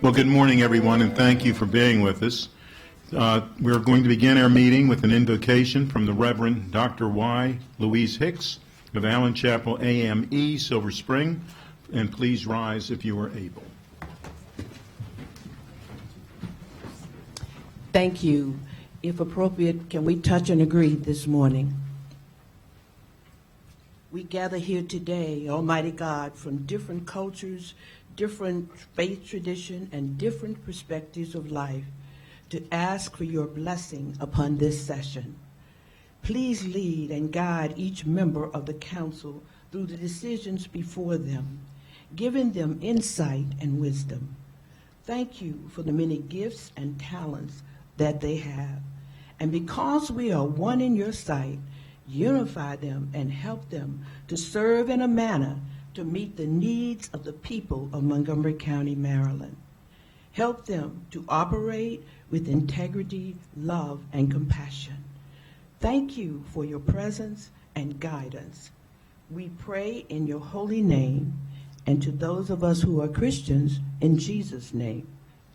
Well, good morning, everyone, and thank you for being with us. We're going to begin our meeting with an invocation from the Reverend Dr. Y. Louise Hicks of Allen Chapel AME, Silver Spring, and please rise if you are able. Thank you. If appropriate, can we touch and agree this morning? We gather here today, Almighty God, from different cultures, different faith tradition, and different perspectives of life to ask for your blessing upon this session. Please lead and guide each member of the council through the decisions before them, giving them insight and wisdom. Thank you for the many gifts and talents that they have. And because we are one in your sight, unify them and help them to serve in a manner to meet the needs of the people of Montgomery County, Maryland. Help them to operate with integrity, love, and compassion. Thank you for your presence and guidance. We pray in your holy name, and to those of us who are Christians, in Jesus' name,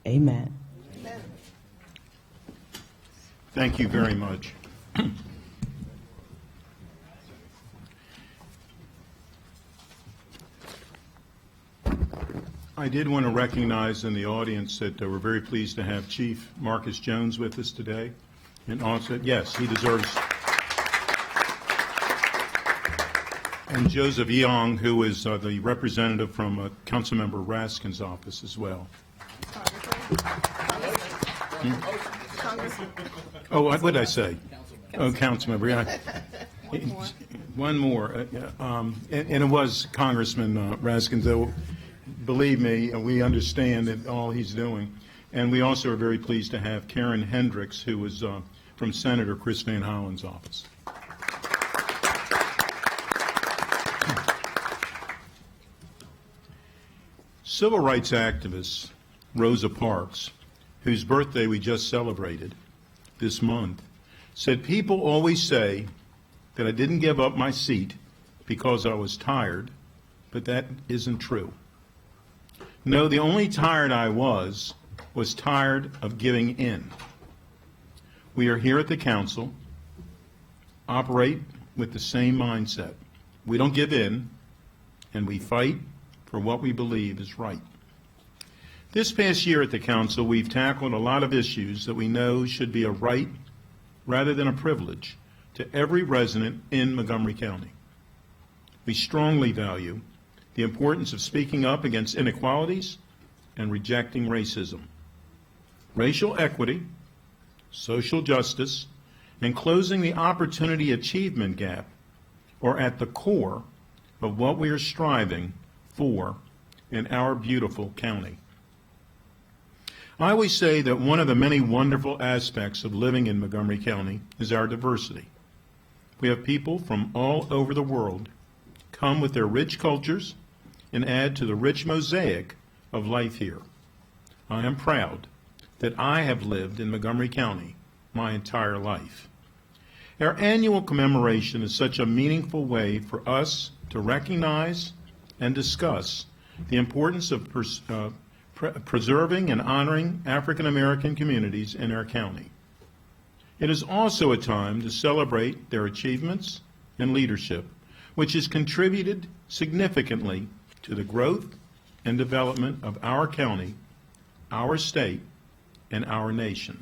amen. Amen. Thank you very much. I did want to recognize in the audience that we're very pleased to have Chief Marcus Jones with us today. And also, yes, he deserves. And Joseph Young, who is the representative from Councilmember Raskin's office as well. Oh, what did I say? Oh, Councilmember, yeah. One more. And it was Congressman Raskin, though. Believe me, we understand that all he's doing. And we also are very pleased to have Karen Hendricks, who is from Senator Chris Van Hollen's office. Civil rights activist Rosa Parks, whose birthday we just celebrated this month, said, "People always say that I didn't give up my seat because I was tired, but that isn't true. No, the only tired I was tired of giving in." We are here at the council, operate with the same mindset. We don't give in, and we fight for what we believe is right. This past year at the council, we've tackled a lot of issues that we know should be a right rather than a privilege to every resident in Montgomery County. We strongly value the importance of speaking up against inequalities and rejecting racism. Racial equity, social justice, and closing the opportunity achievement gap are at the core of what we are striving for in our beautiful county. I always say that one of the many wonderful aspects of living in Montgomery County is our diversity. We have people from all over the world come with their rich cultures and add to the rich mosaic of life here. I am proud that I have lived in Montgomery County my entire life. Our annual commemoration is such a meaningful way for us to recognize and discuss the importance of preserving and honoring African American communities in our county. It is also a time to celebrate their achievements and leadership, which has contributed significantly to the growth and development of our county, our state, and our nation.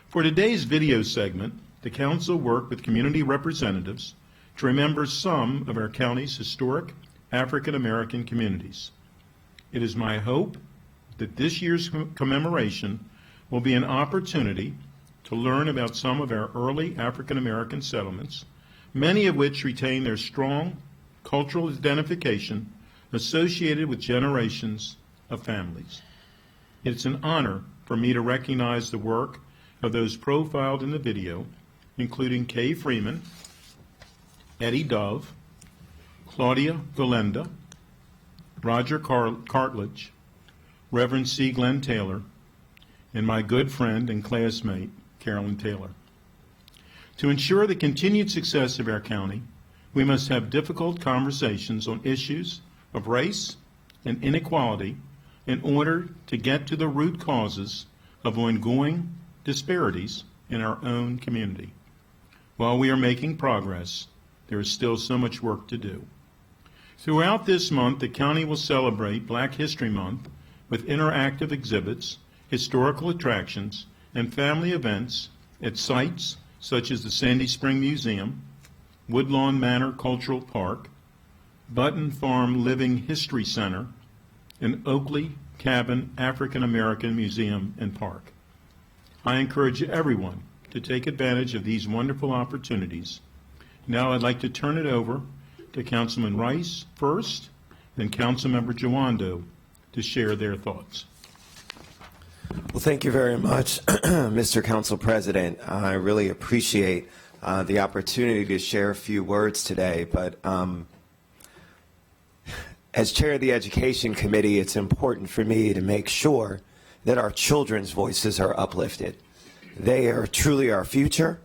For today's video segment, the council worked with community representatives to remember some of our county's historic African American communities. It is my hope that this year's commemoration will be an opportunity to learn about some of our early African American settlements, many of which retain their strong cultural identification associated with generations of families. It's an honor for me to recognize the work of those profiled in the video, including Kay Freeman, Eddie Dove, Claudia Galenda, Roger Cartledge, Reverend C. Glenn Taylor, and my good friend and classmate, Carolyn Taylor. To ensure the continued success of our county, we must have difficult conversations on issues of race and inequality in order to get to the root causes of ongoing disparities in our own community. While we are making progress, there is still so much work to do. Throughout this month, the county will celebrate Black History Month with interactive exhibits, historical attractions, and family events at sites such as the Sandy Spring Museum, Woodlawn Manor Cultural Park, Button Farm Living History Center, and Oakley Cabin African American Museum and Park. I encourage everyone to take advantage of these wonderful opportunities. Now I'd like to turn it over to Councilman Rice first, then Councilmember Jawando to share their thoughts. Well, thank you very much, Mr. Council President. I really appreciate the opportunity to share a few words today, but as chair of the Education Committee, it's important for me to make sure that our children's voices are uplifted. They are truly our future,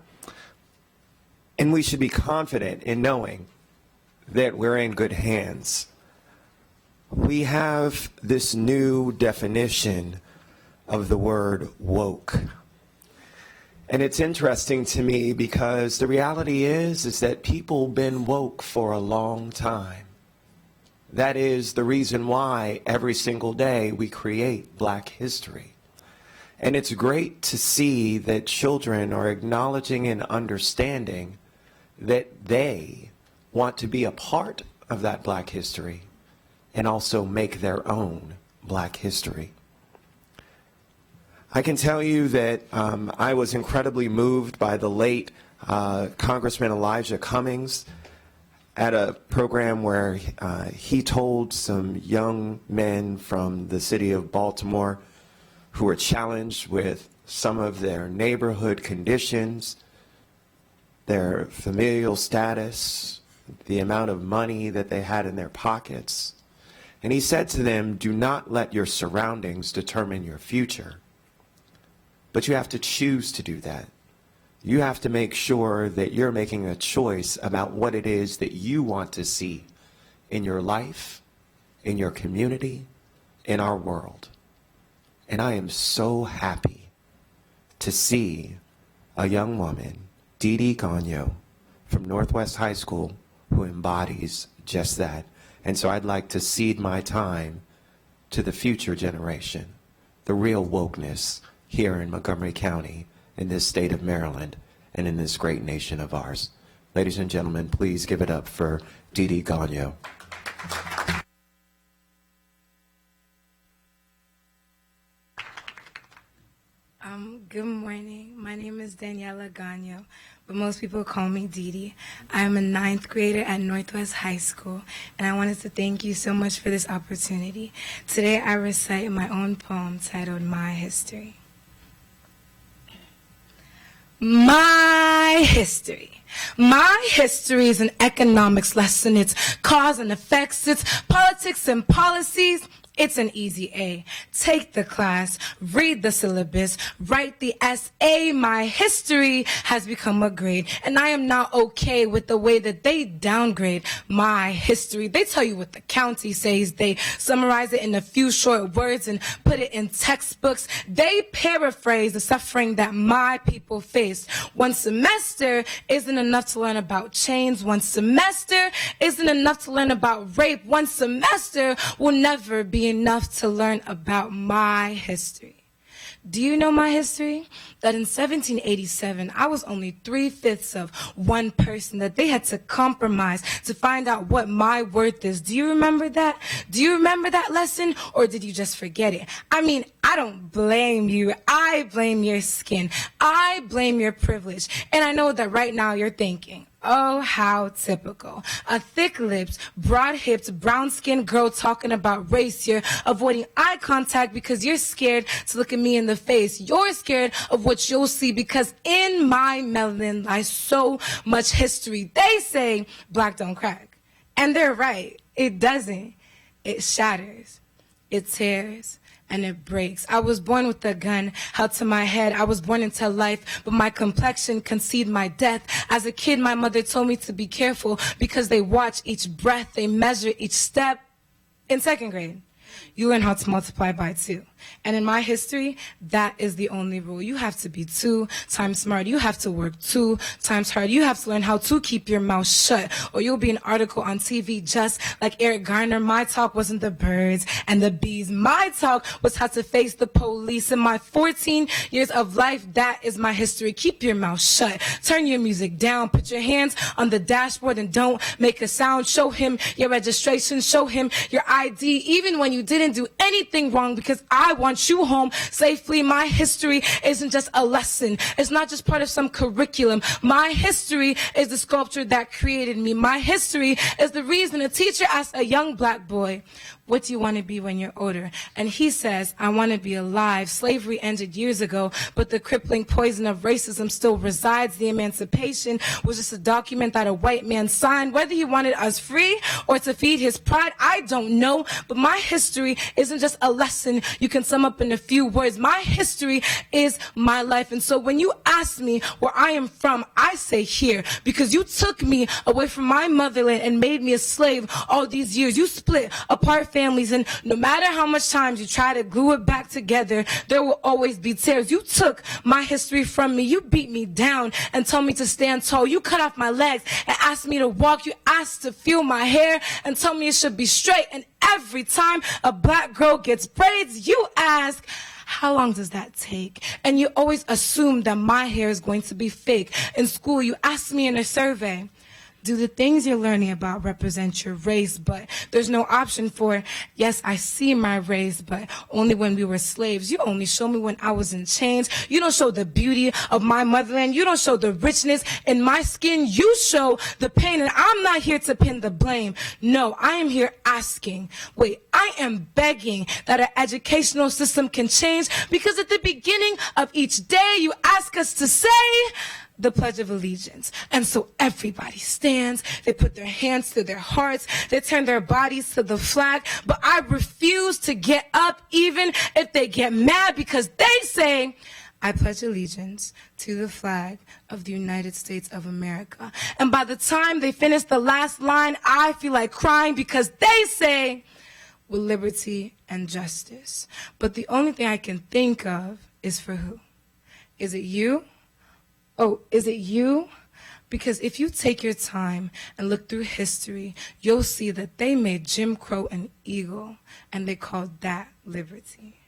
and we should be confident in knowing that we're in good hands. We have this new definition of the word woke. And it's interesting to me because the reality is that people have been woke for a long time. That is the reason why every single day we create Black history. And it's great to see that children are acknowledging and understanding that they want to be a part of that Black history and also make their own Black history. I can tell you that I was incredibly moved by the late Congressman Elijah Cummings at a program where he told some young men from the city of Baltimore who were challenged with some of their neighborhood conditions, their familial status, the amount of money that they had in their pockets. And he said to them, do not let your surroundings determine your future. But you have to choose to do that. You have to make sure that you're making a choice about what it is that you want to see in your life, in your community, in our world. And I am so happy to see a young woman, Didi Gagno, from Northwest High School, who embodies just that. And so I'd like to cede my time to the future generation, the real wokeness here in Montgomery County, in this state of Maryland, and in this great nation of ours. Ladies and gentlemen, please give it up for Didi Gagno. Good morning. My name is Daniela Gagno, but most people call me Didi. I am a 9th grader at Northwest High School, and I wanted to thank you so much for this opportunity. Today I recite my own poem titled My History. My history. My history is an economics lesson. It's cause and effects. It's politics and policies. It's an easy A. Take the class, read the syllabus, write the essay. My history has become a grade, and I am not okay with the way that they downgrade my history. They tell you what the county says. They summarize it in a few short words and put it in textbooks. They paraphrase the suffering that my people faced. One semester isn't enough to learn about chains. One semester isn't enough to learn about rape. One semester will never be enough to learn about my history. Do you know my history? That in 1787, I was only 3/5 of one person, that they had to compromise to find out what my worth is. Do you remember that? Do you remember that lesson, or did you just forget it? I mean, I don't blame you. I blame your skin. I blame your privilege. And I know that right now you're thinking, oh, how typical. A thick-lipped, broad-hipped, brown-skinned girl talking about race. You're avoiding eye contact because you're scared to look at me in the face. You're scared of what you'll see because in my melanin lies so much history. They say black don't crack. And they're right. It doesn't. It shatters. It tears. And it breaks. I was born with a gun held to my head. I was born into life, but my complexion conceived my death. As a kid, my mother told me to be careful because they watch each breath, they measure each step. In 2nd grade, you learn how to multiply by 2. And in my history, that is the only rule. You have to be 2 times smart. You have to work 2 times hard. You have to learn how to keep your mouth shut, or you'll be an article on TV just like Eric Garner. My talk wasn't the birds and the bees. My talk was how to face the police. In my 14 years of life, that is my history. Keep your mouth shut. Turn your music down. Put your hands on the dashboard and don't make a sound. Show him your registration. Show him your ID, even when you didn't do anything wrong, because I want you home safely. My history isn't just a lesson. It's not just part of some curriculum. My history is the sculpture that created me. My history is the reason a teacher asked a young black boy, what do you want to be when you're older? And he says, I want to be alive. Slavery ended years ago, but the crippling poison of racism still resides. The emancipation was just a document that a white man signed. Whether he wanted us free or to feed his pride, I don't know. But my history isn't just a lesson you can sum up in a few words. My history is my life. And so when you ask me where I am from, I say here, because you took me away from my motherland and made me a slave all these years. You split apart families, and no matter how much times you try to glue it back together, there will always be tears. You took my history from me. You beat me down and told me to stand tall. You cut off my legs and asked me to walk. You asked to feel my hair and told me it should be straight. And every time a black girl gets braids, you ask, how long does that take? And you always assume that my hair is going to be fake. In school, you asked me in a survey, do the things you're learning about represent your race? But there's no option for, yes, I see my race, but only when we were slaves. You only show me when I was in chains. You don't show the beauty of my motherland. You don't show the richness in my skin. You show the pain, and I'm not here to pin the blame. No, I am here asking, wait, I am begging that our educational system can change, because at the beginning of each day, you ask us to say the Pledge of Allegiance. And so everybody stands, they put their hands to their hearts, they turn their bodies to the flag, but I refuse to get up even if they get mad, because they say, I pledge allegiance to the flag of the United States of America. And by the time they finish the last line, I feel like crying, because they say, with liberty and justice. But the only thing I can think of is for who? Is it you? Oh, is it you? Because if you take your time and look through history, you'll see that they made Jim Crow an eagle, and they called that liberty.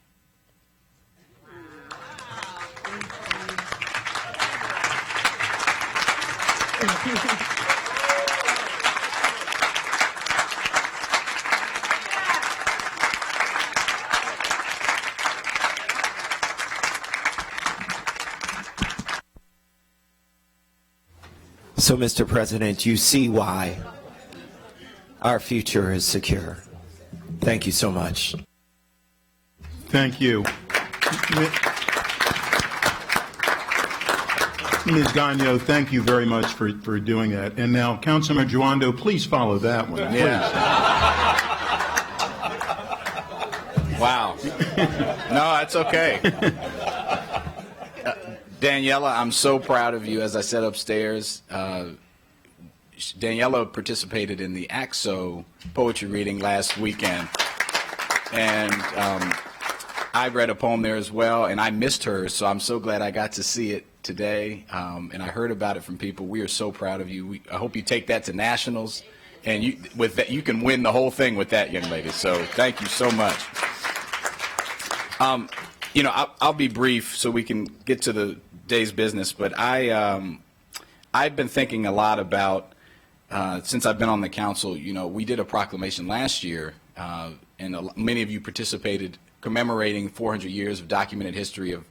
So, Mr. President, you see why our future is secure. Thank you so much. Thank you. Ms. Gagnon, thank you very much for doing that. And now, Councilman Joando, please follow that one. Please. Yeah. Wow. No, that's okay. Daniela, I'm so proud of you. As I said upstairs, Daniela participated in the AXO poetry reading last weekend. And I read a poem there as well, and I missed her, so I'm so glad I got to see it today. And I heard about it from people. We are so proud of you. I hope you take that to nationals, and with that, you can win the whole thing with that, young lady. So thank you so much. You know, I'll be brief so we can get to the day's business, but I've been thinking a lot about, since I've been on the council, you know, we did a proclamation last year, and many of you participated, commemorating 400 years of documented history of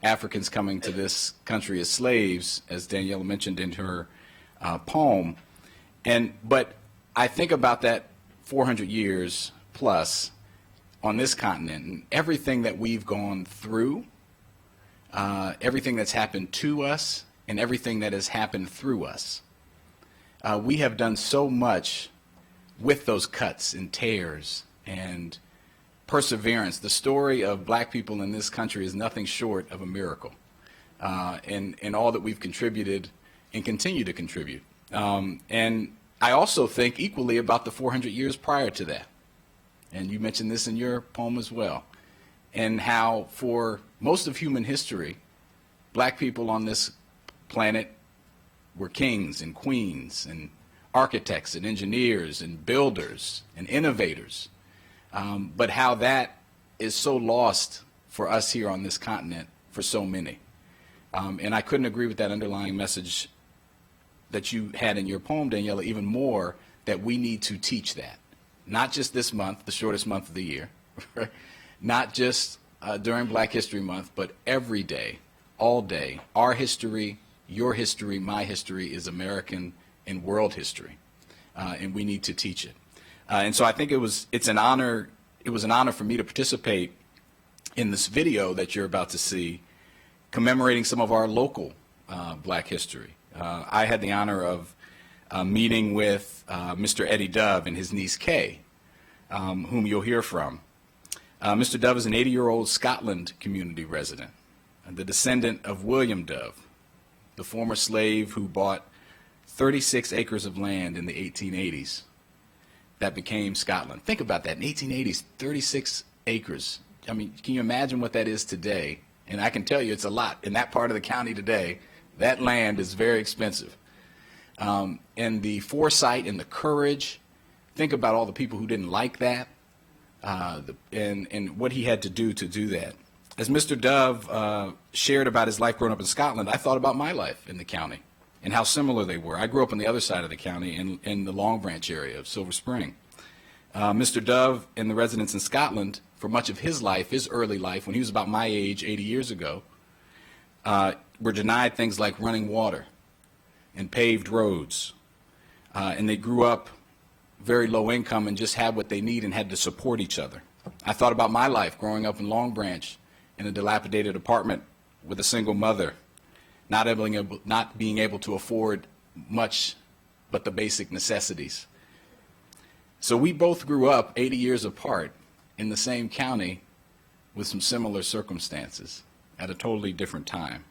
Africans coming to this country as slaves, as Daniela mentioned in her poem. But I think about that 400 years plus on this continent, and everything that we've gone through, everything that's happened to us, and everything that has happened through us. We have done so much with those cuts and tears and perseverance. The story of black people in this country is nothing short of a miracle, and all that we've contributed and continue to contribute. And I also think equally about the 400 years prior to that. and you mentioned this in your poem as well, and how for most of human history, black people on this planet were kings and queens and architects and engineers and builders and innovators, but how that is so lost for us here on this continent for so many. And I couldn't agree with that underlying message that you had in your poem, Daniela, even more, that we need to teach that. Not just this month, the shortest month of the year, not just during Black History Month, but every day, all day. Our history, your history, my history is American and world history, and we need to teach it. And so I think it was an honor for me to participate in this video that you're about to see, commemorating some of our local Black history. I had the honor of meeting with Mr. Eddie Dove and his niece Kay, whom you'll hear from. Mr. Dove is an 80-year-old Scotland community resident, the descendant of William Dove, the former slave who bought 36 acres of land in the 1880s that became Scotland. Think about that, in the 1880s, 36 acres. I mean, can you imagine what that is today? And I can tell you it's a lot. In that part of the county today, that land is very expensive. And the foresight and the courage, think about all the people who didn't like that, and what he had to do that. As Mr. Dove shared about his life growing up in Scotland, I thought about my life in the county and how similar they were. I grew up on the other side of the county in the Long Branch area of Silver Spring. Mr. Dove and the residents in Scotland, for much of his life, his early life, when he was about my age 80 years ago, were denied things like running water and paved roads. And they grew up very low income and just had what they need and had to support each other. I thought about my life growing up in Long Branch in a dilapidated apartment with a single mother, not being able to afford much but the basic necessities. So we both grew up 80 years apart in the same county with some similar circumstances at a totally different time,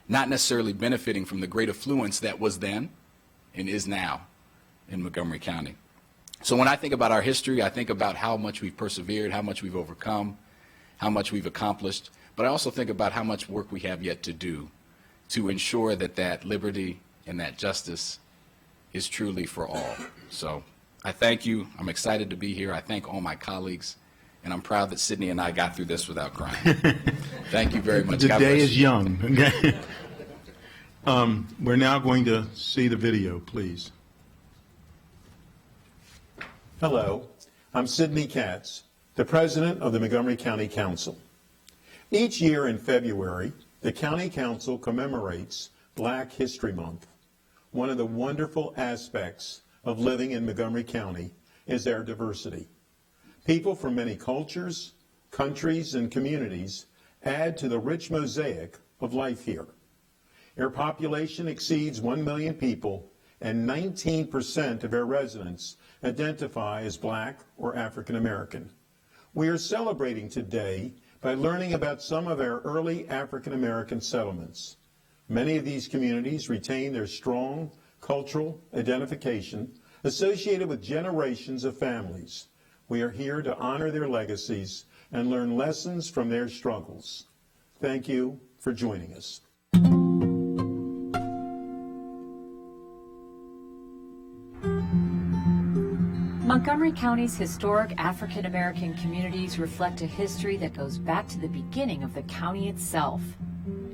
not necessarily benefiting from the great affluence that was then and is now in Montgomery County. So when I think about our history, I think about how much we've persevered, how much we've overcome, how much we've accomplished, but I also think about how much work we have yet to do to ensure that that liberty and that justice is truly for all. So I thank you. I'm excited to be here. I thank all my colleagues, and I'm proud that Sydney and I got through this without crying. Thank you very much. The God day bless is you. young. Okay. We're now going to see the video, please. Hello, I'm Sidney Katz, the president of the Montgomery County Council. Each year in February, the County Council commemorates Black History Month. One of the wonderful aspects of living in Montgomery County is their diversity. People from many cultures, countries, and communities add to the rich mosaic of life here. Our population exceeds 1 million people, and 19% of our residents identify as Black or African American. We are celebrating today by learning about some of our early African American settlements. Many of these communities retain their strong cultural identification associated with generations of families. We are here to honor their legacies and learn lessons from their struggles. Thank you for joining us. Montgomery County's historic African American communities reflect a history that goes back to the beginning of the county itself.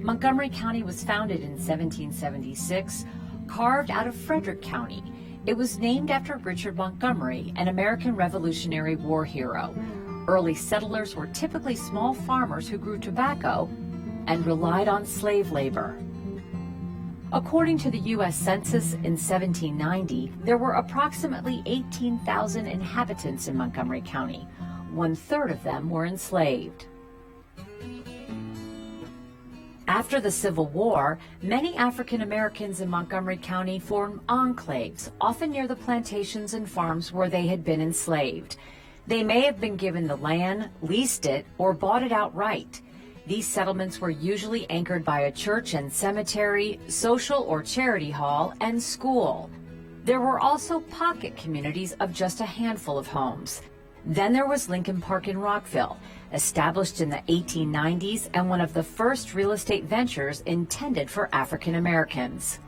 Montgomery County was founded in 1776, carved out of Frederick County. It was named after Richard Montgomery, an American Revolutionary War hero. Early settlers were typically small farmers who grew tobacco and relied on slave labor. According to the U.S. Census in 1790, there were approximately 18,000 inhabitants in Montgomery County. 1/3 of them were enslaved. After the Civil War, many African Americans in Montgomery County formed enclaves, often near the plantations and farms where they had been enslaved. They may have been given the land, leased it, or bought it outright. These settlements were usually anchored by a church and cemetery, social or charity hall, and school. There were also pocket communities of just a handful of homes. Then there was Lincoln Park in Rockville, established in the 1890s and one of the first real estate ventures intended for African Americans.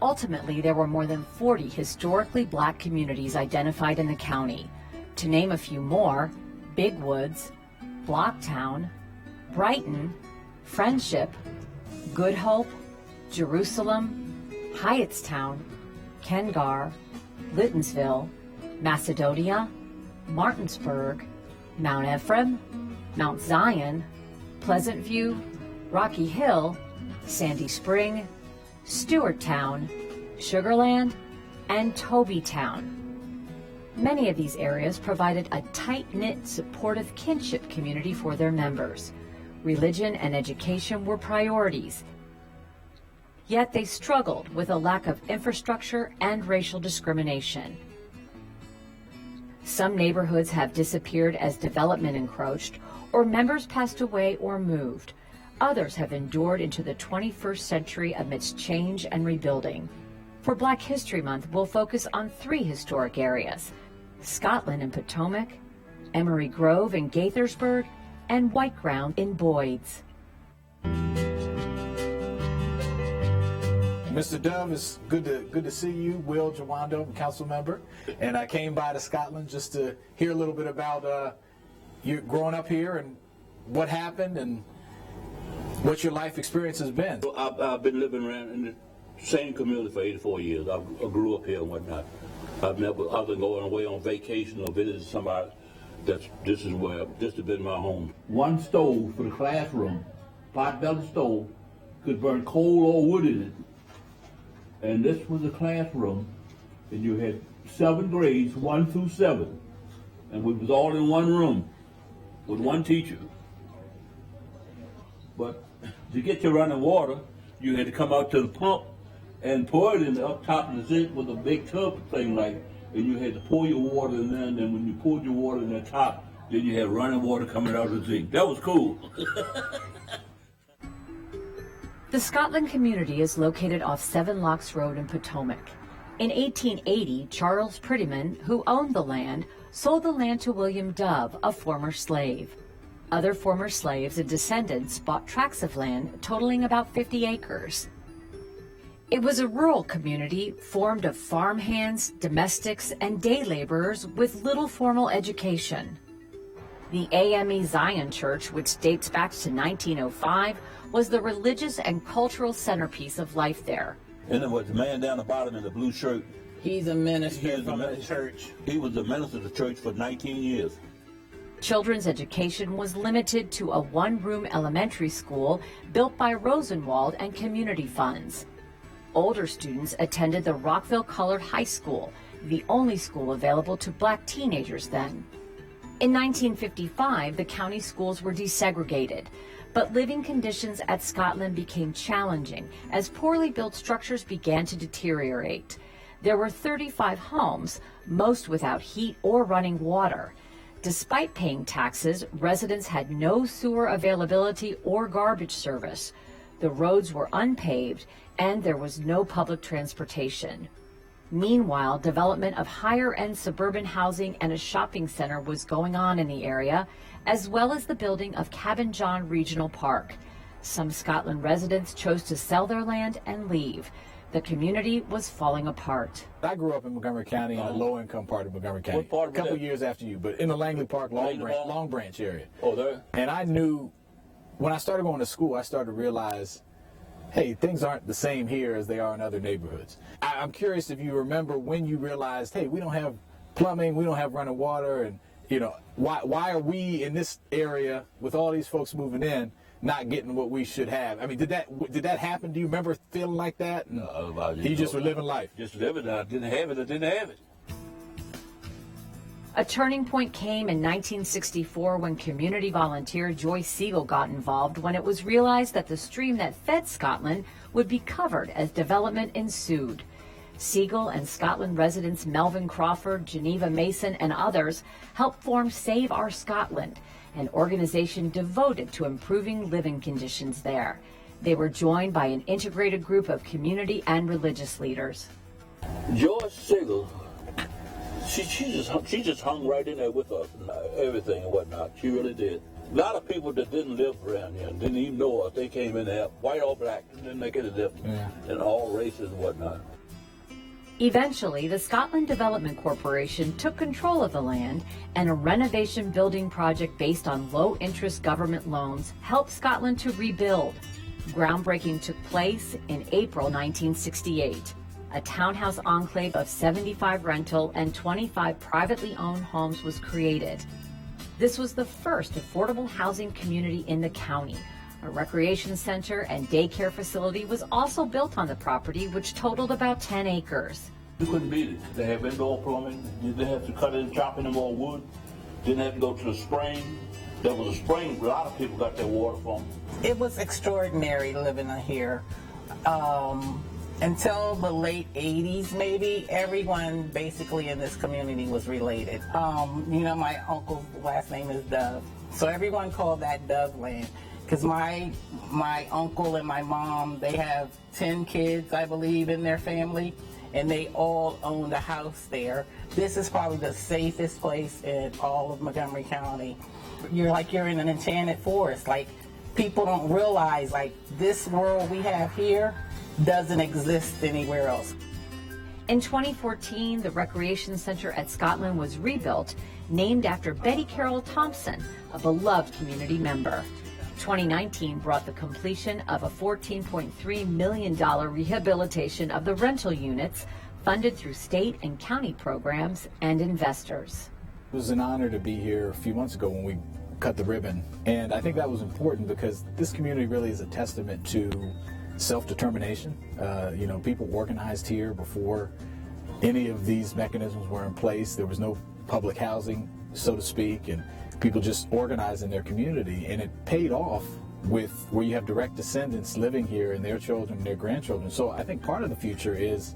Ultimately, there were more than 40 historically black communities identified in the county. To name a few more, Big Woods, Blocktown, Brighton, Friendship, Good Hope, Jerusalem, Hyattstown, Kengar, Littonsville, Macedonia, Martinsburg, Mount Ephraim, Mount Zion, Pleasant View, Rocky Hill, Sandy Spring, Stewarttown, Sugarland, and Tobytown. Many of these areas provided a tight-knit, supportive kinship community for their members. Religion and education were priorities, yet they struggled with a lack of infrastructure and racial discrimination. Some neighborhoods have disappeared as development encroached, or members passed away or moved. Others have endured into the 21st century amidst change and rebuilding. For Black History Month, we'll focus on 3 historic areas: Scotland and Potomac, Emery Grove in Gaithersburg, and White Ground in Boyds. Mr. Dove, it's good to see you. Will Jawando, council member, and I came by to Scotland just to hear a little bit about you growing up here and what happened and what your life experience has been. I've been living around in the same community for 84 years. I grew up here and whatnot. I've never, other than going away on vacation or visiting somebody, this has been my home. One stove for the classroom, pot-belly stove, could burn coal or wood in it. And this was a classroom, and you had 7 grades, 1 through 7. And we was all in one room with one teacher. But to get your running water, you had to come out to the pump and pour it in the up top of the zinc with a big tub thing like, and you had to pour your water in there, and then when you poured your water in the top, then you had running water coming out of the zinc. That was cool. The Scotland community is located off 7 Locks Road in Potomac. In 1880, Charles Prettyman, who owned the land, sold the land to William Dove, a former slave. Other former slaves and descendants bought tracts of land totaling about 50 acres. It was a rural community formed of farmhands, domestics, and day laborers with little formal education. The AME Zion Church, which dates back to 1905, was the religious and cultural centerpiece of life there. And there was the man down the bottom in the blue shirt. He's a minister from the church. He was the minister of the church for 19 years. Children's education was limited to a 1-room elementary school built by Rosenwald and community funds. Older students attended the Rockville Colored High School, the only school available to black teenagers then. In 1955, the county schools were desegregated, but living conditions at Scotland became challenging as poorly built structures began to deteriorate. There were 35 homes, most without heat or running water. Despite paying taxes, residents had no sewer availability or garbage service. The roads were unpaved, and there was no public transportation. Meanwhile, development of higher-end suburban housing and a shopping center was going on in the area, as well as the building of Cabin John Regional Park. Some Scotland residents chose to sell their land and leave. The community was falling apart. I grew up in Montgomery County, in the low-income part of Montgomery County. What part a couple was that? years after you, but in the Langley Park, Long Branch area. Oh, there? And I knew, when I started going to school, I started to realize, hey, things aren't the same here as they are in other neighborhoods. I'm curious if you remember when you realized, hey, we don't have plumbing, we don't have running water, and you know, why are we in this area with all these folks moving in not getting what we should have? I mean, did that happen? Do you remember feeling like that? No, you just were living life. Just living. I didn't have it. A turning point came in 1964 when community volunteer Joyce Siegel got involved when it was realized that the stream that fed Scotland would be covered as development ensued. Siegel and Scotland residents Melvin Crawford, Geneva Mason, and others helped form Save Our Scotland, an organization devoted to improving living conditions there. They were joined by an integrated group of community and religious leaders. George Siegel She just hung right in there with us and everything and whatnot. She really did. A lot of people that didn't live around here didn't even know us. They came in there, white or black, and didn't make any difference, and all races and whatnot. Eventually, the Scotland Development Corporation took control of the land, and a renovation building project based on low-interest government loans helped Scotland to rebuild. Groundbreaking took place in April 1968. A townhouse enclave of 75 rental and 25 privately owned homes was created. This was the first affordable housing community in the county. A recreation center and daycare facility was also built on the property, which totaled about 10 acres. You couldn't beat it. They have indoor plumbing. You didn't have to cut and chop any more wood. Didn't have to go to the spring. There was a spring. A lot of people got their water from. It was extraordinary living here. Until the late 80s, maybe, everyone basically in this community was related. My uncle's last name is Dove. So everyone called that Dove Land. Because my uncle and my mom, they have 10 kids, I believe, in their family, and they all owned a house there. This is probably the safest place in all of Montgomery County. You're in an enchanted forest. Like, people don't realize, like, this world we have here doesn't exist anywhere else. In 2014, the Recreation Center at Scotland was rebuilt, named after Betty Carroll Thompson, a beloved community member. 2019 brought the completion of a $14.3 million rehabilitation of the rental units funded through state and county programs and investors. It was an honor to be here a few months ago when we cut the ribbon, and I think that was important because this community really is a testament to self-determination. People organized here before any of these mechanisms were in place. There was no public housing, so to speak, and people just organized in their community, and it paid off with where you have direct descendants living here and their children and their grandchildren. So I think part of the future is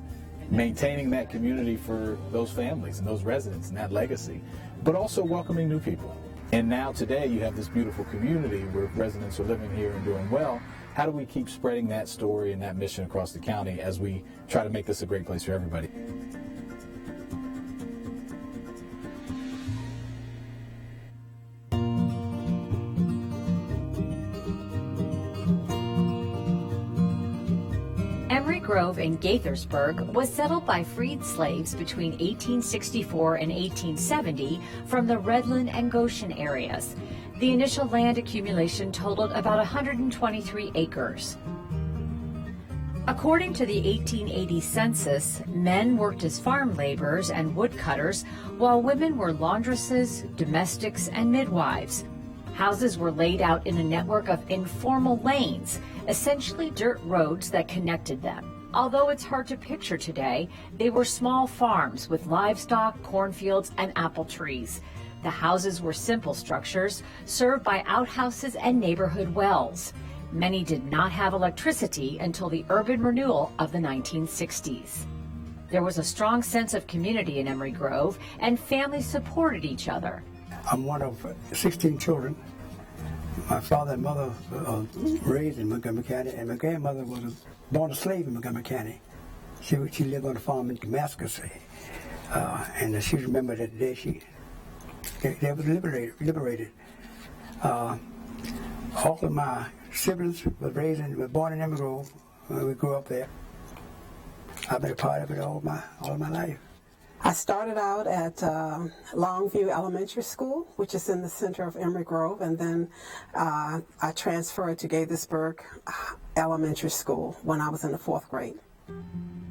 maintaining that community for those families and those residents and that legacy, but also welcoming new people. And now today you have this beautiful community where residents are living here and doing well. How do we keep spreading that story and that mission across the county as we try to make this a great place for everybody? Emery Grove in Gaithersburg was settled by freed slaves between 1864 and 1870 from the Redland and Goshen areas. The initial land accumulation totaled about 123 acres. According to the 1880 census, men worked as farm laborers and woodcutters, while women were laundresses, domestics, and midwives. Houses were laid out in a network of informal lanes, essentially dirt roads that connected them. Although it's hard to picture today, they were small farms with livestock, cornfields, and apple trees. The houses were simple structures, served by outhouses and neighborhood wells. Many did not have electricity until the urban renewal of the 1960s. There was a strong sense of community in Emery Grove, and families supported each other. I'm one of 16 children. My father and mother raised in Montgomery County, and my grandmother was born a slave in Montgomery County. She lived on a farm in Damascus, and she remembered that day they was liberated. All of my siblings were born in Emery Grove. We grew up there. I've been a part of it all my life. I started out at Longview Elementary School, which is in the center of Emery Grove, and then I transferred to Gaithersburg Elementary School when I was in the 4th grade.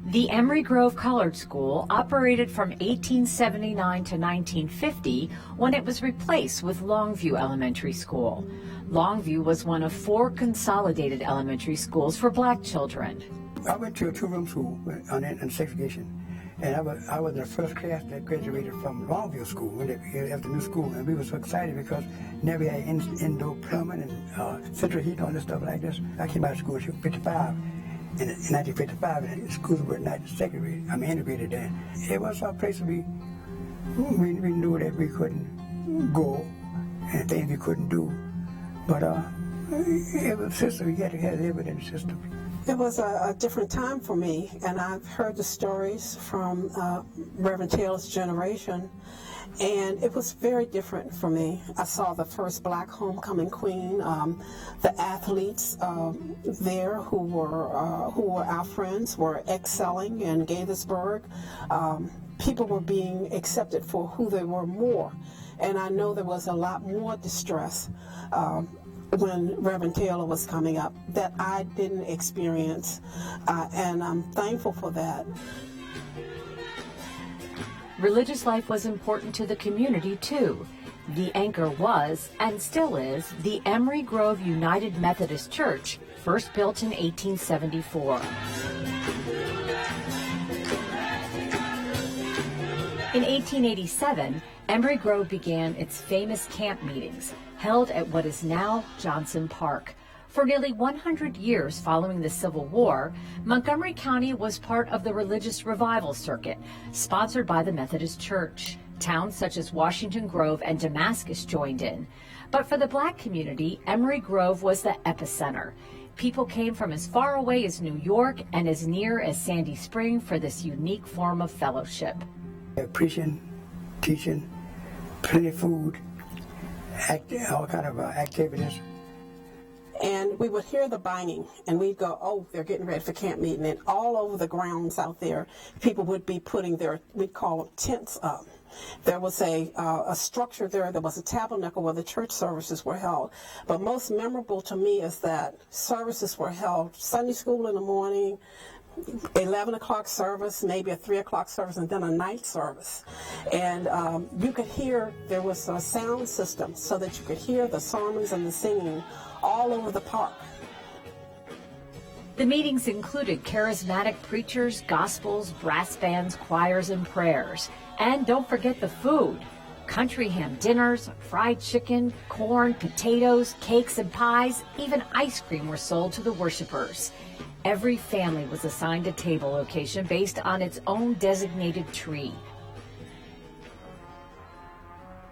The Emery Grove Colored School operated from 1879 to 1950 when it was replaced with Longview Elementary School. Longview was one of 4 consolidated elementary schools for black children. I went to a 2-room school in segregation. And I was in the first class that graduated from Longview School after new school, and we were so excited because never had indoor plumbing and central heat and all this stuff like this. I came out of school in 1955. In 1955, and schools were not integrated then. It was a place we knew that we couldn't go and things we couldn't do, but it was a system. You had to have it in the system. It was a different time for me, and I've heard the stories from Reverend Taylor's generation, and it was very different for me. I saw the first black homecoming queen, the athletes there who were our friends were excelling in Gaithersburg. People were being accepted for who they were more, and I know there was a lot more distress when Reverend Taylor was coming up that I didn't experience, and I'm thankful for that. Religious life was important to the community, too. The anchor was, and still is, the Emery Grove United Methodist Church, first built in 1874. In 1887, Emery Grove began its famous camp meetings, held at what is now Johnson Park. For nearly 100 years following the Civil War, Montgomery County was part of the religious revival circuit, sponsored by the Methodist Church. Towns such as Washington Grove and Damascus joined in. But for the black community, Emery Grove was the epicenter. People came from as far away as New York and as near as Sandy Spring for this unique form of fellowship. Preaching, teaching, plenty of food, all kind of activities. And we would hear the banging, and we'd go, oh, they're getting ready for camp meeting. And all over the grounds out there, people would be putting their, we'd call them tents up. There was a structure there. There was a tabernacle where the church services were held. But most memorable to me is that services were held Sunday school in the morning, 11 o'clock service, maybe a 3 o'clock service, and then a night service. And you could hear, there was a sound system so that you could hear the sermons and the singing all over the park. The meetings included charismatic preachers, gospels, brass bands, choirs, and prayers. And don't forget the food. Country ham dinners, fried chicken, corn, potatoes, cakes, and pies, even ice cream were sold to the worshipers. Every family was assigned a table location based on its own designated tree.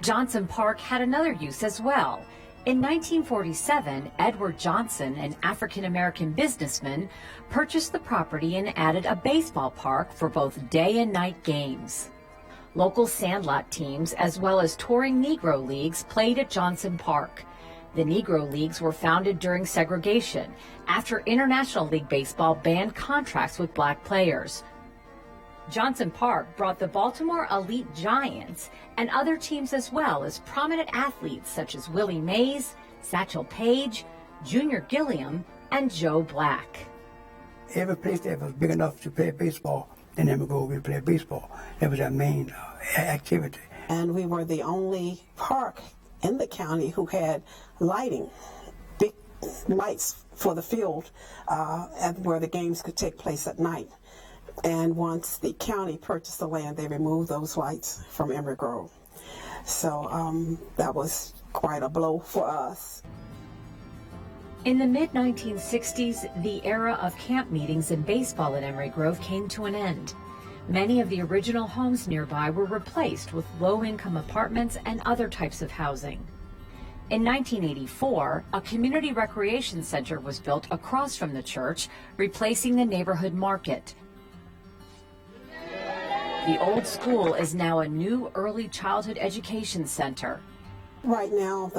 Johnson Park had another use as well. In 1947, Edward Johnson, an African-American businessman, purchased the property and added a baseball park for both day and night games. Local sandlot teams, as well as touring Negro leagues, played at Johnson Park. The Negro Leagues were founded during segregation, after International League Baseball banned contracts with black players. Johnson Park brought the Baltimore Elite Giants and other teams as well as prominent athletes such as Willie Mays, Satchel Paige, Junior Gilliam, and Joe Black. Every place that was big enough to play baseball, and then we go over and play baseball. That was our main activity. And we were the only park in the county who had lighting, big lights for the field where the games could take place at night. And once the county purchased the land, they removed those lights from Emery Grove. So that was quite a blow for us. In the mid-1960s, the era of camp meetings and baseball at Emery Grove came to an end. Many of the original homes nearby were replaced with low-income apartments and other types of housing. In 1984, a community recreation center was built across from the church, replacing the neighborhood market. The old school is now a new early childhood education center. Right now,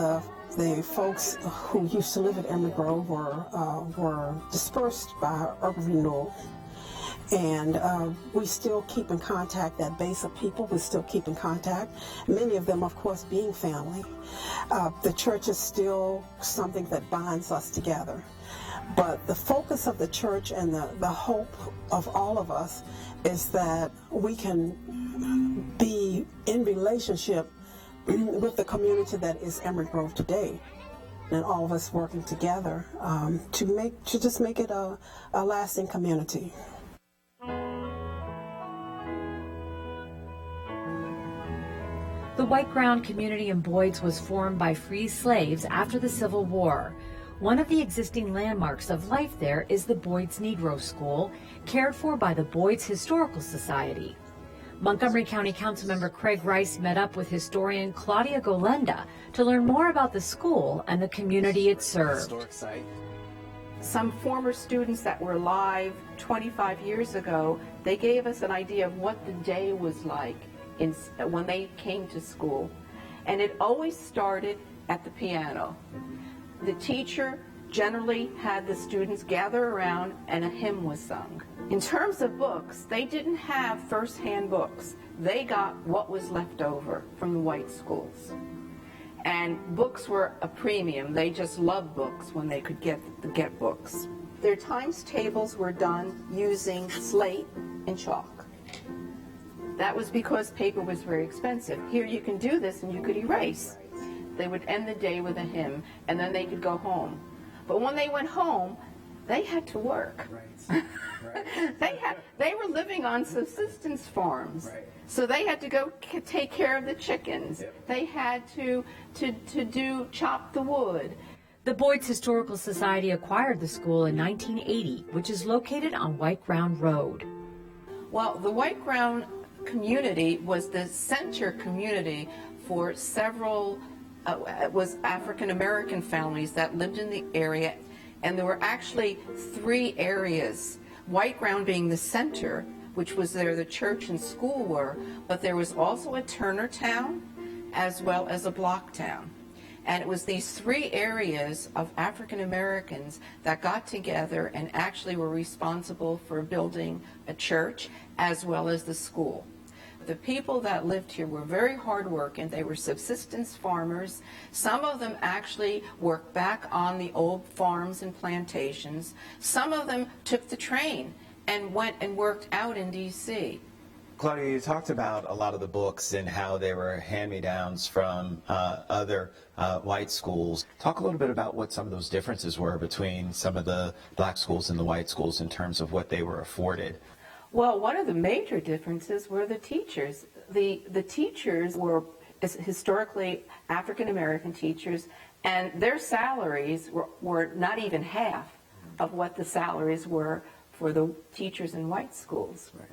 the folks who used to live at Emery Grove were dispersed by urban renewal. And we still keep in contact, that base of people, we still keep in contact. Many of them, of course, being family. The church is still something that binds us together. But the focus of the church and the hope of all of us is that we can be in relationship with the community that is Emery Grove today. And all of us working together to just make it a lasting community. The White Ground community in Boyds was formed by free slaves after the Civil War. One of the existing landmarks of life there is the Boyds Negro School, cared for by the Boyds Historical Society. Montgomery County Councilmember Craig Rice met up with historian Claudia Golenda to learn more about the school and the community it served. Historic site. some former students that were alive 25 years ago, they gave us an idea of what the day was like when they came to school. And it always started at the piano. The teacher generally had the students gather around and a hymn was sung. In terms of books, they didn't have first-hand books. They got what was left over from the white schools. And books were a premium. They just loved books when they could get books. Their times tables were done using slate and chalk. That was because paper was very expensive. Here you can do this and you could erase. They would end the day with a hymn and then they could go home. But when they went home, they had to work. Right. They were living on subsistence farms. Right. So they had to go take care of the chickens. Yep. They had to chop the wood. The Boyd's Historical Society acquired the school in 1980, which is located on White Ground Road. Well, the White Ground community was the center community for several was African American families that lived in the area, and there were actually 3 areas, White Ground being the center, which was where the church and school were, but there was also a Turner town as well as a block town. And it was these 3 areas of African Americans that got together and actually were responsible for building a church as well as the school. The people that lived here were very hardworking. They were subsistence farmers. Some of them actually worked back on the old farms and plantations. Some of them took the train and went and worked out in D.C. Claudia, you talked about a lot of the books and how they were hand-me-downs from other white schools. Talk a little bit about what some of those differences were between some of the black schools and the white schools in terms of what they were afforded. Well, one of the major differences were the teachers. The teachers were historically African American teachers, and their salaries were not even half of what the salaries were for the teachers in white schools. Right.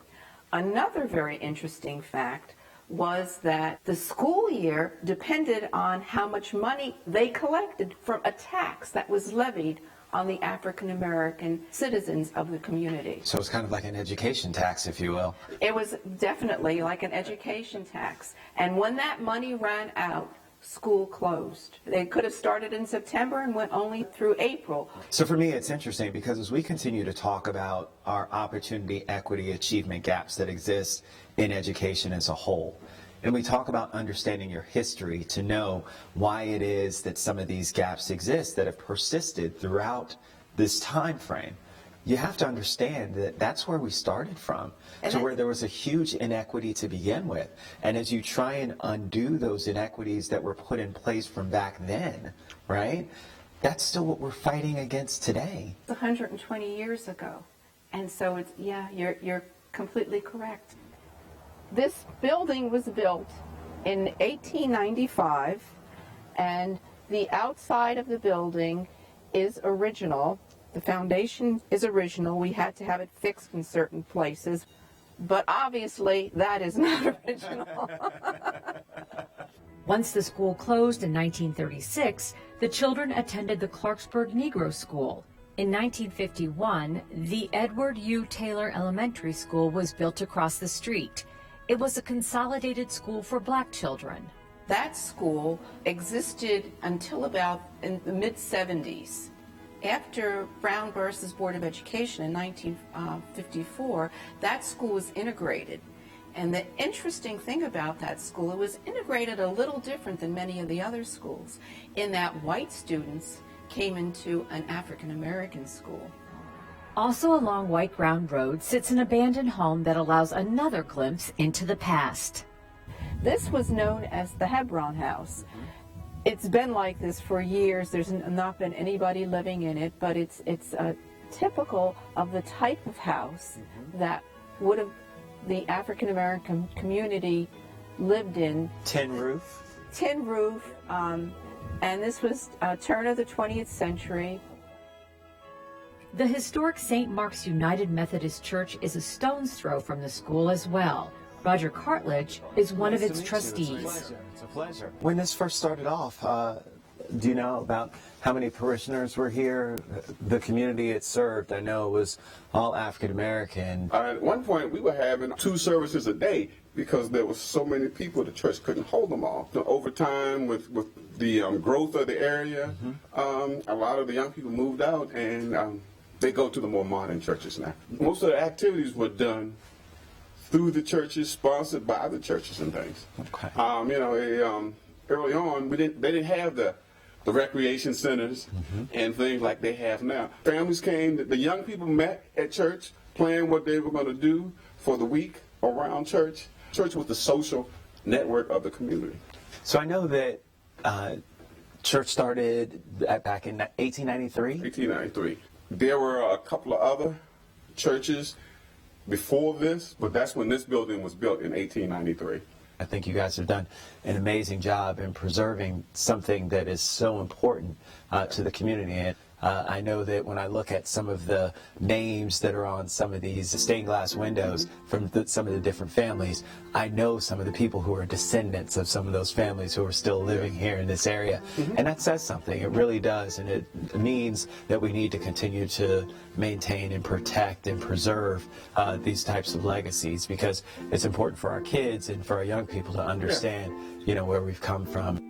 Another very interesting fact was that the school year depended on how much money they collected from a tax that was levied on the African American citizens of the community. So it's kind of like an education tax, if you will. It was definitely like an education tax. And when that money ran out, school closed. They could have started in September and went only through April. So for me, it's interesting because as we continue to talk about our opportunity, equity, achievement gaps that exist in education as a whole, and we talk about understanding your history to know why it is that some of these gaps exist that have persisted throughout this time frame, you have to understand that that's where we started from, to where there was a huge inequity to begin with. And as you try and undo those inequities that were put in place from back then, right, that's still what we're fighting against today. 120 years ago. And so it's, yeah, you're completely correct. This building was built in 1895, and the outside of the building is original. The foundation is original. We had to have it fixed in certain places, but obviously that is not original. Once the school closed in 1936, the children attended the Clarksburg Negro School. In 1951, the Edward U. Taylor Elementary School was built across the street. It was a consolidated school for black children. That school existed until about in the mid-70s. After Brown versus Board of Education in 1954, that school was integrated. And the interesting thing about that school, it was integrated a little different than many of the other schools, in that white students came into an African American school. Also along White Ground Road sits an abandoned home that allows another glimpse into the past. This was known as the Hebron House. It's been like this for years. There's not been anybody living in it, but it's typical of the type of house that would have the African American community lived in. Tin roof? Tin roof, and this was turn of the 20th century. The historic St. Mark's United Methodist Church is a stone's throw from the school as well. Roger Cartledge is one of its trustees. It's a pleasure. When this first started off, Do you know about how many parishioners were here? The community it served, I know, was all African American. At one point, we were having 2 services a day because there was so many people, the church couldn't hold them all. So over time, with the growth of the area, a lot of the young people moved out, and they go to the more modern churches now. Most of the activities were done through the churches, sponsored by the churches and things. Okay. Early on, they didn't have the recreation centers and things like they have now. Families came, the young people met at church, planned what they were going to do for the week around church. Church was the social network of the community. So I know that church started back in 1893? 1893. There were a couple of other churches before this, but that's when this building was built in 1893. I think you guys have done an amazing job in preserving something that is so important to the community. And I know that when I look at some of the names that are on some of these stained glass windows from some of the different families, I know some of the people who are descendants of some of those families who are still living here in this area. And that says something. It really does. And it means that we need to continue to maintain and protect and preserve these types of legacies, because it's important for our kids and for our young people to understand, where we've come from.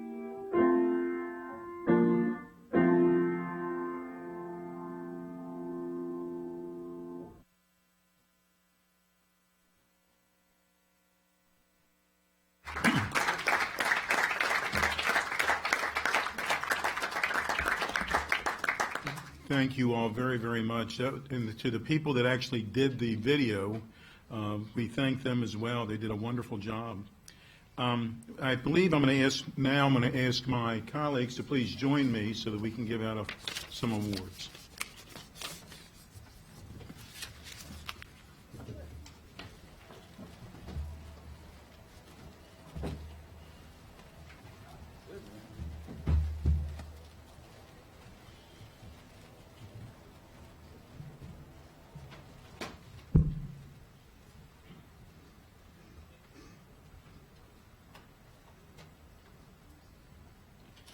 Thank you all very, very much. And to the people that actually did the video, we thank them as well. They did a wonderful job. I believe I'm going to ask my colleagues to please join me so that we can give out some awards.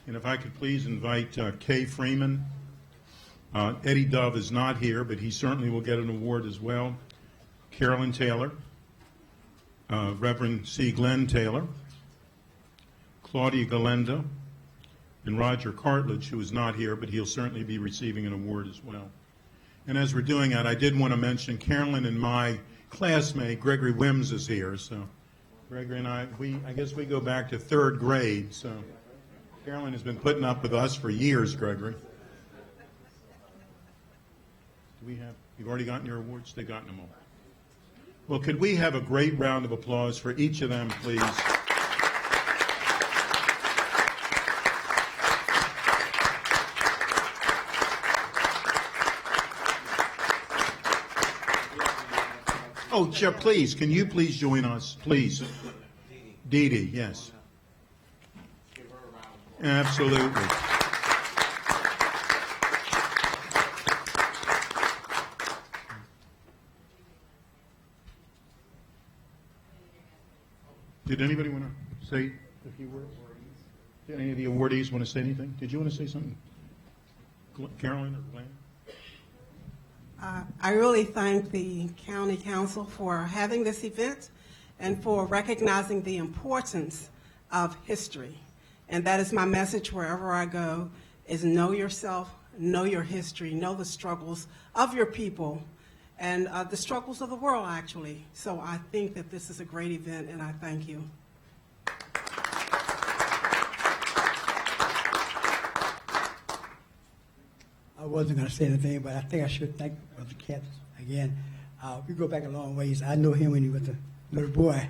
And if I could please invite Kay Freeman. Eddie Dove is not here, but he certainly will get an award as well. Carolyn Taylor, Reverend C. Glenn Taylor, Claudia Galenda, and Roger Cartledge, who is not here, but he'll certainly be receiving an award as well. And as we're doing that, I did want to mention Carolyn and my classmate, Gregory Wims, is here. So Gregory and I guess we go back to 3rd grade, so Carolyn has been putting up with us for years, Gregory. You've already gotten your awards? They've gotten them all. Well, could we have a great round of applause for each of them, please? Oh, please, can you please join us, please? Dee Dee, yes. Absolutely. Did anybody want to say a few words? Did any of the awardees want to say anything? Did you want to say something? Carolyn or Glenn? I really thank the County Council for having this event and for recognizing the importance of history. And that is my message wherever I go, is know yourself, know your history, know the struggles of your people, and the struggles of the world, actually. So I think that this is a great event, and I thank you. I wasn't going to say anything, but I think I should thank Brother Katz again. We go back a long ways. I know him when he was a little boy.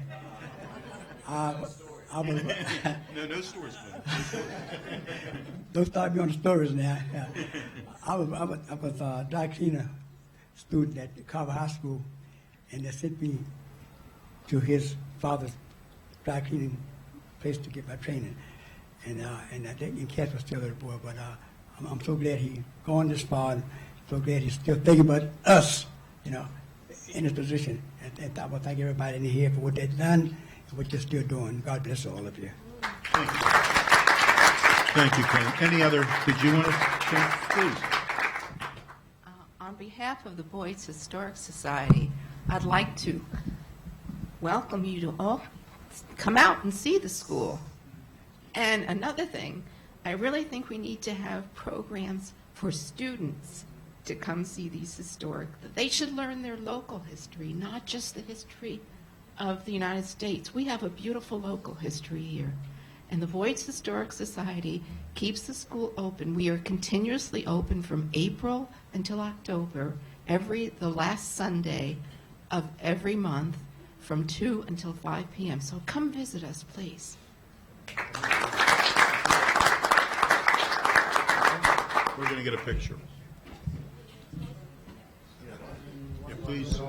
No stories. Don't start me on the stories now. Yeah. I was a dry cleaner student at the Carver High School, and they sent me to his father's dry cleaning place to get my training. And I think Katz was still a little boy, but I'm so glad he gone this far, and so glad he's still thinking about us, in his position. And I want to thank everybody in here for what they've done and what you're still doing. God bless all of you. Thank you. Thank you, Ken. Any other, did you want to, please? On behalf of the Boyd's Historic Society, I'd like to welcome you to all come out and see the school. And another thing, I really think we need to have programs for students to come see these historic, they should learn their local history, not just the history of the United States. We have a beautiful local history here. And the Boyd's Historic Society keeps the school open. We are continuously open from April until October, the last Sunday of every month from 2 until 5 p.m. So come visit us, please. We're going to get a picture. Yeah, please.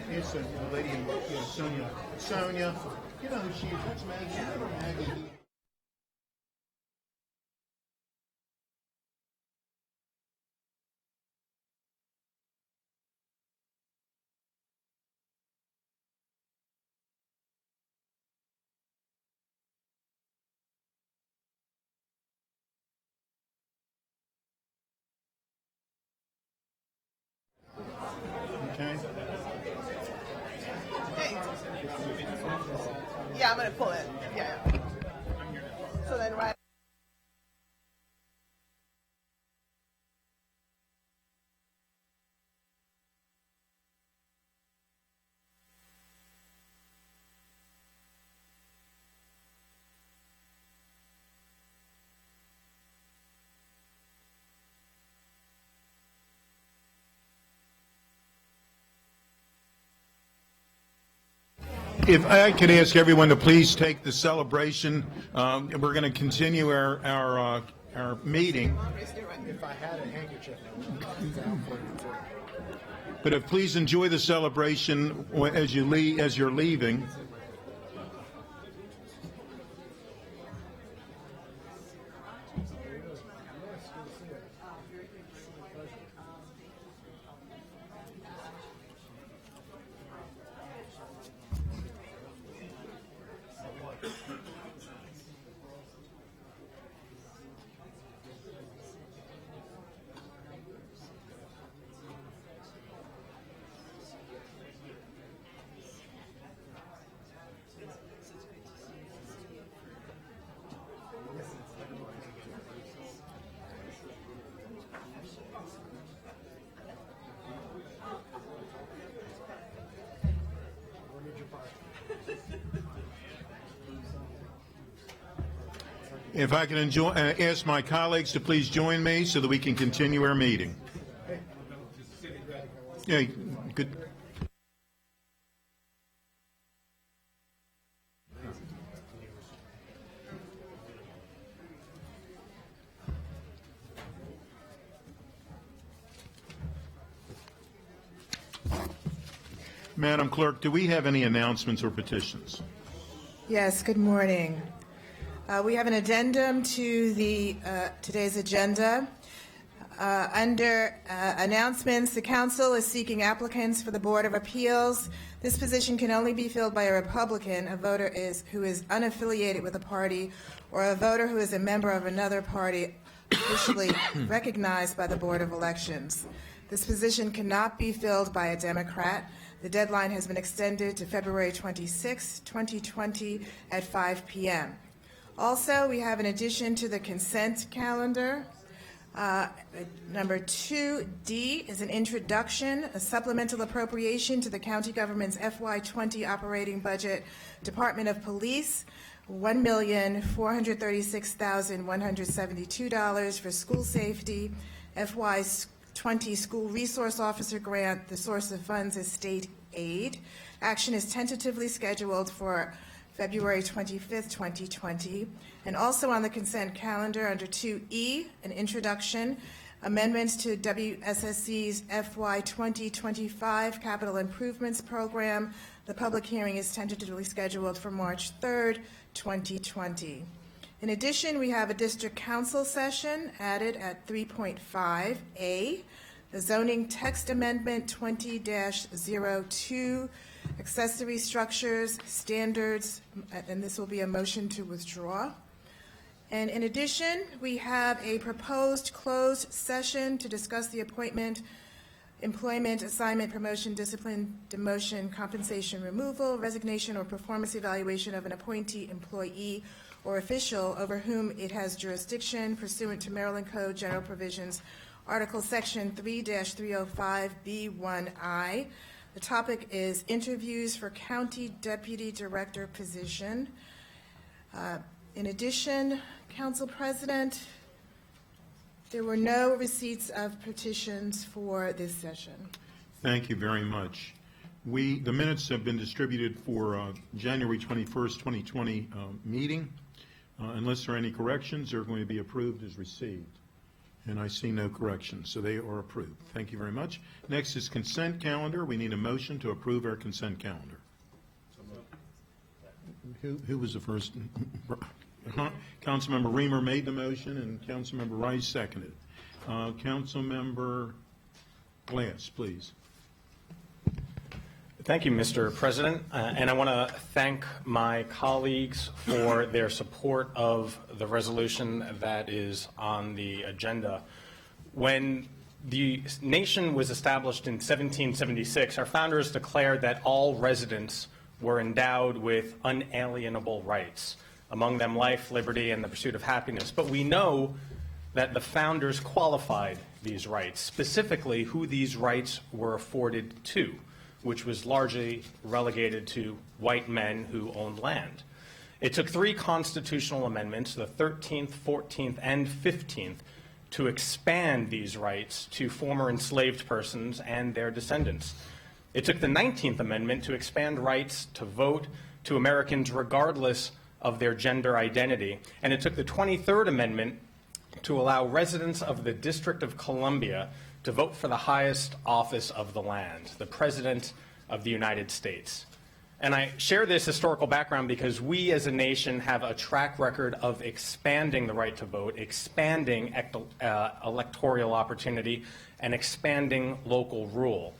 Here's the lady, Sonia. Sonia, you know who she is. That's Maggie. Maggie. Okay. Yeah, I'm gonna pull it. Yeah. So then right. If I could ask everyone to please take the celebration, we're going to continue our meeting. If I had a handkerchief, But please enjoy the celebration as you're leaving. If I can ask my colleagues to please join me so that we can continue our meeting. Yeah, good. Madam Clerk, do we have any announcements or petitions? Yes, good morning. We have an addendum to the today's agenda. Under announcements, the Council is seeking applicants for the Board of Appeals. This position can only be filled by a Republican, a voter who is unaffiliated with a party, or a voter who is a member of another party officially recognized by the Board of Elections. This position cannot be filled by a Democrat. The deadline has been extended to February 26, 2020 at 5 p.m. Also, we have an addition to the consent calendar. Number 2D is an introduction, a supplemental appropriation to the county government's FY20 operating budget, Department of Police, $1,436,172 for school safety, FY20 School Resource Officer Grant. The source of funds is state aid. Action is tentatively scheduled for February 25th, 2020. And also on the consent calendar under 2E, an introduction, amendments to WSSC's FY 2025 Capital Improvements Program. The public hearing is tentatively scheduled for March 3rd, 2020. In addition, we have a district council session added at 3.5A, the zoning text amendment 20-02, accessory structures, standards, and this will be a motion to withdraw. And in addition, we have a proposed closed session to discuss the appointment, employment, assignment, promotion, discipline, demotion, compensation, removal, resignation, or performance evaluation of an appointee, employee, or official over whom it has jurisdiction pursuant to Maryland Code General Provisions, Article Section 3-305B1I. The topic is interviews for County Deputy Director position. In addition, Council President, there were no receipts of petitions for this session. Thank you very much. The minutes have been distributed for January 21st, 2020 meeting. Unless there are any corrections, they're going to be approved as received. And I see no corrections, so they are approved. Thank you very much. Next is consent calendar. We need a motion to approve our consent calendar. Who was the first? Councilmember Reamer made the motion, and Councilmember Rice seconded. Councilmember Glass, please. Thank you, Mr. President, and I want to thank my colleagues for their support of the resolution that is on the agenda. When the nation was established in 1776, our founders declared that all residents were endowed with unalienable rights, among them life, liberty, and the pursuit of happiness. But we know that the founders qualified these rights, specifically who these rights were afforded to, which was largely relegated to white men who owned land. It took 3 constitutional amendments, the 13th, 14th, and 15th, to expand these rights to former enslaved persons and their descendants. It took the 19th Amendment to expand rights to vote to Americans regardless of their gender identity. And it took the 23rd Amendment to allow residents of the District of Columbia to vote for the highest office of the land, the President of the United States. And I share this historical background because we as a nation have a track record of expanding the right to vote, expanding electoral opportunity, and expanding local rule,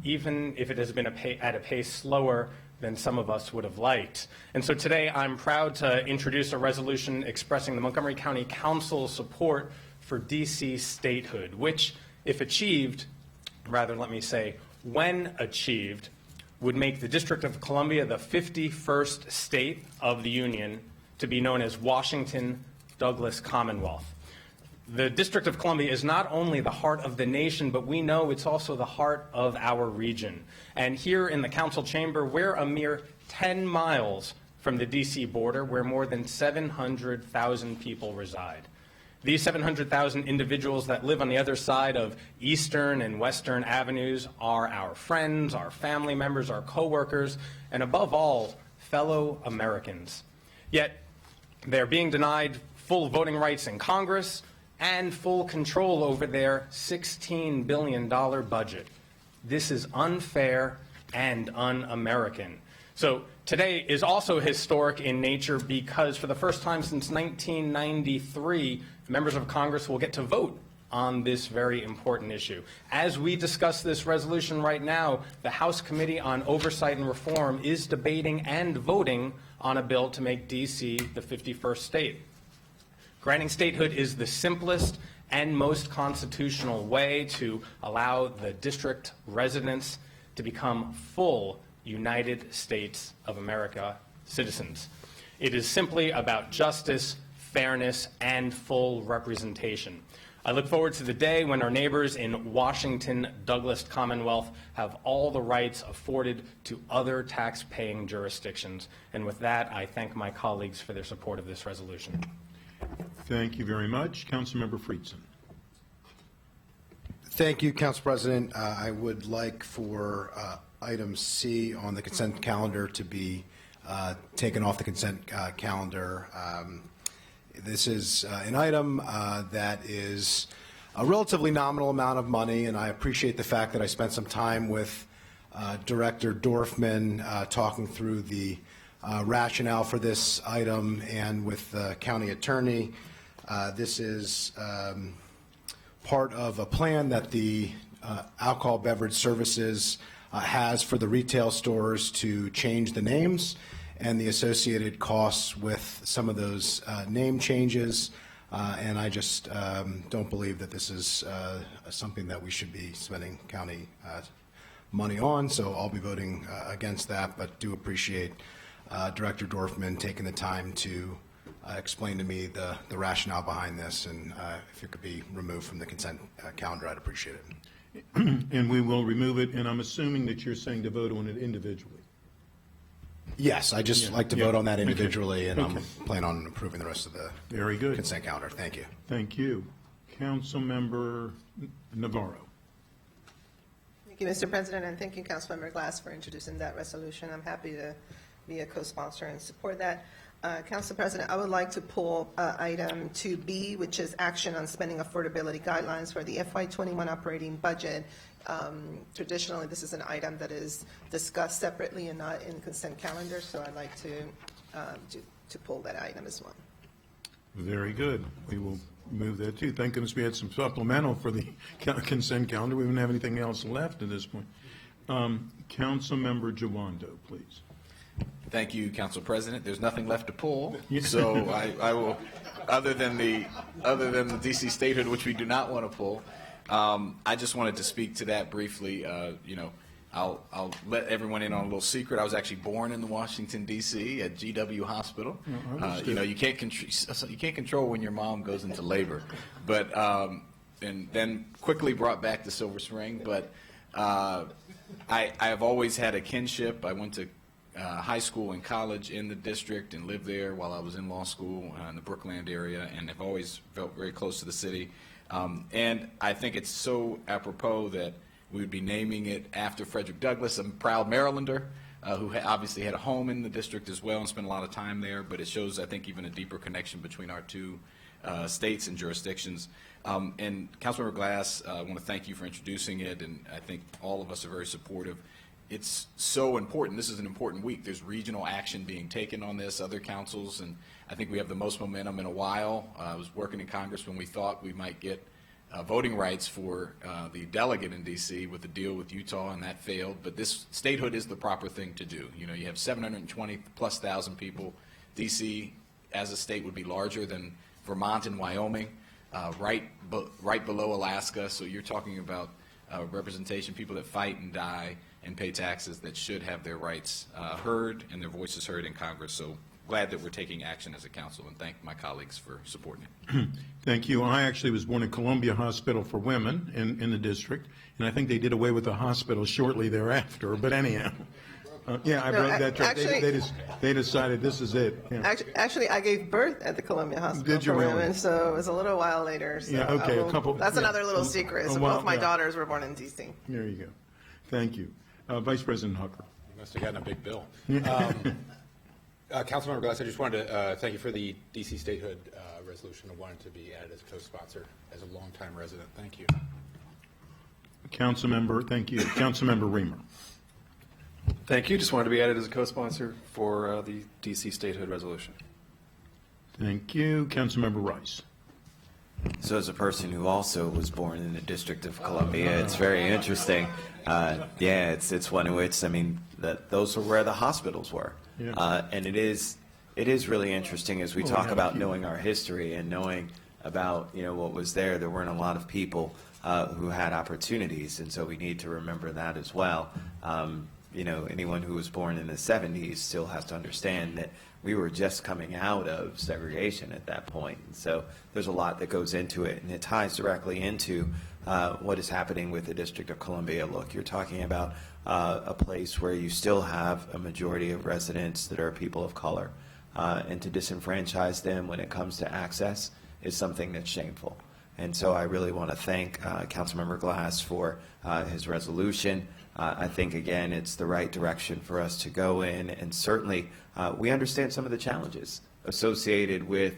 even if it has been at a pace slower than some of us would have liked. And so today I'm proud to introduce a resolution expressing the Montgomery County Council's support for DC statehood, which, if achieved, rather let me say, when achieved, would make the District of Columbia the 51st state of the Union to be known as Washington Douglas Commonwealth. The District of Columbia is not only the heart of the nation, but we know it's also the heart of our region. And here in the council chamber, we're a mere 10 miles from the D.C. border, where more than 700,000 people reside. These 700,000 individuals that live on the other side of Eastern and Western Avenues are our friends, our family members, our coworkers, and above all, fellow Americans. Yet, they're being denied full voting rights in Congress and full control over their $16 billion budget. This is unfair and un-American. So today is also historic in nature because for the first time since 1993, members of Congress will get to vote on this very important issue. As we discuss this resolution right now, the House Committee on Oversight and Reform is debating and voting on a bill to make D.C. the 51st state. Granting statehood is the simplest and most constitutional way to allow the district residents to become full United States of America citizens. It is simply about justice, fairness, and full representation. I look forward to the day when our neighbors in Washington, Douglas Commonwealth have all the rights afforded to other tax-paying jurisdictions. And with that, I thank my colleagues for their support of this resolution. Thank you very much. Councilmember Friedson. Thank you, Council President. I would like for item C on the consent calendar to be taken off the consent calendar. This is an item that is a relatively nominal amount of money, and I appreciate the fact that I spent some time with Director Dorfman talking through the rationale for this item and with the county attorney. This is part of a plan that the Alcohol Beverage Services has for the retail stores to change the names and the associated costs with some of those name changes. And I just don't believe that this is something that we should be spending county money on, so I'll be voting against that, but do appreciate Director Dorfman taking the time to explain to me the rationale behind this, and if it could be removed from the consent calendar, I'd appreciate it. And we will remove it, and I'm assuming that you're saying to vote on it individually. Yes, I just like to vote on that individually, and Okay. I'm planning on approving the rest of the Very good. consent calendar. Thank you. Thank you. Councilmember Navarro. Thank you, Mr. President, and thank you, Councilmember Glass, for introducing that resolution. I'm happy to be a co-sponsor and support that. Council President, I would like to pull item 2B, which is action on spending affordability guidelines for the FY21 operating budget. Traditionally, this is an item that is discussed separately and not in consent calendar, so I'd like to pull that item as well. Very good. We will move that too. Thank goodness we had some supplemental for the consent calendar. We don't have anything else left at this point. Councilmember Jawando, please. Thank you, Council President. There's nothing left to pull, so I will, other than the DC statehood, which we do not want to pull. I just wanted to speak to that briefly. I'll let everyone in on a little secret. I was actually born in Washington D.C. at GW Hospital. You can't control when your mom goes into labor, but and then quickly brought back to Silver Spring. But I have always had a kinship. I went to high school and college in the district and lived there while I was in law school in the Brookland area, and have always felt very close to the city. And I think it's so apropos that we would be naming it after Frederick Douglass, a proud Marylander who obviously had a home in the district as well and spent a lot of time there, but it shows, I think, even a deeper connection between our two states and jurisdictions. And Councilmember Glass, I want to thank you for introducing it, and I think all of us are very supportive. It's so important. This is an important week. There's regional action being taken on this, other councils, and I think we have the most momentum in a while. I was working in Congress when we thought we might get voting rights for the delegate in D.C. with the deal with Utah, and that failed. But this statehood is the proper thing to do. You know, you have 720,000+ people. D.C. as a state would be larger than Vermont and Wyoming, right below Alaska. So you're talking about representation, people that fight and die and pay taxes, that should have their rights heard and their voices heard in Congress. So glad that we're taking action as a council, and thank my colleagues for supporting it. Thank you. I actually was born at Columbia Hospital for Women in the district, and I think they did away with the hospital shortly thereafter. But anyhow, Yeah, I No, read that. actually- They decided this is it. Yeah. Actually, I gave birth at the Columbia Hospital Did you for really? Women, so it was a little while later. So Yeah, okay, that's yeah. another little secret. So Well, both my yeah. daughters were born in D.C. There you go. Thank you. Vice President Hucker. You must have gotten a big bill. Councilmember Glass, I just wanted to thank you for the DC statehood resolution. I wanted to be added as a co-sponsor as a longtime resident. Thank you. Councilmember, thank you. Councilmember Reamer. Thank you. Just wanted to be added as a co-sponsor for the DC statehood resolution. Thank you. Councilmember Rice. So as a person who also was born in the District of Columbia, it's very interesting. Yeah, it's one in which, I mean, those are where the hospitals were. Yeah. And it is really interesting as we Well, talk yeah, about you- knowing our history and knowing about, what was there. There weren't a lot of people who had opportunities, and so we need to remember that as well. Anyone who was born in the 70s still has to understand that we were just coming out of segregation at that point. And so there's a lot that goes into it, and it ties directly into what is happening with the District of Columbia. Look, you're talking about a place where you still have a majority of residents that are people of color, and to disenfranchise them when it comes to access is something that's shameful. And so I really want to thank Councilmember Glass for his resolution. I think, again, it's the right direction for us to go in, and certainly we understand some of the challenges associated with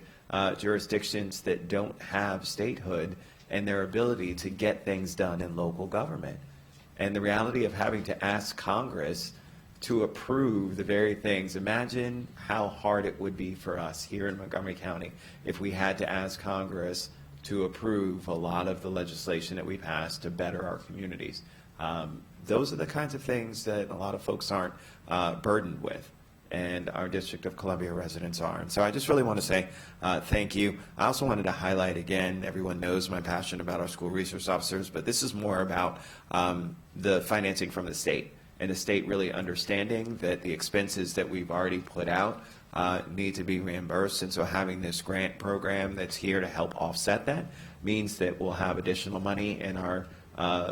jurisdictions that don't have statehood and their ability to get things done in local government. And the reality of having to ask Congress to approve the very things. Imagine how hard it would be for us here in Montgomery County if we had to ask Congress to approve a lot of the legislation that we passed to better our communities. Those are the kinds of things that a lot of folks aren't burdened with, and our District of Columbia residents are. And so I just really want to say thank you. I also wanted to highlight again, everyone knows my passion about our school resource officers, but this is more about the financing from the state, and the state really understanding that the expenses that we've already put out need to be reimbursed. And so having this grant program that's here to help offset that means that we'll have additional money in our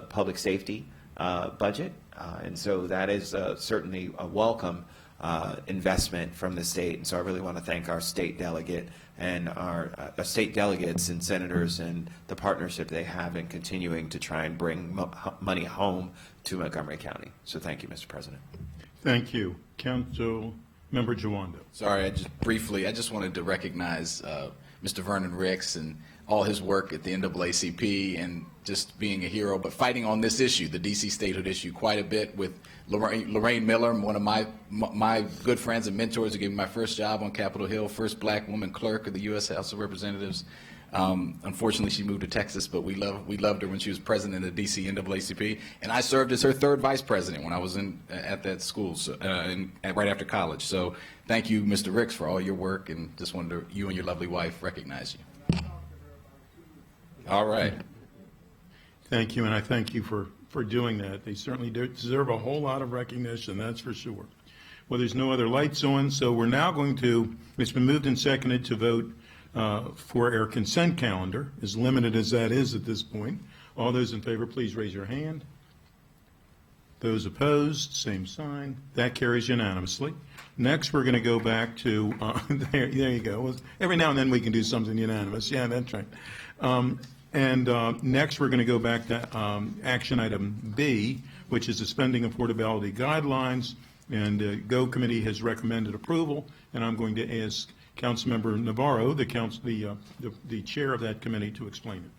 public safety budget. And so that is certainly a welcome investment from the state. And so I really want to thank our state delegate and our state delegates and senators and the partnership they have in continuing to try and bring money home to Montgomery County. So thank you, Mr. President. Thank you. Councilmember Jawando. Sorry, I just wanted to recognize Mr. Vernon Ricks and all his work at the NAACP and just being a hero, but fighting on this issue, the DC statehood issue, quite a bit with Lorraine Miller, one of my good friends and mentors who gave me my first job on Capitol Hill, first black woman clerk of the U.S. House of Representatives. Unfortunately, she moved to Texas, but we loved her when she was president of the DC NAACP, and I served as her third vice president when I was at that school, right after college. So thank you, Mr. Ricks, for all your work, and just wanted you and your lovely wife recognize you. All right. Thank you, and I thank you for doing that. They certainly deserve a whole lot of recognition, that's for sure. Well, there's no other lights on, so we're now going to, it's been moved and seconded to vote for our consent calendar, as limited as that is at this point. All those in favor, please raise your hand. Those opposed, same sign. That carries unanimously. Next, we're going to go back to, there you go. Every now and then we can do something unanimous. Yeah, that's right. Next, we're going to go back to action item B, which is the spending affordability guidelines. And the GO committee has recommended approval, and I'm going to ask Councilmember Navarro, the chair of that committee, to explain it.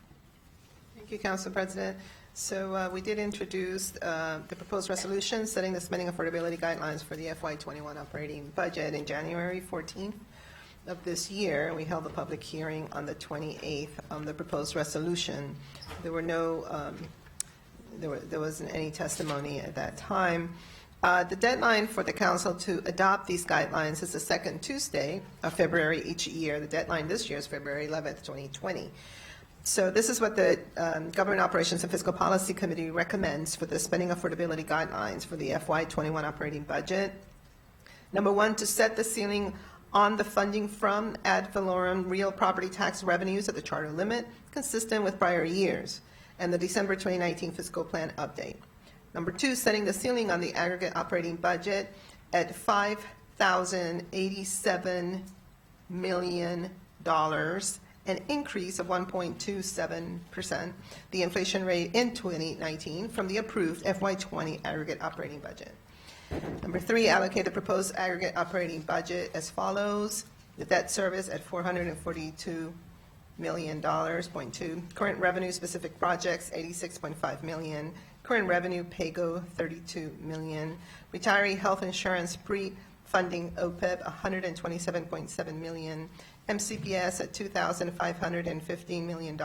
Thank you, Council President. So we did introduce the proposed resolution setting the spending affordability guidelines for the FY21 operating budget in January 14th of this year. We held the public hearing on the 28th on the proposed resolution. There were no, there wasn't any testimony at that time. The deadline for the council to adopt these guidelines is the second Tuesday of February each year. The deadline this year is February 11th, 2020. So this is what the Government Operations and Fiscal Policy Committee recommends for the spending affordability guidelines for the FY21 operating budget. Number one, to set the ceiling on the funding from ad valorem real property tax revenues at the charter limit, consistent with prior years, and the December 2019 fiscal plan update. Number 2, setting the ceiling on the aggregate operating budget at $5,087 million, an increase of 1.27%, the inflation rate in 2019 from the approved FY20 aggregate operating budget. Number 3, allocate the proposed aggregate operating budget as follows. The debt service at $442 million, .2. Current revenue specific projects, $86.5 million. Current revenue PAYGO, $32 million. Retiree health insurance pre-funding OPEB, $127.7 million. MCPS at $2,515 million.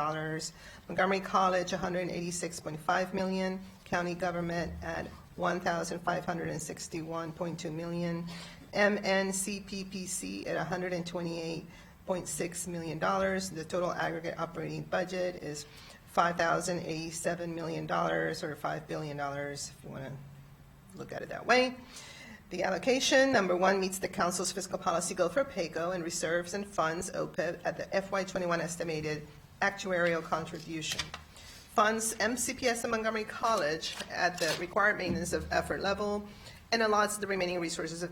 Montgomery College, $186.5 million. County government at $1,561.2 million. MNCPPC at $128.6 million. The total aggregate operating budget is $5,087 million, or $5 billion, if you want to look at it that way. The allocation, number 1, meets the Council's fiscal policy goal for PAYGO and reserves and funds OPEB at the FY21 estimated actuarial contribution. Funds MCPS and Montgomery College at the required maintenance of effort level, and allots the remaining resources of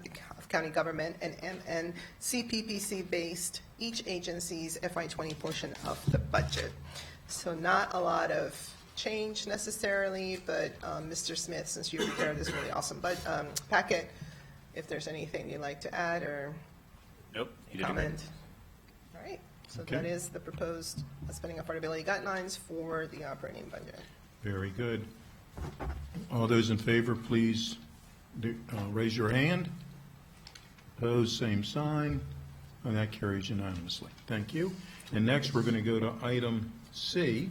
county government and CPPC based each agency's FY20 portion of the budget. So not a lot of change necessarily, but Mr. Smith, since you prepared this really awesome packet, if there's anything you'd like to add or Nope. You did comment. All right, so Okay. that is the proposed spending affordability guidelines for the operating budget. Very good. All those in favor, please raise your hand. Opposed, same sign. And that carries unanimously. Thank you. And next, we're going to go to item C,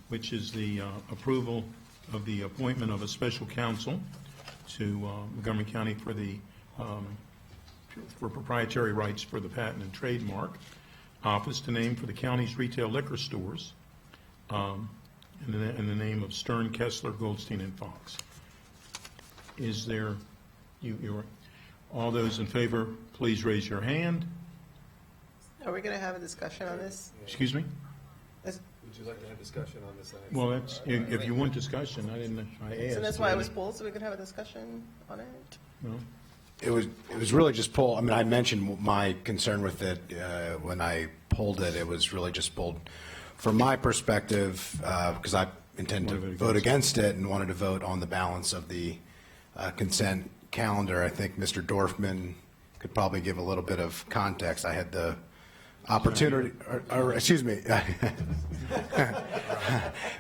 which is the approval of the appointment of a special counsel to Montgomery County for the for proprietary rights for the patent and trademark office to name for the county's retail liquor stores in the name of Stern, Kessler, Goldstein, and Fox. Is there, all those in favor, please raise your hand. Are we going to have a discussion on this? Excuse me? Is- Would you like to have discussion on this item? Well, that's, if you want discussion, I asked. So that's why it was pulled, so we could have a discussion on it? No? It was really just pulled. I mean, I mentioned my concern with it when I pulled it. It was really just pulled from my perspective because I intend to vote against it and wanted to vote on the balance of the consent calendar. I think Mr. Dorfman could probably give a little bit of context. I had the opportunity, or excuse me,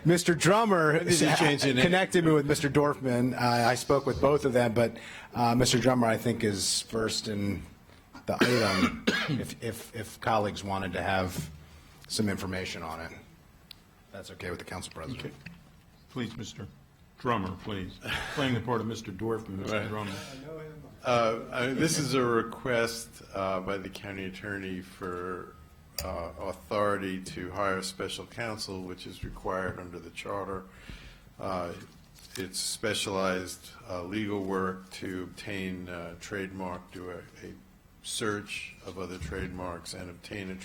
Mr. Drummer connected me with Mr. Dorfman. I spoke with both of them, but Mr. Drummer, I think, is first in the item if colleagues wanted to have some information on it. That's okay with the council president. Okay. Please, Mr. Drummer, please. Playing the part of Mr. Dorfman, Mr. Right. Drummer. This is a request by the county attorney for authority to hire special counsel, which is required under the charter. It's specialized legal work to obtain trademark, do a search of other trademarks, and obtain a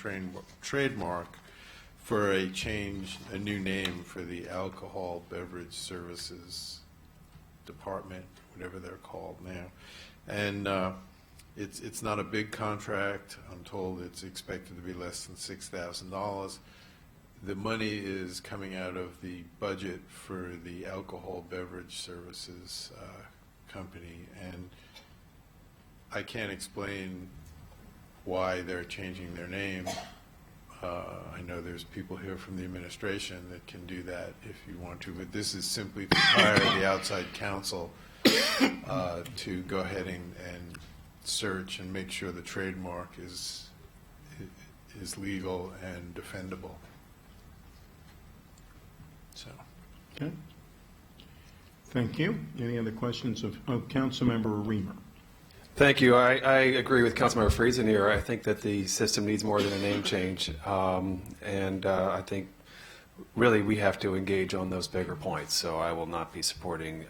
trademark for a change, a new name for the Alcohol Beverage Services Department, whatever they're called now. And it's not a big contract. I'm told it's expected to be less than $6,000. The money is coming out of the budget for the Alcohol Beverage Services company, and I can't explain why they're changing their name. I know there's people here from the administration that can do that if you want to, but this is simply to hire the outside counsel to go ahead and search and make sure the trademark is legal and defendable. So. Okay. Thank you. Any other questions of Councilmember Reamer? Thank you. I agree with Councilmember Friesen here. I think that the system needs more than a name change. And I think really we have to engage on those bigger points. So I will not be supporting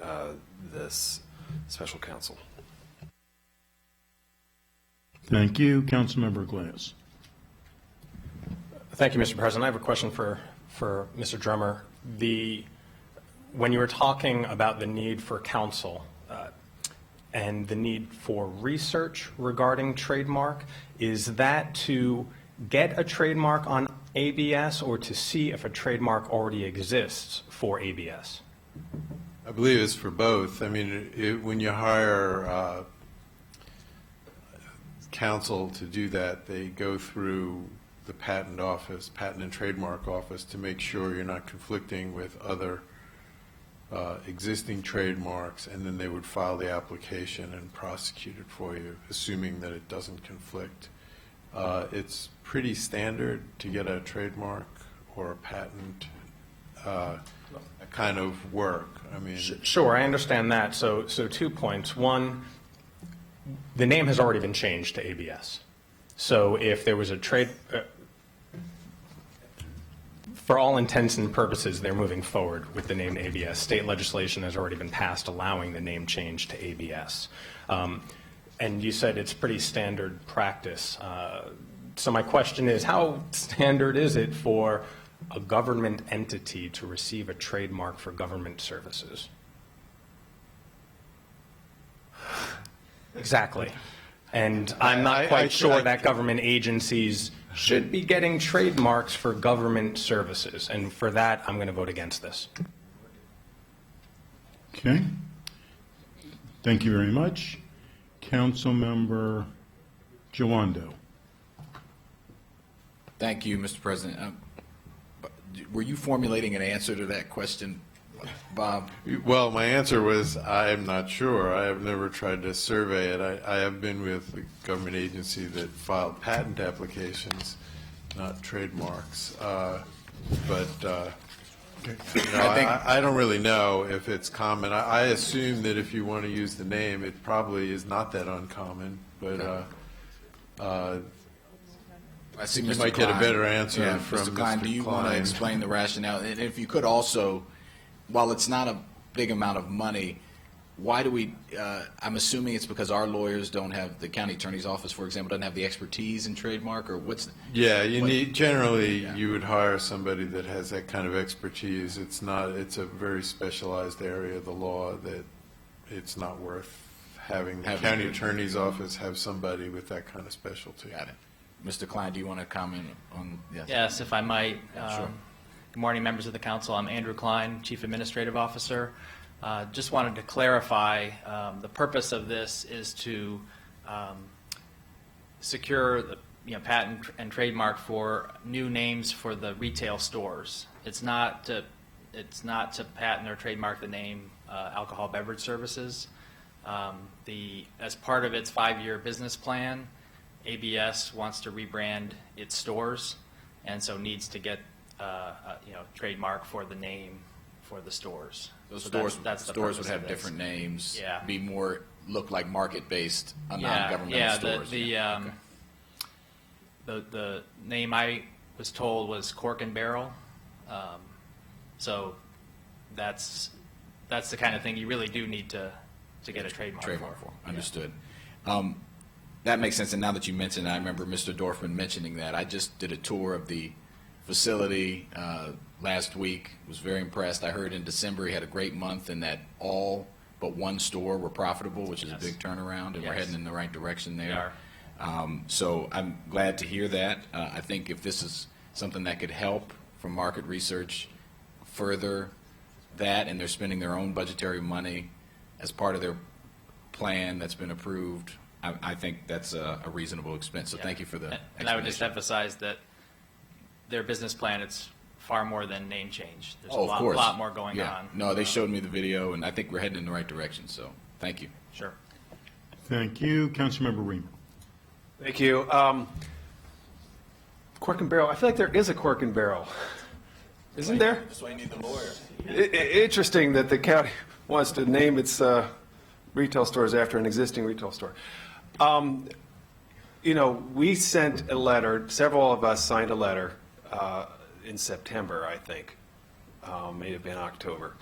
this special counsel. Thank you. Councilmember Glass. Thank you, Mr. President. I have a question for Mr. Drummer. when you were talking about the need for counsel and the need for research regarding trademark, is that to get a trademark on ABS or to see if a trademark already exists for ABS? I believe it's for both. I mean, when you hire counsel to do that, they go through the patent office, patent and trademark office, to make sure you're not conflicting with other existing trademarks, and then they would file the application and prosecute it for you, assuming that it doesn't conflict. It's pretty standard to get a trademark or a patent kind of work. I mean, Sure, I understand that. So 2 points. One, the name has already been changed to ABS. So if there was a for all intents and purposes, they're moving forward with the name ABS. State legislation has already been passed allowing the name change to ABS. And you said it's pretty standard practice. So my question is, how standard is it for a government entity to receive a trademark for government services? Exactly. And I'm not quite sure that government agencies should be getting trademarks for government services. And for that, I'm going to vote against this. Okay. Thank you very much. Councilmember Jawando. Thank you, Mr. President. Were you formulating an answer to that question, Bob? well, my answer was I'm not sure. I have never tried to survey it. I have been with a government agency that filed patent applications, not trademarks. I don't really know if it's common. I assume that if you want to use the name, it probably is not that uncommon. But I see you Mr. might Klein. get a better answer Yeah, from Mr. Klein. Mr. Do you want to Klein. explain the rationale? And if you could also, while it's not a big amount of money, why do we, I'm assuming it's because our lawyers don't have, the county attorney's office, for example, doesn't have the expertise in trademark, or what's? Yeah, you would hire somebody that has that kind of expertise. It's a very specialized area of the law that it's not worth having the county attorney's office have somebody with that kind of specialty. Got it. Mr. Klein, do you want to comment on? Yes, if I might. Sure. Good morning, members of the council. I'm Andrew Klein, Chief Administrative Officer. Just wanted to clarify, the purpose of this is to secure the patent and trademark for new names for the retail stores. It's not to patent or trademark the name alcohol beverage services. As part of its 5-year business plan, ABS wants to rebrand its stores, and so needs to get trademark for the name for the stores. Those So stores, that's the stores would purpose of have this. different names. Yeah. Be more, look like market-based, Yeah, non-governmental stores. The name I was told was Cork and Barrel. So that's the kind of thing you really do need to get a trademark for. Understood. That makes sense. And now that you mentioned it, I remember Mr. Dorfman mentioning that. I just did a tour of the facility last week. Was very impressed. I heard in December he had a great month and that all but one store were profitable, which is a big turnaround, and we're heading in the right direction there. So I'm glad to hear that. I think if this is something that could help from market research further that, and they're spending their own budgetary money as part of their plan that's been approved, I think that's a reasonable expense. So thank you for the And I would just emphasize that their business plan, it's far more than name change. There's a lot more going on. No, they showed me the video, and I think we're heading in the right direction. So thank you. Sure. Thank you. Councilmember Reamer. Thank you. Cork and Barrel. I feel like there is a Cork and Barrel. Isn't there? That's why you need the lawyer. Interesting that the county wants to name its retail stores after an existing retail store. We sent a letter, several of us signed a letter in September, I think, may have been October,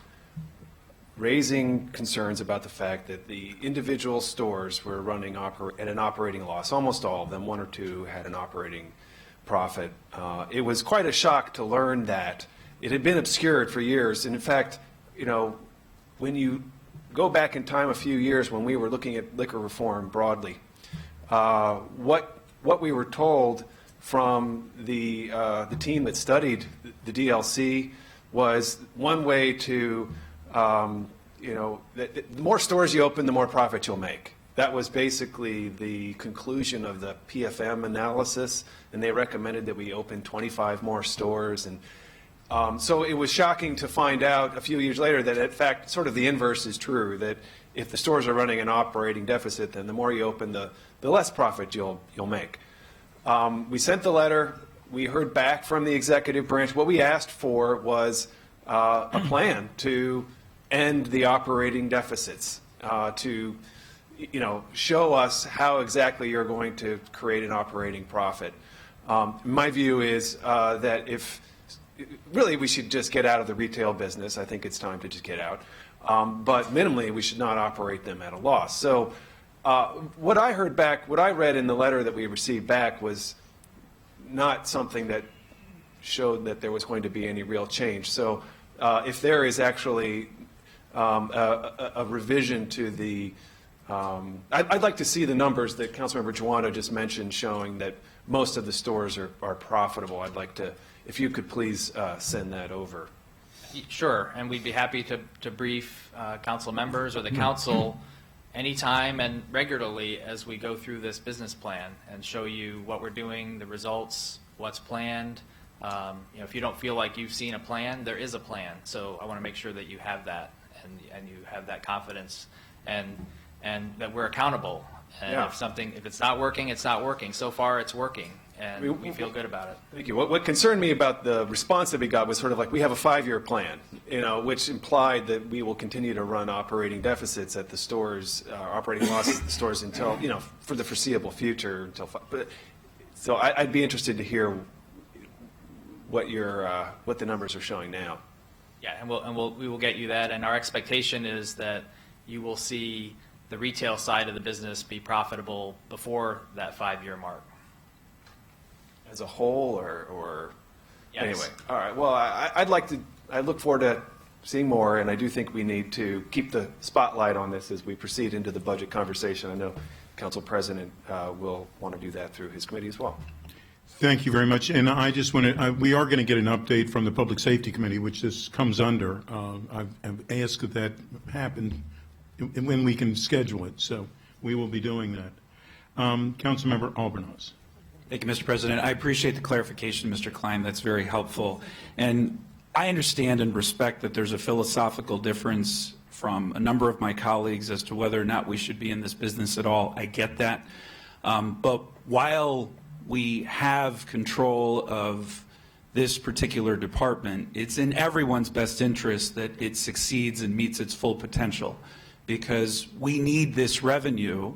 raising concerns about the fact that the individual stores were running at an operating loss. Almost all of them, one or two, had an operating profit. It was quite a shock to learn that. It had been obscured for years, and in fact, you know, when you go back in time a few years when we were looking at liquor reform broadly, what we were told from the team that studied the DLC was one way to, you know, the more stores you open, the more profit you'll make. That was basically the conclusion of the PFM analysis, and they recommended that we open 25 more stores. And so it was shocking to find out a few years later that, in fact, sort of the inverse is true, that if the stores are running an operating deficit, then the more you open, the less profit you'll make. We sent the letter. We heard back from the executive branch. What we asked for was a plan to end the operating deficits, to show us how exactly you're going to create an operating profit. My view is that if really we should just get out of the retail business. I think it's time to just get out. But minimally, we should not operate them at a loss. So what I heard back, what I read in the letter that we received back was not something that showed that there was going to be any real change. So if there is actually a revision to the I'd like to see the numbers that Councilmember Juano just mentioned showing that most of the stores are profitable. I'd like to, if you could please send that over. Sure, and we'd be happy to brief council members or the council anytime and regularly as we go through this business plan and show you what we're doing, the results, what's planned. If you don't feel like you've seen a plan, there is a plan. So I want to make sure that you have that and you have that confidence and that we're accountable. And Yeah. if it's not working, it's not working. So far, it's working, and we feel good about it. Thank you. What concerned me about the response that we got was sort of like, we have a 5-year plan, which implied that we will continue to run operating deficits at the stores, operating losses at the stores until, for the foreseeable future. So I'd be interested to hear what the numbers are showing now. Yeah, and we will get you that, and our expectation is that you will see the retail side of the business be profitable before that 5-year mark. As a whole, or Yes. anyway, all right. Well, I look forward to seeing more, and I do think we need to keep the spotlight on this as we proceed into the budget conversation. I know Council President will want to do that through his committee as well. Thank you very much. And I just want to, we are going to get an update from the Public Safety Committee, which this comes under. I've asked if that happened when we can schedule it, so we will be doing that. Councilmember Albornoz. Thank you, Mr. President. I appreciate the clarification, Mr. Klein. That's very helpful. And I understand and respect that there's a philosophical difference from a number of my colleagues as to whether or not we should be in this business at all. I get that. But while we have control of this particular department, it's in everyone's best interest that it succeeds and meets its full potential, because we need this revenue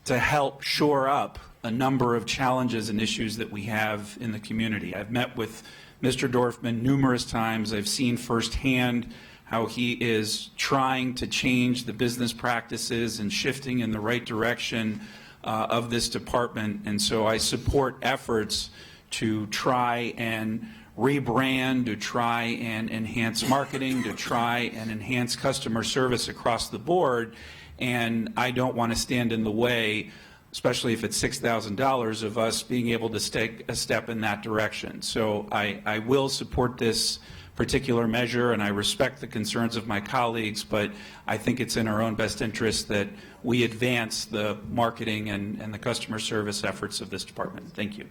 to help shore up a number of challenges and issues that we have in the community. I've met with Mr. Dorfman numerous times. I've seen firsthand how he is trying to change the business practices and shifting in the right direction of this department. And so I support efforts to try and rebrand, to try and enhance marketing, to try and enhance customer service across the board. And I don't want to stand in the way, especially if it's $6,000, of us being able to take a step in that direction. So I will support this particular measure, and I respect the concerns of my colleagues, but I think it's in our own best interest that we advance the marketing and the customer service efforts of this department. Thank you.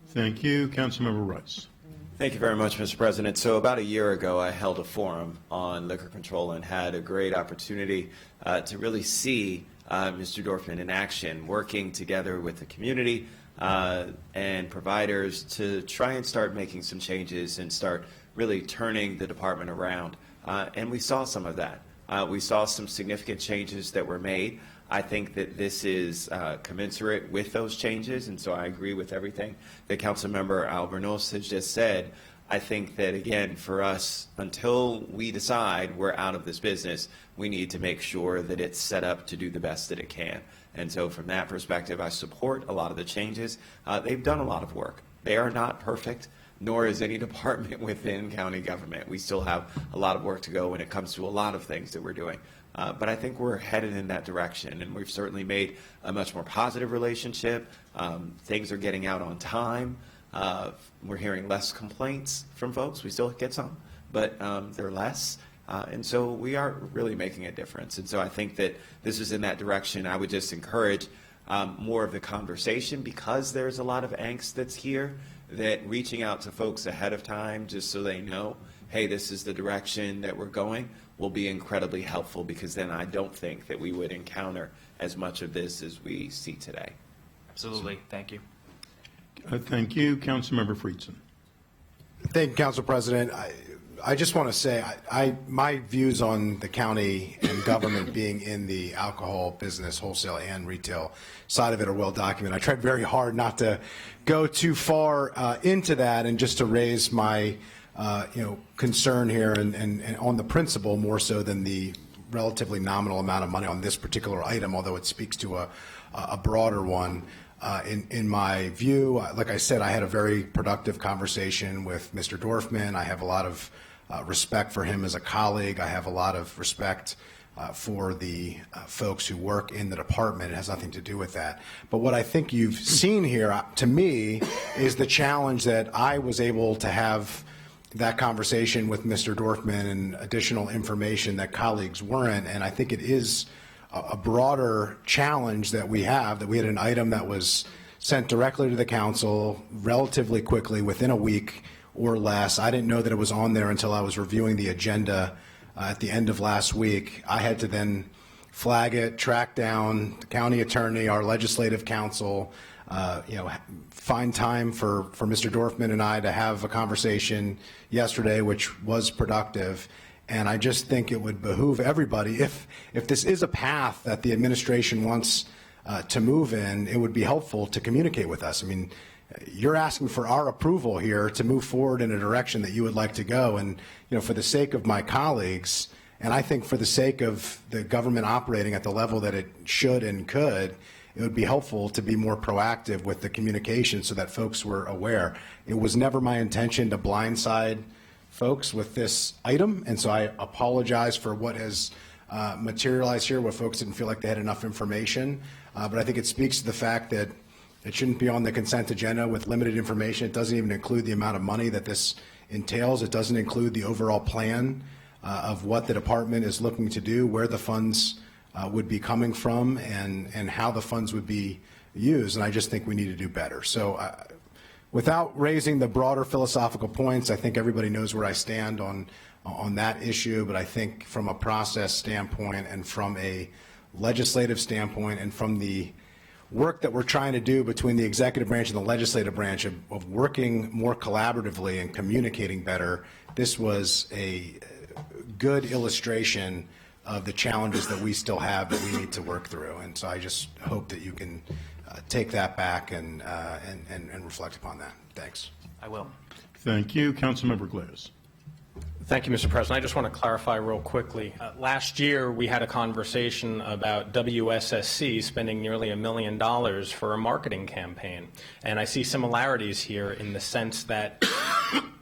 Thank you. Councilmember Rice. Thank you very much, Mr. President. So about a year ago, I held a forum on liquor control and had a great opportunity to really see Mr. Dorfman in action, working together with the community and providers to try and start making some changes and start really turning the department around. And we saw some of that. We saw some significant changes that were made. I think that this is commensurate with those changes, and so I agree with everything that Councilmember Albornoz has just said. I think that, again, for us, until we decide we're out of this business, we need to make sure that it's set up to do the best that it can. And so from that perspective, I support a lot of the changes. They've done a lot of work. They are not perfect. nor is any department within county government. We still have a lot of work to go when it comes to a lot of things that we're doing. But I think we're headed in that direction, and we've certainly made a much more positive relationship. Things are getting out on time. We're hearing less complaints from folks. We still get some, but they're less. And so we are really making a difference. And so I think that this is in that direction. I would just encourage more of the conversation, because there's a lot of angst that's here, that reaching out to folks ahead of time just so they know, hey, this is the direction that we're going, will be incredibly helpful, because then I don't think that we would encounter as much of this as we see today. Absolutely. Thank you. Thank you. Councilmember Friedson. Thank you, Council President. I just want to say my views on the county and government being in the alcohol business, wholesale and retail side of it, are well documented. I tried very hard not to go too far into that, and just to raise my concern here and on the principle more so than the relatively nominal amount of money on this particular item, although it speaks to a broader one. In my view, like I said, I had a very productive conversation with Mr. Dorfman. I have a lot of respect for him as a colleague. I have a lot of respect for the folks who work in the department. It has nothing to do with that. But what I think you've seen here, to me, is the challenge that I was able to have that conversation with Mr. Dorfman and additional information that colleagues weren't. And I think it is a broader challenge that we have, that we had an item that was sent directly to the council relatively quickly, within a week or less. I didn't know that it was on there until I was reviewing the agenda at the end of last week. I had to then flag it, track down the county attorney, our legislative counsel, find time for Mr. Dorfman and I to have a conversation yesterday, which was productive. And I just think it would behoove everybody, if this is a path that the administration wants to move in, it would be helpful to communicate with us. I mean, you're asking for our approval here to move forward in a direction that you would like to go. And, for the sake of my colleagues, and I think for the sake of the government operating at the level that it should and could, it would be helpful to be more proactive with the communication so that folks were aware. It was never my intention to blindside folks with this item, and so I apologize for what has materialized here, where folks didn't feel like they had enough information. But I think it speaks to the fact that it shouldn't be on the consent agenda with limited information. It doesn't even include the amount of money that this entails. It doesn't include the overall plan of what the department is looking to do, where the funds would be coming from, and how the funds would be used. And I just think we need to do better. So without raising the broader philosophical points, I think everybody knows where I stand on that issue. But I think from a process standpoint, and from a legislative standpoint, and from the work that we're trying to do between the executive branch and the legislative branch of working more collaboratively and communicating better, this was a good illustration of the challenges that we still have that we need to work through. And so I just hope that you can take that back and reflect upon that. Thanks. I will. Thank you. Councilmember Glass. Thank you, Mr. President. I just want to clarify real quickly. Last year, we had a conversation about WSSC spending nearly $1 million for a marketing campaign. And I see similarities here in the sense that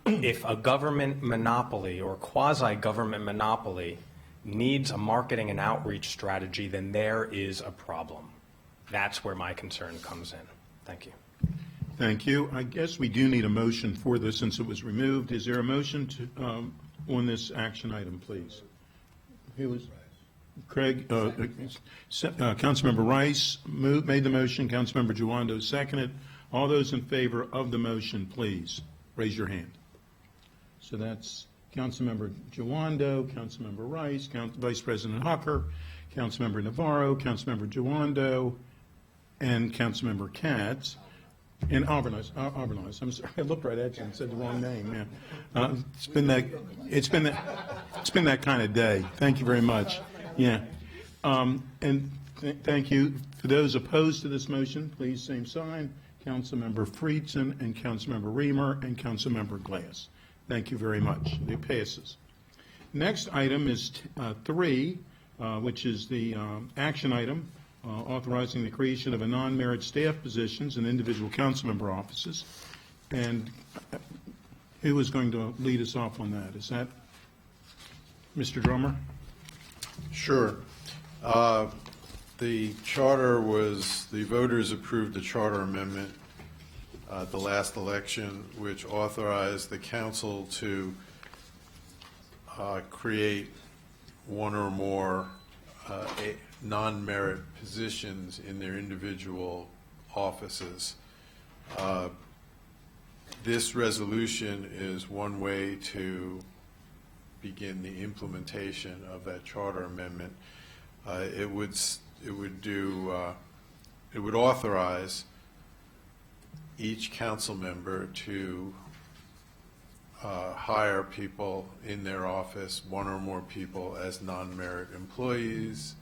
if a government monopoly or quasi-government monopoly needs a marketing and outreach strategy, then there is a problem. That's where my concern comes in. Thank you. Thank you. I guess we do need a motion for this since it was removed. Is there a motion to, on this action item, please? Who was? Craig, Councilmember Rice made the motion. Councilmember Jawando seconded. All those in favor of the motion, please raise your hand. So that's Councilmember Jawando, Councilmember Rice, Vice President Hucker, Councilmember Navarro, Councilmember Jawando, and Councilmember Katz. And Alvarez. I'm sorry, I looked right at you and said the wrong name. Yeah, it's been that kind of day. Thank you very much. Yeah, and thank you. For those opposed to this motion, please same sign. Councilmember Friedson and Councilmember Reamer and Councilmember Glass. Thank you very much. It passes. Next item is 3, which is the action item. Authorizing the creation of a non-merit staff positions in individual council member offices. And Who is going to lead us off on that? Is that Mr. Drummer? Sure. The voters approved the charter amendment at the last election, which authorized the council to create one or more non-merit positions in their individual offices. This resolution is one way to begin the implementation of that charter amendment. It would authorize each council member to hire people in their office, one or more people, as non-merit employees.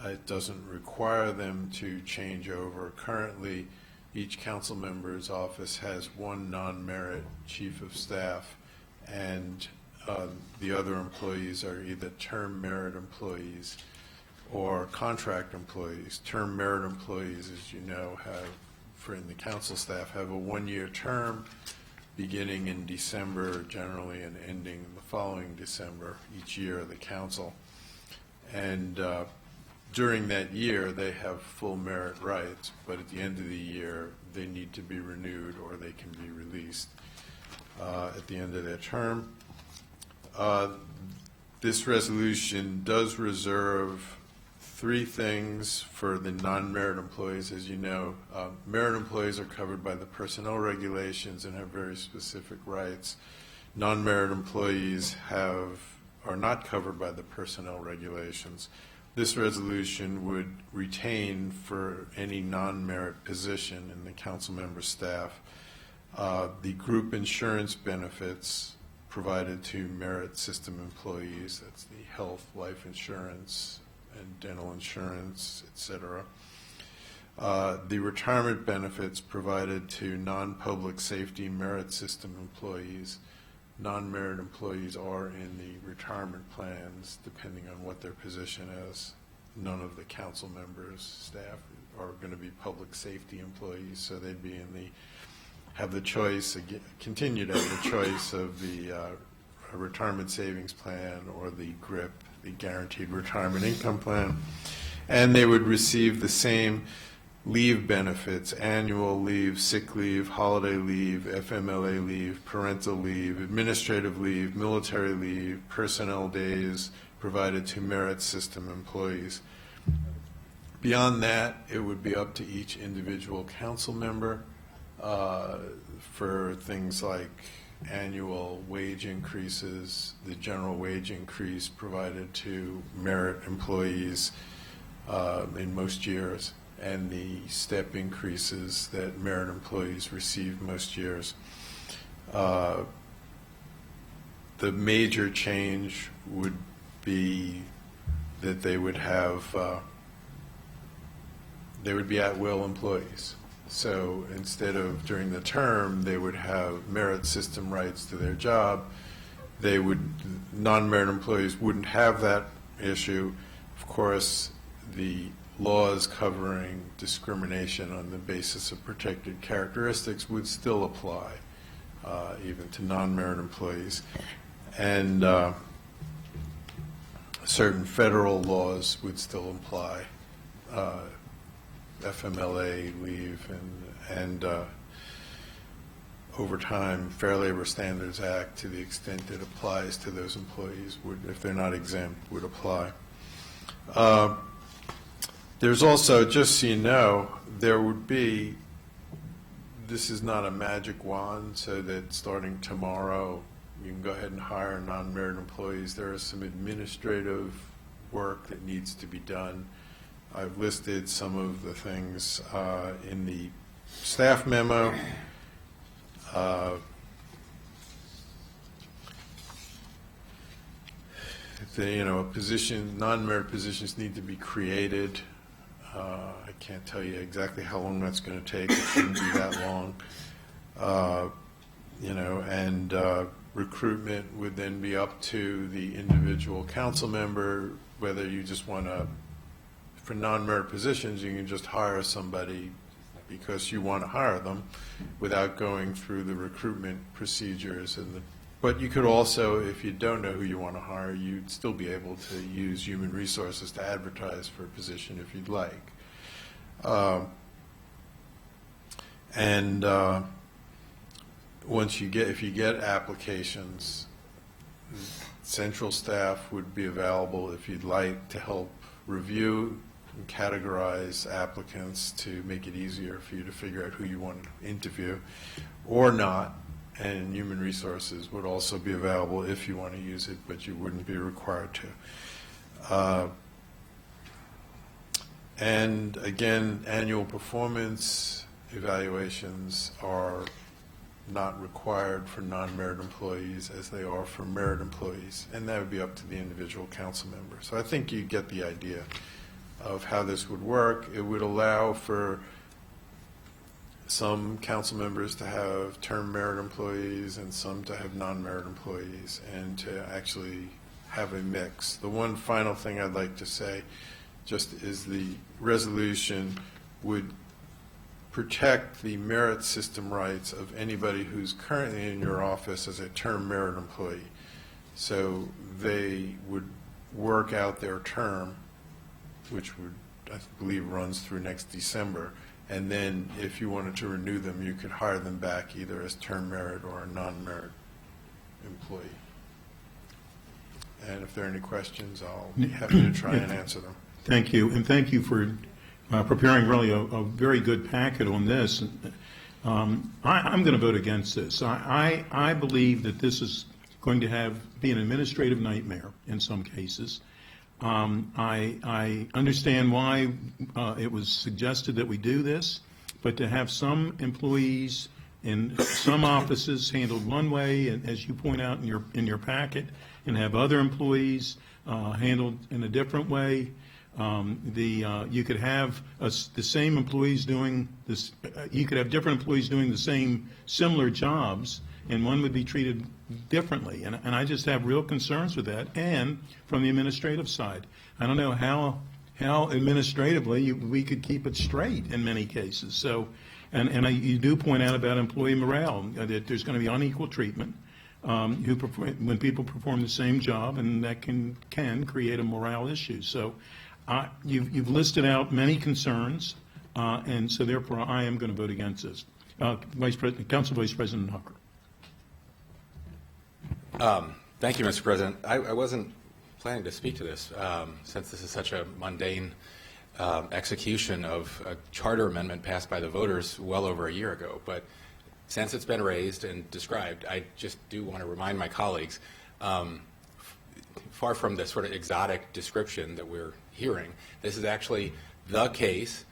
It doesn't require them to change over. Currently, each council member's office has one non-merit chief of staff, and the other employees are either term merit employees or contract employees. Term merit employees, as you know, in the council staff, have a one-year term beginning in December generally and ending the following December each year of the council. And during that year, they have full merit rights, but at the end of the year, they need to be renewed or they can be released at the end of their term. This resolution does reserve three things for the non-merit employees. As you know, merit employees are covered by the personnel regulations and have very specific rights. Non-merit employees are not covered by the personnel regulations. This resolution would retain for any non-merit position in the council member staff the group insurance benefits provided to merit system employees. That's the health, life insurance, and dental insurance, etc. The retirement benefits provided to non-public safety merit system employees. Non-merit employees are in the retirement plans depending on what their position is. None of the council members' staff are going to be public safety employees, so they'd be have the choice, continue to have the choice of the retirement savings plan or the GRIP, the Guaranteed Retirement Income Plan, and they would receive the same leave benefits: annual leave, sick leave, holiday leave, FMLA leave, parental leave, administrative leave, military leave, personnel days provided to merit system employees. Beyond that, it would be up to each individual council member for things like annual wage increases, the general wage increase provided to merit employees in most years, and the step increases that merit employees receive most years. The major change would be that they would be at-will employees. So instead of during the term, they would have merit system rights to their job. Non-merit employees wouldn't have that issue. Of course, the laws covering discrimination on the basis of protected characteristics would still apply, even to non-merit employees. And certain federal laws would still apply, FMLA leave and overtime Fair Labor Standards Act, to the extent it applies to those employees, if they're not exempt, would apply. There's also, just so you know, this is not a magic wand so that starting tomorrow you can go ahead and hire non-merit employees. There is some administrative work that needs to be done. I've listed some of the things in the staff memo. Non-merit positions need to be created. I can't tell you exactly how long that's going to take. It shouldn't be that long. Recruitment would then be up to the individual council member, whether you just want to, for non-merit positions, you can just hire somebody because you want to hire them without going through the recruitment procedures but you could also, if you don't know who you want to hire, you'd still be able to use human resources to advertise for a position if you'd like. If you get applications, central staff would be available if you'd like to help review and categorize applicants to make it easier for you to figure out who you want to interview or not. And human resources would also be available if you want to use it, but you wouldn't be required to. And again, annual performance evaluations are not required for non-merit employees as they are for merit employees, and that would be up to the individual council member. So I think you get the idea of how this would work. It would allow for some council members to have term merit employees and some to have non-merit employees, and to actually have a mix. The one final thing I'd like to say just is the resolution would protect the merit system rights of anybody who's currently in your office as a term merit employee. So they would work out their term, which would, I believe, runs through next December. And then if you wanted to renew them, you could hire them back either as term merit or a non-merit employee. And if there are any questions, I'll be happy to try and answer them. Thank you, and thank you for preparing really a very good packet on this. I'm going to vote against this. I believe that this is going to be an administrative nightmare in some cases. I understand why it was suggested that we do this, but to have some employees in some offices handled one way, and as you point out in your packet, and have other employees handled in a different way. You could have the same employees doing this. You could have different employees doing the same similar jobs, and one would be treated differently. And I just have real concerns with that. And from the administrative side, I don't know how administratively we could keep it straight in many cases. So, you do point out about employee morale, that there's going to be unequal treatment when people perform the same job, and that can create a morale issue. So you've listed out many concerns, and so therefore I am going to vote against this. Council Vice President Hucker. Thank you, Mr. President. I wasn't planning to speak to this since this is such a mundane execution of a charter amendment passed by the voters well over a year ago. But since it's been raised and described, I just do want to remind my colleagues, far from the sort of exotic description that we're hearing, this is actually the case,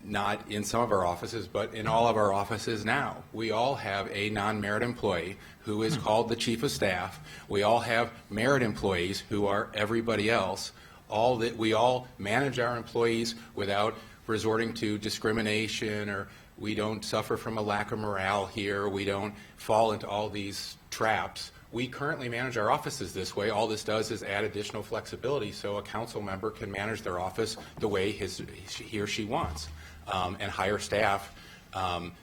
not in some of our offices, but in all of our offices now. We all have a non-merit employee who is called the chief of staff. We all have merit employees who are everybody else. We all manage our employees without resorting to discrimination, or we don't suffer from a lack of morale here. We don't fall into all these traps. We currently manage our offices this way. All this does is add additional flexibility so a council member can manage their office the way he or she wants, and hire staff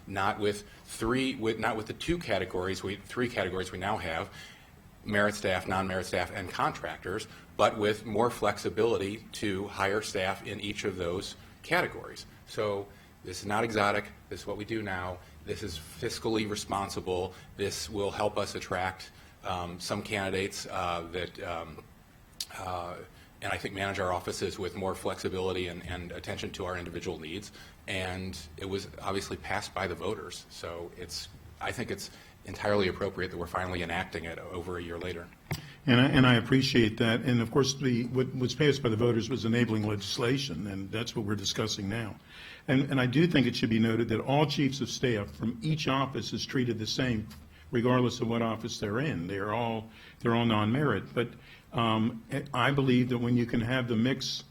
not with three categories we now have: merit staff, non-merit staff, and contractors, but with more flexibility to hire staff in each of those categories. So this is not exotic. This is what we do now. This is fiscally responsible. This will help us attract some candidates and I think manage our offices with more flexibility and attention to our individual needs. And it was obviously passed by the voters. So I think it's entirely appropriate that we're finally enacting it over a year later. And I appreciate that. And of course, what was passed by the voters was enabling legislation, and that's what we're discussing now. And I do think it should be noted that all chiefs of staff from each office is treated the same, regardless of what office they're in. They're all non-merit. But I believe that when you can have the mix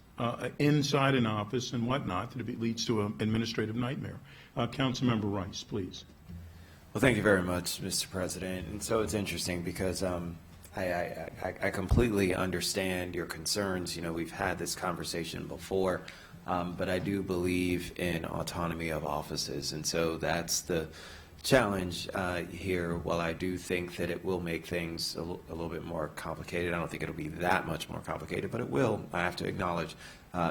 inside an office and whatnot, that it leads to an administrative nightmare. Councilmember Rice, please. Well, thank you very much, Mr. President. And so it's interesting because I completely understand your concerns. You know, we've had this conversation before but I do believe in autonomy of offices, and so that's the challenge here. While I do think that it will make things a little bit more complicated, I don't think it'll be that much more complicated, but it will, I have to acknowledge,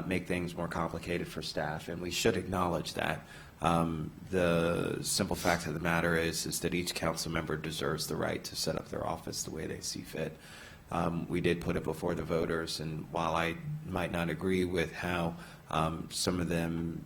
make things more complicated for staff, and we should acknowledge that. The simple fact of the matter is that each council member deserves the right to set up their office the way they see fit. We did put it before the voters, and while I might not agree with how some of them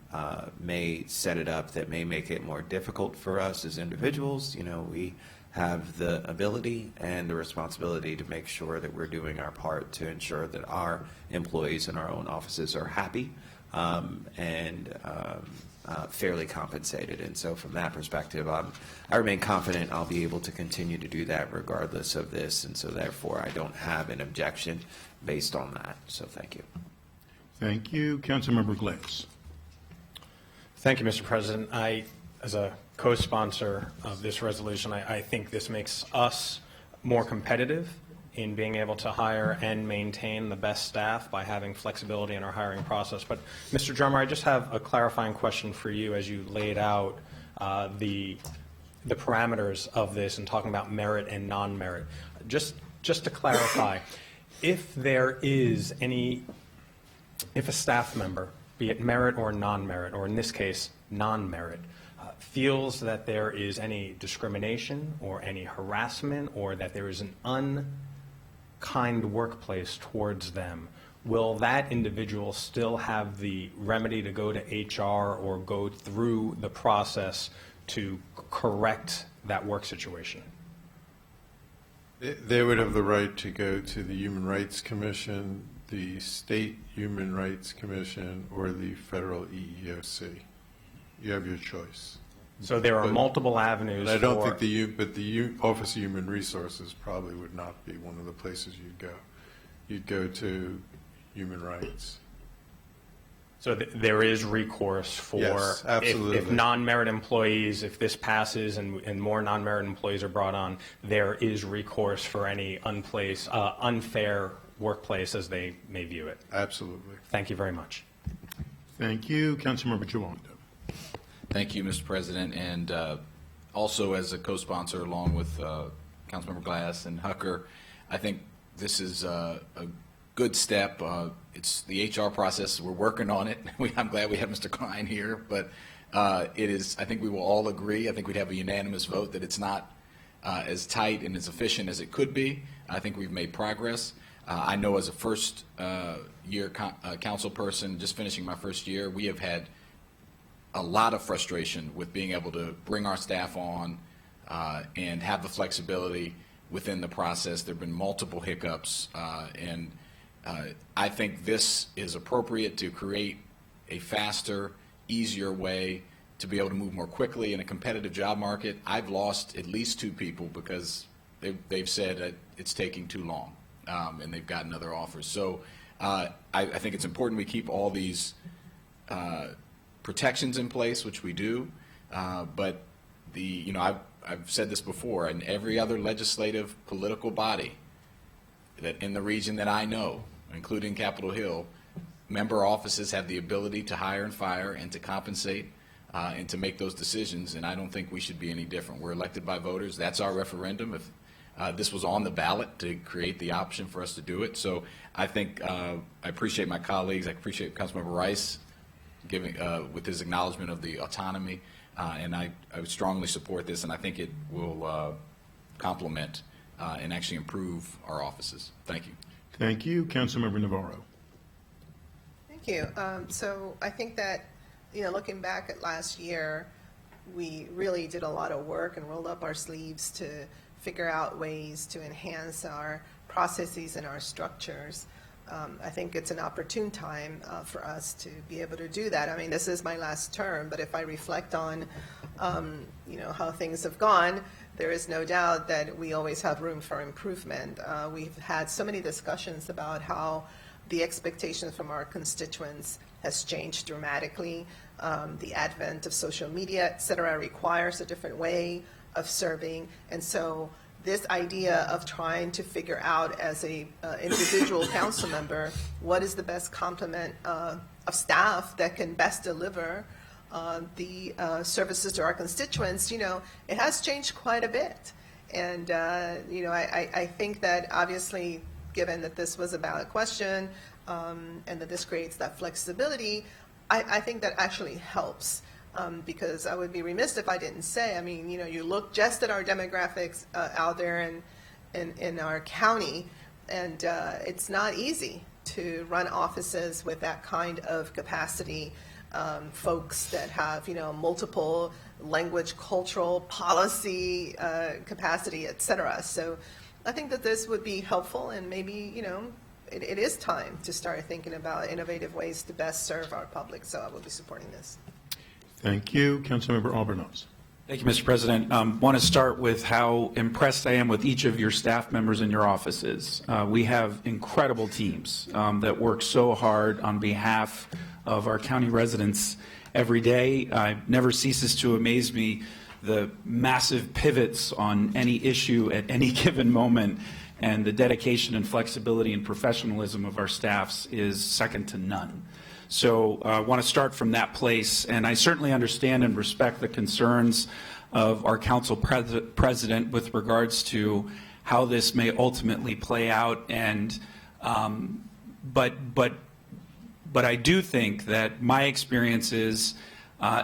may set it up that may make it more difficult for us as individuals, we have the ability and the responsibility to make sure that we're doing our part to ensure that our employees in our own offices are happy and fairly compensated. And so from that perspective, I remain confident I'll be able to continue to do that regardless of this. And so therefore, I don't have an objection based on that. So thank you. Thank you. Councilmember Glass. Thank you, Mr. President. As a co-sponsor of this resolution, I think this makes us more competitive in being able to hire and maintain the best staff by having flexibility in our hiring process. But Mr. Drummer, I just have a clarifying question for you as you laid out the parameters of this and talking about merit and non-merit. Just to clarify, if a staff member, be it merit or non-merit, or in this case, non-merit, feels that there is any discrimination or any harassment or that there is an unkind workplace towards them, will that individual still have the remedy to go to HR or go through the process to correct that work situation? They would have the right to go to the Human Rights Commission, the State Human Rights Commission, or the federal EEOC. You have your choice. So there are multiple avenues. I don't think the Office of Human Resources probably would not be one of the places you'd go. You'd go to Human Rights. So there is recourse for Yes, absolutely. If non-merit employees, if this passes and more non-merit employees are brought on, there is recourse for any unfair workplace as they may view it. Absolutely. Thank you very much. Thank you. Councilmember Chawanda. Thank you, Mr. President, and also as a co-sponsor along with Councilmember Glass and Hucker, I think this is a good step. It's the HR process. We're working on it. I'm glad we have Mr. Klein here, but it is, I think we will all agree, I think we'd have a unanimous vote that it's not as tight and as efficient as it could be. I think we've made progress. I know as a first year council person, just finishing my first year, we have had a lot of frustration with being able to bring our staff on and have the flexibility within the process. There have been multiple hiccups, and I think this is appropriate to create a faster, easier way to be able to move more quickly in a competitive job market. I've lost at least 2 people because they've said that it's taking too long, and they've gotten other offers. So I think it's important we keep all these protections in place, which we do, but I've said this before, in every other legislative political body that in the region that I know, including Capitol Hill, member offices have the ability to hire and fire and to compensate and to make those decisions, and I don't think we should be any different. We're elected by voters. That's our referendum. If this was on the ballot to create the option for us to do it. So I think I appreciate my colleagues. I appreciate Councilmember Rice giving with his acknowledgement of the autonomy, and I would strongly support this, and I think it will complement and actually improve our offices. Thank you. Thank you. Councilmember Navarro. Thank you. So I think that, looking back at last year, we really did a lot of work and rolled up our sleeves to figure out ways to enhance our processes and our structures. I think it's an opportune time for us to be able to do that. I mean, this is my last term, but if I reflect on, how things have gone, there is no doubt that we always have room for improvement. We've had so many discussions about how the expectations from our constituents has changed dramatically. The advent of social media, et cetera, requires a different way of serving, and so this idea of trying to figure out as a individual council member, what is the best complement of staff that can best deliver the services to our constituents, you know, it has changed quite a bit. And, you know, I think that obviously, given that this was a ballot question and that this creates that flexibility, I think that actually helps. Because I would be remiss if I didn't say, I mean, you know, you look just at our demographics out there in our county, and it's not easy to run offices with that kind of capacity. Folks that have, you know, multiple language, cultural, policy capacity, et cetera. So I think that this would be helpful, and maybe, you know, it is time to start thinking about innovative ways to best serve our public. So I will be supporting this. Thank you. Councilmember Albornoz. Thank you, Mr. President. Want to start with how impressed I am with each of your staff members in your offices. We have incredible teams that work so hard on behalf of our county residents every day. It never ceases to amaze me the massive pivots on any issue at any given moment, and the dedication and flexibility and professionalism of our staffs is second to none. So I want to start from that place, and I certainly understand and respect the concerns of our council president with regards to how this may ultimately play out. And but I do think that my experiences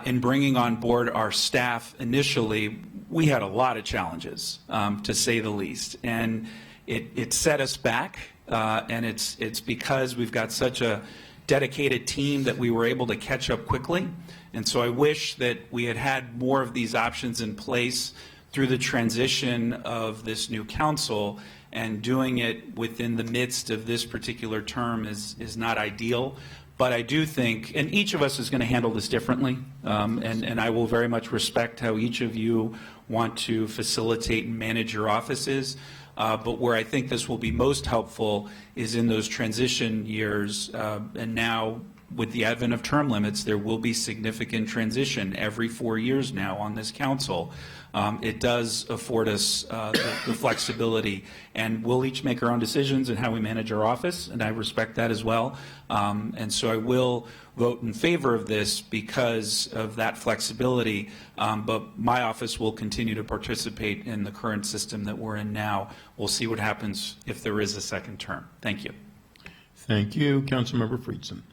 in bringing on board our staff initially, we had a lot of challenges, to say the least, and it set us back, and it's because we've got such a dedicated team that we were able to catch up quickly. And so I wish that we had had more of these options in place through the transition of this new council, and doing it within the midst of this particular term is not ideal. But I do think, and each of us is going to handle this differently, and I will very much respect how each of you want to facilitate and manage your offices. But where I think this will be most helpful is in those transition years, and now with the advent of term limits, there will be significant transition every 4 years now on this council. It does afford us the flexibility, and we'll each make our own decisions in how we manage our office, and I respect that as well. And so I will vote in favor of this because of that flexibility, but my office will continue to participate in the current system that we're in now. We'll see what happens if there is a second term. Thank you. Thank you. Councilmember Friedson.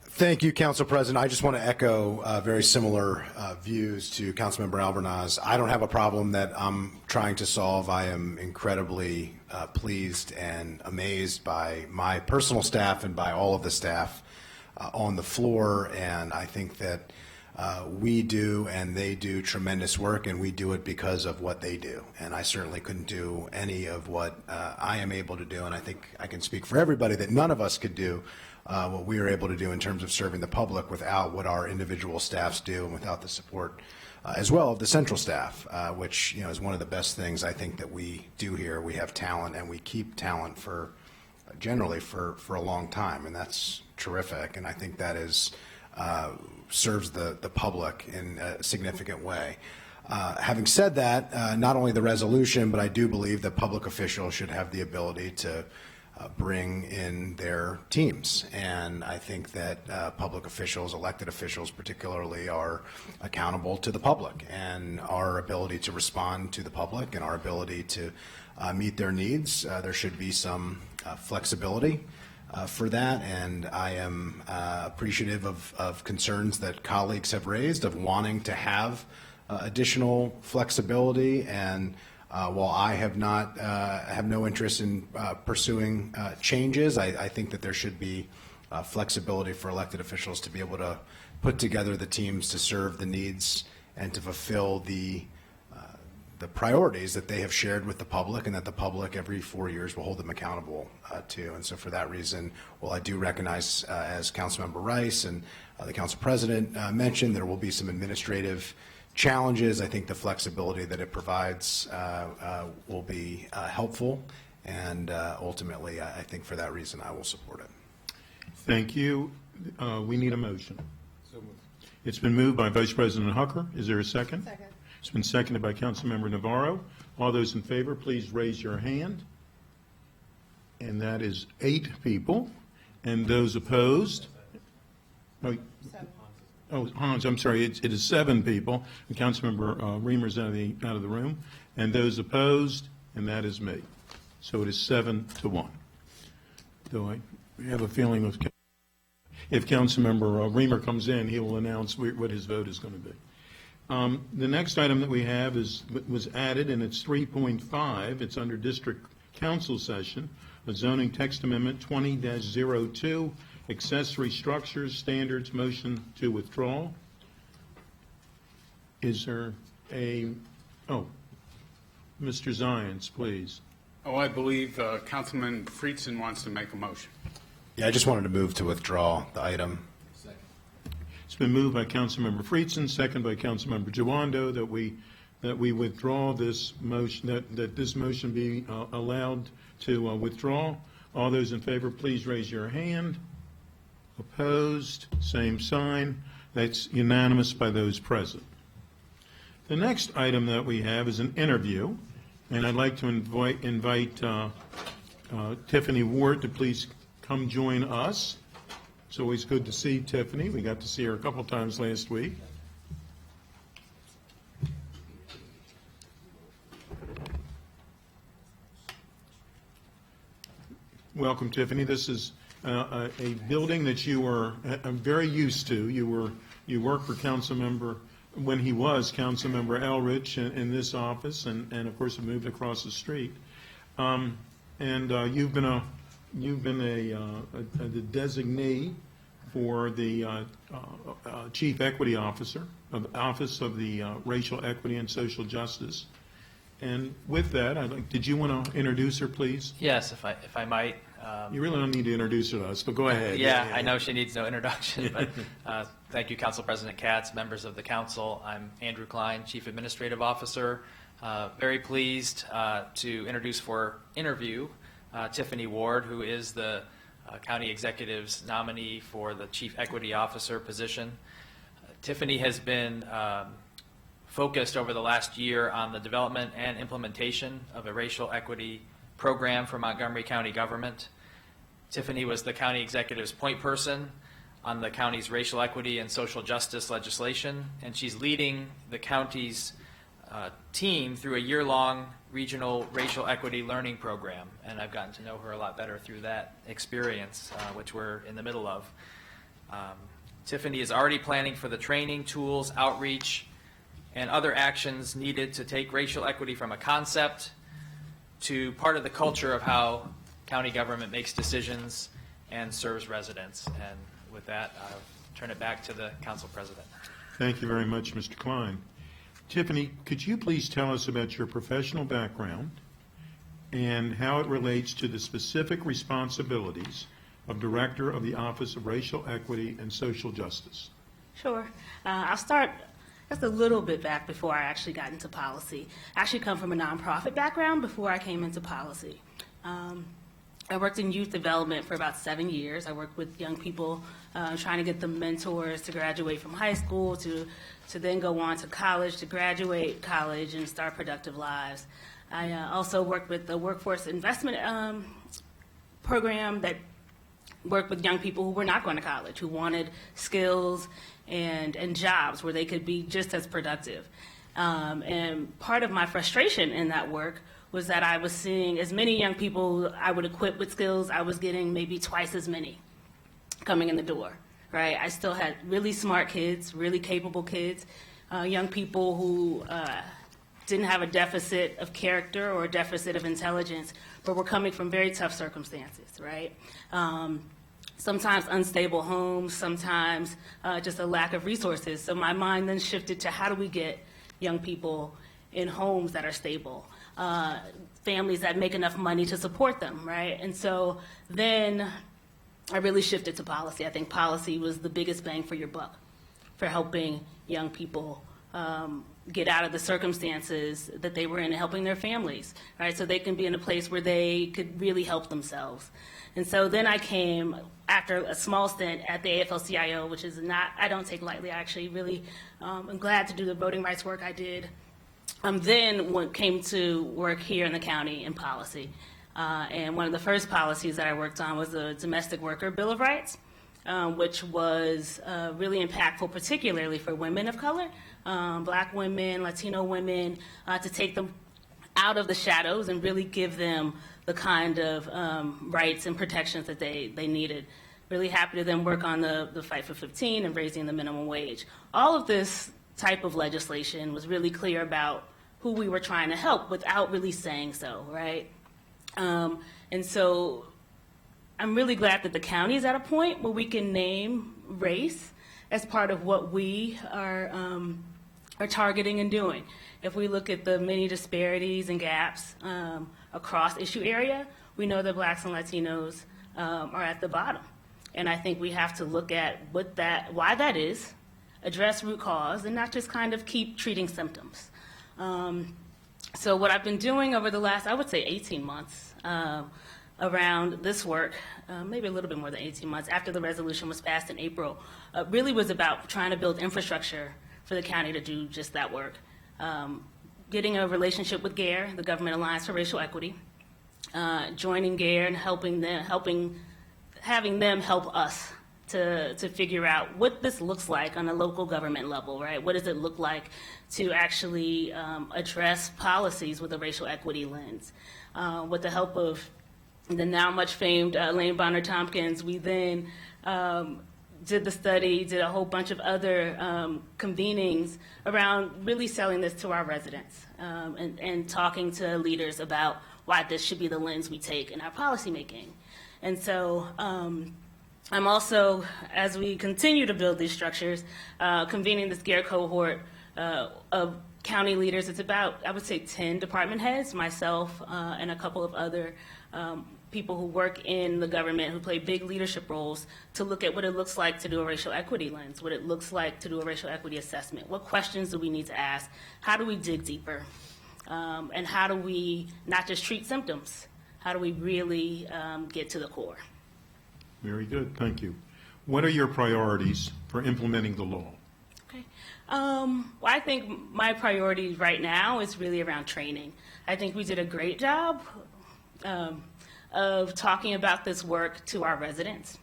Thank you, Council President. I just want to echo very similar views to Councilmember Albornoz. I don't have a problem that I'm trying to solve. I am incredibly pleased and amazed by my personal staff and by all of the staff on the floor, and I think that we do and they do tremendous work, and we do it because of what they do. And I certainly couldn't do any of what I am able to do, and I think I can speak for everybody that none of us could do what we are able to do in terms of serving the public without what our individual staffs do, and without the support as well of the central staff, which, you know, is one of the best things I think that we do here. We have talent, and we keep talent for generally for a long time, and that's terrific. And I think that is serves the public in a significant way. Having said that, not only the resolution, but I do believe that public officials should have the ability to bring in their teams. And I think that public officials, elected officials particularly, are accountable to the public, and our ability to respond to the public and our ability to meet their needs. There should be some flexibility for that, and I am appreciative of concerns that colleagues have raised of wanting to have additional flexibility. And while I have no interest in pursuing changes, I think that there should be flexibility for elected officials to be able to put together the teams to serve the needs and to fulfill the priorities that they have shared with the public, and that the public every 4 years will hold them accountable to. And so for that reason, while I do recognize, as Councilmember Rice and the Council President mentioned, there will be some administrative challenges, I think the flexibility that it provides will be helpful, and ultimately, I think for that reason, I will support it. Thank you. We need a motion. It's been moved by Vice President Hucker. Is there a second? Second. It's been seconded by Councilmember Navarro. All those in favor, please raise your hand. And that is 8 people. And those opposed? Oh, Hans, I'm sorry, it is 7 people. And Councilmember Reamer's out of the room. And those opposed, and that is me. So it is 7-1. Though I have a feeling if Councilmember Reamer comes in, he will announce what his vote is going to be. The next item that we have was added, and it's 3.5. It's under District Council session, a zoning text amendment 20-02, accessory structures standards, motion to withdraw. Is there a, Mr. Zients, please. Oh, I believe Councilman Friedson wants to make a motion. Yeah, I just wanted to move to withdraw the item. It's been moved by Councilmember Friedson, second by Councilmember Jawando, that we withdraw this motion, that this motion be allowed to withdraw. All those in favor, please raise your hand. Opposed, same sign. That's unanimous by those present. The next item that we have is an interview, and I'd like to invite Tiffany Ward to please come join us. It's always good to see Tiffany. We got to see her a couple times last week. Welcome, Tiffany. This is a building that you were very used to. You worked for Councilmember, when he was Councilmember Elrich in this office, and of course have moved across the street. You've been a designee for the Chief Equity Officer of the Office of the Racial Equity and Social Justice. And with that, did you want to introduce her, please? Yes, if I might. You really don't need to introduce her to us, but go ahead. Yeah, I know she needs no introduction, but thank you, Council President Katz, members of the council. I'm Andrew Klein, Chief Administrative Officer. Very pleased to introduce for interview Tiffany Ward, who is the County Executive's nominee for the Chief Equity Officer position. Tiffany has been focused over the last year on the development and implementation of a racial equity program for Montgomery County government. Tiffany was the County Executive's point person on the county's racial equity and social justice legislation, and she's leading the county's team through a year-long regional racial equity learning program, and I've gotten to know her a lot better through that experience, which we're in the middle of. Tiffany is already planning for the training, tools, outreach, and other actions needed to take racial equity from a concept to part of the culture of how county government makes decisions and serves residents. And with that, I'll turn it back to the council president. Thank you very much, Mr. Klein. Tiffany, could you please tell us about your professional background and how it relates to the specific responsibilities of Director of the Office of Racial Equity and Social Justice? Sure. I'll start just a little bit back before I actually got into policy. I actually come from a nonprofit background before I came into policy. I worked in youth development for about 7 years. I worked with young people, trying to get them mentors to graduate from high school, to then go on to college, to graduate college and start productive lives. I also worked with the workforce investment program that worked with young people who were not going to college, who wanted skills and jobs where they could be just as productive. And part of my frustration in that work was that I was seeing as many young people I would equip with skills, I was getting maybe twice as many coming in the door, right? I still had really smart kids, really capable kids, young people who didn't have a deficit of character or a deficit of intelligence, but were coming from very tough circumstances, right? Sometimes unstable homes, sometimes just a lack of resources. So my mind then shifted to how do we get young people in homes that are stable, families that make enough money to support them, right? And so then I really shifted to policy. I think policy was the biggest bang for your buck for helping young people get out of the circumstances that they were in and helping their families, right? So they can be in a place where they could really help themselves. And so then I came after a small stint at the AFL-CIO, which is not, I don't take lightly. I actually really am glad to do the voting rights work I did then when came to work here in the county in policy. And one of the first policies that I worked on was the Domestic Worker Bill of Rights, which was really impactful, particularly for women of color, Black women, Latino women, to take them out of the shadows and really give them the kind of rights and protections that they needed. Really happy to then work on the Fight for 15 and raising the minimum wage. All of this type of legislation was really clear about who we were trying to help without really saying so, right? And so I'm really glad that the county is at a point where we can name race as part of what we are targeting and doing. If we look at the many disparities and gaps across issue area, we know that Blacks and Latinos are at the bottom. And I think we have to look at why that is, address root cause, and not just kind of keep treating symptoms. So what I've been doing over the last, I would say 18 months around this work, maybe a little bit more than 18 months after the resolution was passed in April, really was about trying to build infrastructure for the county to do just that work. Getting a relationship with GARE, the Government Alliance for Racial Equity, joining GARE and having them help us to figure out what this looks like on a local government level, right? What does it look like to actually address policies with a racial equity lens? With the help of the now much famed Lane Bonner Tompkins, we then did the study, did a whole bunch of other convenings around really selling this to our residents and talking to leaders about why this should be the lens we take in our policymaking. And so I'm also, as we continue to build these structures, convening this GARE cohort of county leaders. It's about, I would say, 10 department heads, myself, and a couple of other people who work in the government who play big leadership roles to look at what it looks like to do a racial equity lens, what it looks like to do a racial equity assessment. What questions do we need to ask? How do we dig deeper? And how do we not just treat symptoms? How do we really get to the core? Very good, thank you. What are your priorities for implementing the law? Okay. Well, I think my priority right now is really around training. I think we did a great job of talking about this work to our residents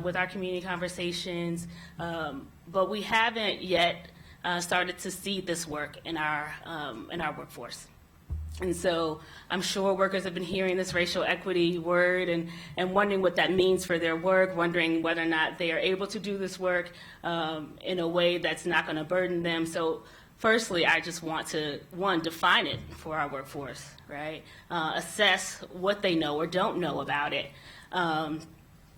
with our community conversations, but we haven't yet started to see this work in our workforce. And so I'm sure workers have been hearing this racial equity word and wondering what that means for their work, wondering whether or not they are able to do this work in a way that's not going to burden them. So firstly, I just want to, one, define it for our workforce, right? Assess what they know or don't know about it, and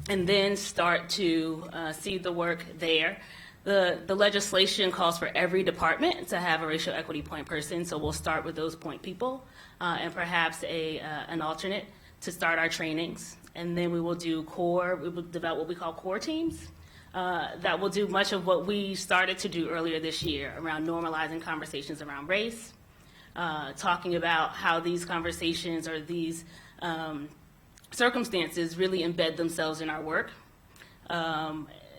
then start to see the work there. The legislation calls for every department to have a racial equity point person, so we'll start with those point people and perhaps an alternate to start our trainings. And then we will develop what we call core teams that will do much of what we started to do earlier this year around normalizing conversations around race, talking about how these conversations or these circumstances really embed themselves in our work.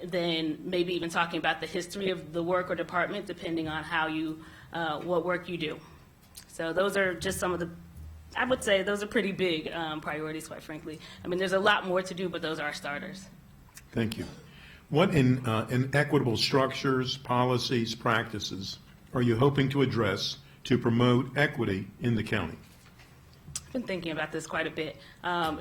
Then maybe even talking about the history of the work or department, depending on how what work you do. So those are just some of the, I would say those are pretty big priorities, quite frankly. I mean, there's a lot more to do, but those are our starters. Thank you. What inequitable structures, policies, practices are you hoping to address to promote equity in the county? I've been thinking about this quite a bit.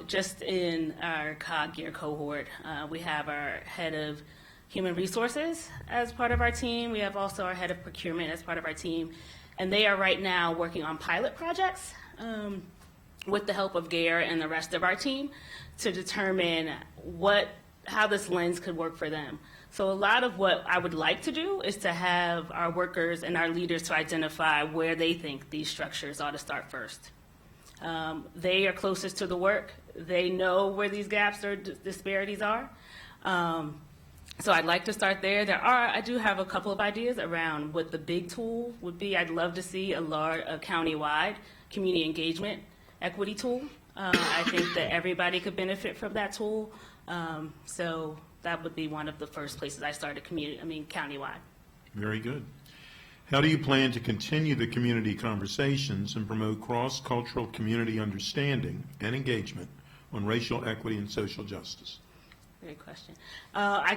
Just in our COG GARE cohort, we have our head of human resources as part of our team. We have also our head of procurement as part of our team. And they are right now working on pilot projects with the help of GARE and the rest of our team to determine how this lens could work for them. So a lot of what I would like to do is to have our workers and our leaders to identify where they think these structures ought to start first. They are closest to the work. They know where these gaps or disparities are. So I'd like to start there. I do have a couple of ideas around what the big tool would be. I'd love to see a county-wide community engagement equity tool. I think that everybody could benefit from that tool. So that would be one of the first places I started county-wide. Very good. How do you plan to continue the community conversations and promote cross-cultural community understanding and engagement on racial equity and social justice? Great question. I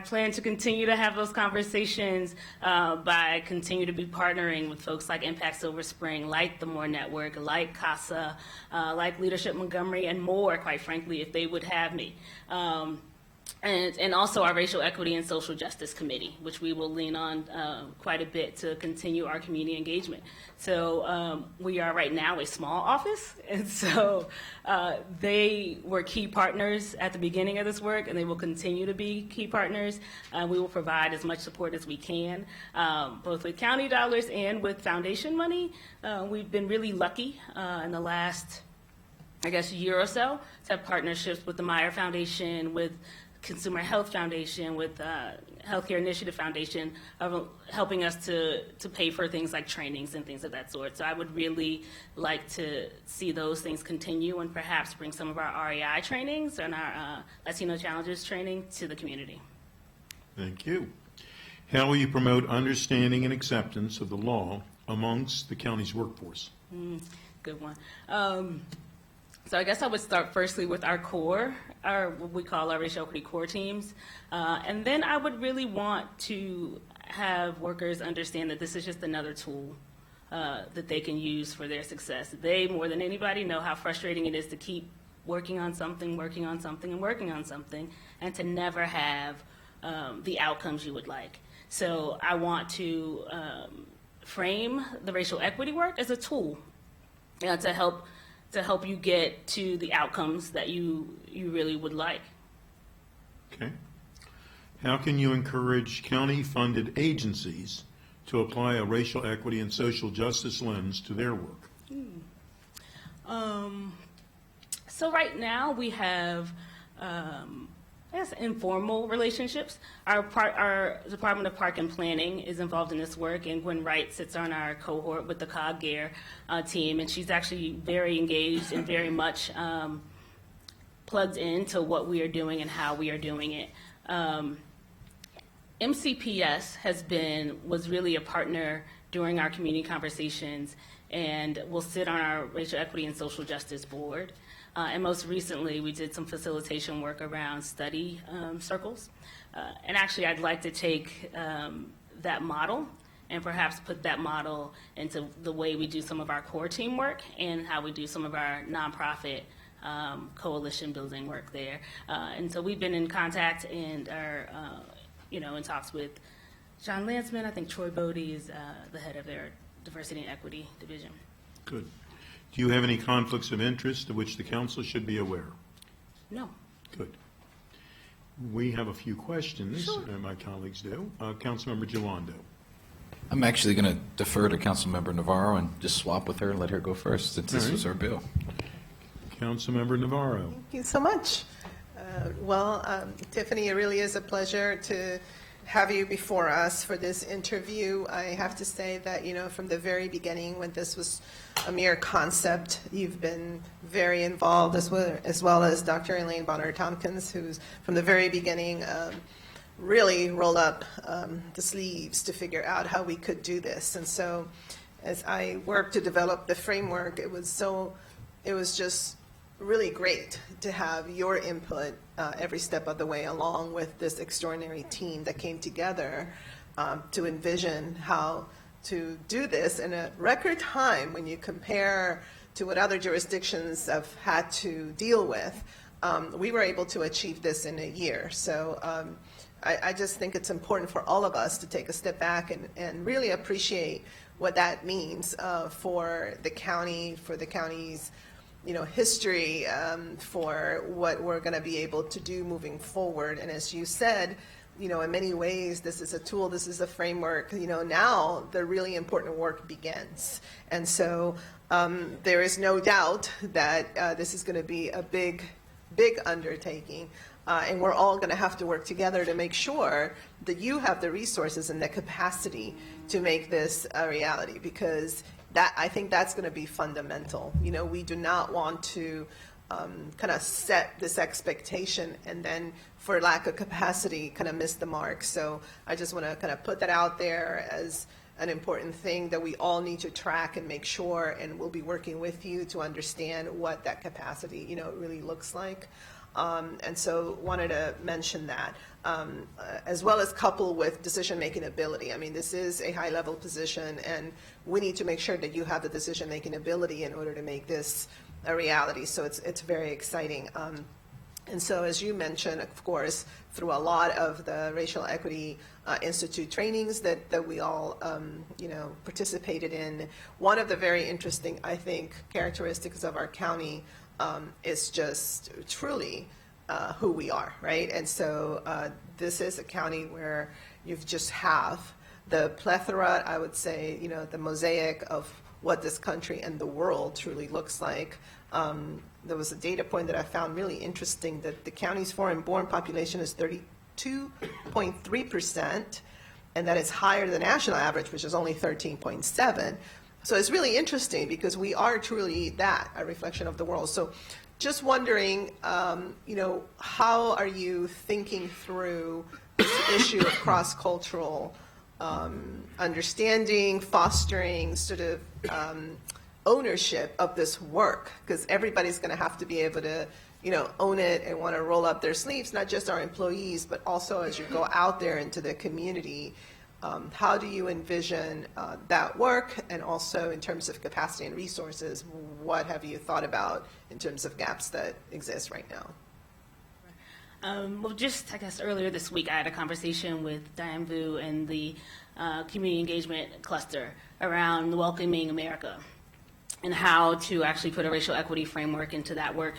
plan to continue to have those conversations by continue to be partnering with folks like Impact Silver Spring, like the Moore Network, like CASA, like Leadership Montgomery, and more, quite frankly, if they would have me. And also our Racial Equity and Social Justice Committee, which we will lean on quite a bit to continue our community engagement. So we are right now a small office, and so they were key partners at the beginning of this work, and they will continue to be key partners. We will provide as much support as we can, both with county dollars and with foundation money. We've been really lucky in the last, I guess, year or so to have partnerships with the Meyer Foundation, with Consumer Health Foundation, with Healthcare Initiative Foundation, of helping us to pay for things like trainings and things of that sort. So I would really like to see those things continue and perhaps bring some of our REI trainings and our Latino Challenges training to the community. Thank you. How will you promote understanding and acceptance of the law amongst the county's workforce? Good one. So I guess I would start firstly with our core, what we call our racial equity core teams. And then I would really want to have workers understand that this is just another tool that they can use for their success. They, more than anybody, know how frustrating it is to keep working on something, and to never have the outcomes you would like. So I want to frame the racial equity work as a tool to help you get to the outcomes that you really would like. Okay. How can you encourage county-funded agencies to apply a racial equity and social justice lens to their work? So right now we have, I guess, informal relationships. Our Department of Park and Planning is involved in this work, and Gwen Wright sits on our cohort with the COG Gear team, and she's actually very engaged and very much plugged into what we are doing and how we are doing it. MCPS was really a partner during our community conversations, and will sit on our Racial Equity and Social Justice Board. And most recently, we did some facilitation work around study circles. And actually, I'd like to take that model and perhaps put that model into the way we do some of our core team work and how we do some of our nonprofit coalition building work there. And so we've been in contact and are, in talks with John Lanceman. I think Troy Bodie is the head of their Diversity and Equity Division. Good. Do you have any conflicts of interest of which the council should be aware? No. Good. We have a few questions, Sure. My colleagues do. Councilmember Gilondo. I'm actually going to defer to Councilmember Navarro and just swap with her and let her go first, since this was her bill. Councilmember Navarro. Thank you so much. Tiffany, it really is a pleasure to have you before us for this interview. I have to say that, from the very beginning, when this was a mere concept, you've been very involved, as well as Dr. Elaine Bonner-Tompkins, who's from the very beginning really rolled up the sleeves to figure out how we could do this. And so as I worked to develop the framework, it was just really great to have your input every step of the way, along with this extraordinary team that came together to envision how to do this in a record time when you compare to what other jurisdictions have had to deal with. We were able to achieve this in a year. So I just think it's important for all of us to take a step back and really appreciate what that means for the county, for the county's history, for what we're going to be able to do moving forward. And as you said, in many ways, this is a tool, this is a framework. Now the really important work begins. And so there is no doubt that this is going to be a big undertaking. And we're all going to have to work together to make sure that you have the resources and the capacity to make this a reality, because I think that's going to be fundamental. We do not want to kind of set this expectation and then for lack of capacity kind of miss the mark. So I just want to kind of put that out there as an important thing that we all need to track and make sure, and we'll be working with you to understand what that capacity, really looks like. And so wanted to mention that, as well as couple with decision-making ability. I mean, this is a high-level position, and we need to make sure that you have the decision-making ability in order to make this a reality. So it's very exciting. And so, as you mentioned, of course, through a lot of the Racial Equity Institute trainings that we all, participated in, one of the very interesting, I think, characteristics of our county is just truly who we are, right? And so this is a county where you just have the plethora, I would say, the mosaic of what this country and the world truly looks like. There was a data point that I found really interesting, that the county's foreign-born population is 32.3%, and that is higher than the national average, which is only 13.7%. So it's really interesting because we are truly that, a reflection of the world. So just wondering, how are you thinking through this issue of cross-cultural understanding, fostering sort of ownership of this work? Because everybody's going to have to be able to, own it and want to roll up their sleeves, not just our employees, but also as you go out there into the community. How do you envision that work? And also in terms of capacity and resources, what have you thought about in terms of gaps that exist right now? Well, just, I guess, earlier this week, I had a conversation with Diane Vu and the Community Engagement Cluster around Welcoming America and how to actually put a racial equity framework into that work,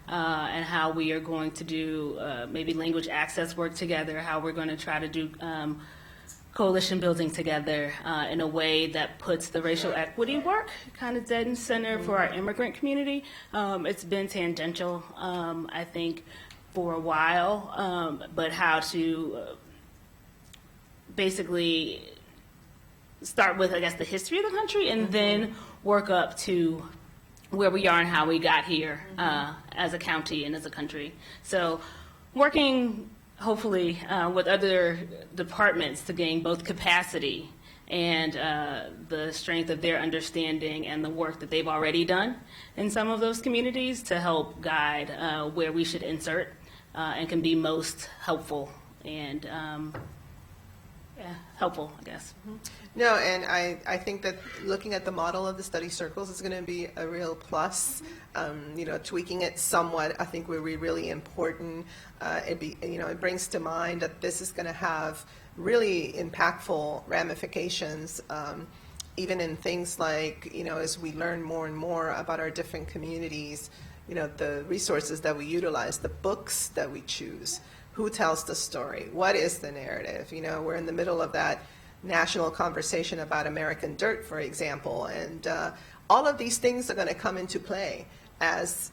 and how we are going to do maybe language access work together, how we're going to try to do coalition building together in a way that puts the racial equity work kind of dead and center for our immigrant community. It's been tangential, I think, for a while, but how to basically start with, I guess, the history of the country and then work up to where we are and how we got here as a county and as a country. So working hopefully with other departments to gain both capacity and the strength of their understanding and the work that they've already done in some of those communities to help guide where we should insert and can be most helpful and helpful, I guess. No, and I think that looking at the model of the study circles is going to be a real plus. Tweaking it somewhat, I think, will be really important. It brings to mind that this is going to have really impactful ramifications, even in things like, as we learn more and more about our different communities, the resources that we utilize, the books that we choose, who tells the story, what is the narrative? We're in the middle of that national conversation about American Dirt, for example, and all of these things are going to come into play as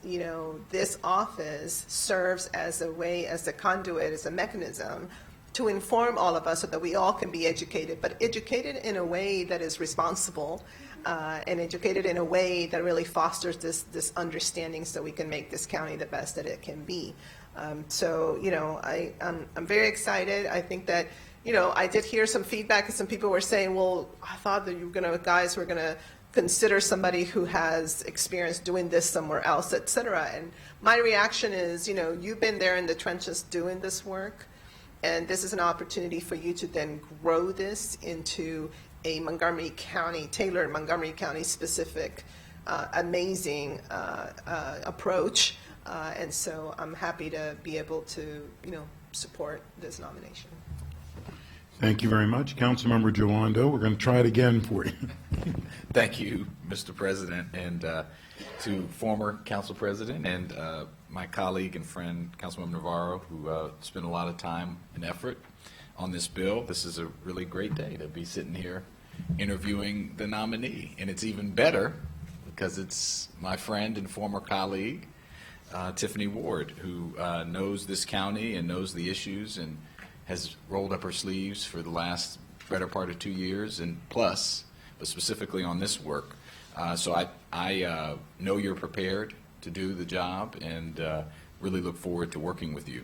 this office serves as a way, as a conduit, as a mechanism to inform all of us so that we all can be educated, but educated in a way that is responsible and educated in a way that really fosters this understanding so we can make this county the best that it can be. I'm very excited. I think that, I did hear some feedback and some people were saying, well, I thought that you guys were going to consider somebody who has experience doing this somewhere else, et cetera. And my reaction is, you've been there in the trenches doing this work, and this is an opportunity for you to then grow this into a Montgomery County, tailored Montgomery County specific, amazing approach. And so I'm happy to be able to, support this nomination. Thank you very much. Councilmember Jawando, we're going to try it again for you. Thank you, Mr. President, and to former council president and my colleague and friend, Councilmember Navarro, who spent a lot of time and effort on this bill. This is a really great day to be sitting here interviewing the nominee, and it's even better because it's my friend and former colleague, Tiffany Ward, who knows this county and knows the issues and has rolled up her sleeves for the last better part of 2 years and plus, but specifically on this work. So I know you're prepared to do the job, and really look forward to working with you.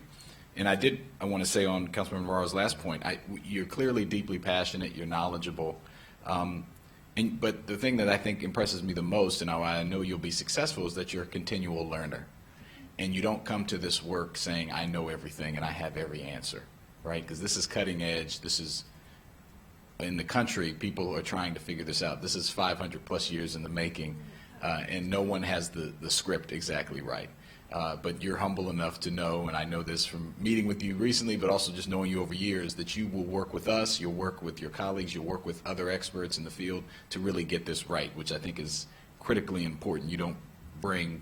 And I want to say on Councilmember Navarro's last point, you're clearly deeply passionate, you're knowledgeable, but the thing that I think impresses me the most, and I know you'll be successful, is that you're a continual learner. And you don't come to this work saying, I know everything and I have every answer, right? Because this is cutting edge. This is, in the country, people are trying to figure this out. This is 500 plus years in the making, and no one has the script exactly right. But you're humble enough to know, and I know this from meeting with you recently, but also just knowing you over years, that you will work with us, you'll work with your colleagues, you'll work with other experts in the field to really get this right, which I think is critically important. You don't bring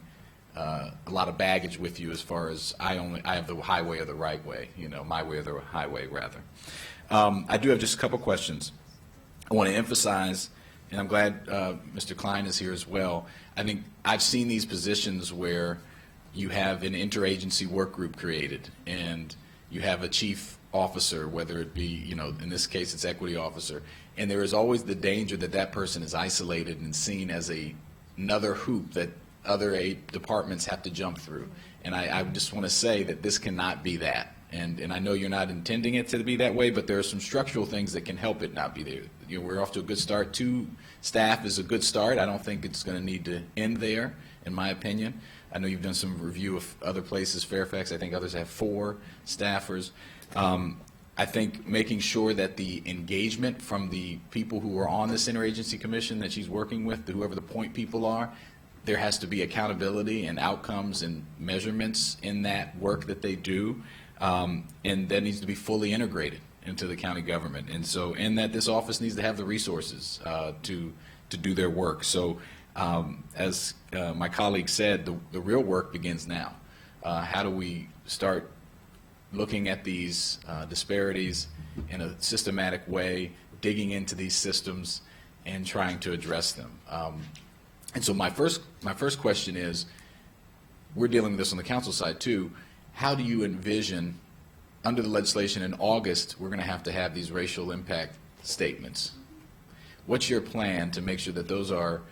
a lot of baggage with you as far as I have the highway or the right way, my way or the highway, rather. I do have just a couple questions. I want to emphasize, and I'm glad Mr. Klein is here as well. I think I've seen these positions where you have an interagency work group created, and you have a chief officer, whether it be, in this case it's equity officer, and there is always the danger that that person is isolated and seen as another hoop that other departments have to jump through. And I just want to say that this cannot be that. And I know you're not intending it to be that way, but there are some structural things that can help it not be there. We're off to a good start. 2 staff is a good start. I don't think it's going to need to end there, in my opinion. I know you've done some review of other places, Fairfax. I think others have 4 staffers. I think making sure that the engagement from the people who are on this interagency commission that she's working with, whoever the point people are, there has to be accountability and outcomes and measurements in that work that they do, and that needs to be fully integrated into the county government. And so, in that this office needs to have the resources to do their work. So, as my colleague said, the real work begins now. How do we start looking at these disparities in a systematic way, digging into these systems, and trying to address them? And so my first question is, we're dealing with this on the council side too. How do you envision, under the legislation in August, we're going to have these racial impact statements? What's your plan to make sure that those are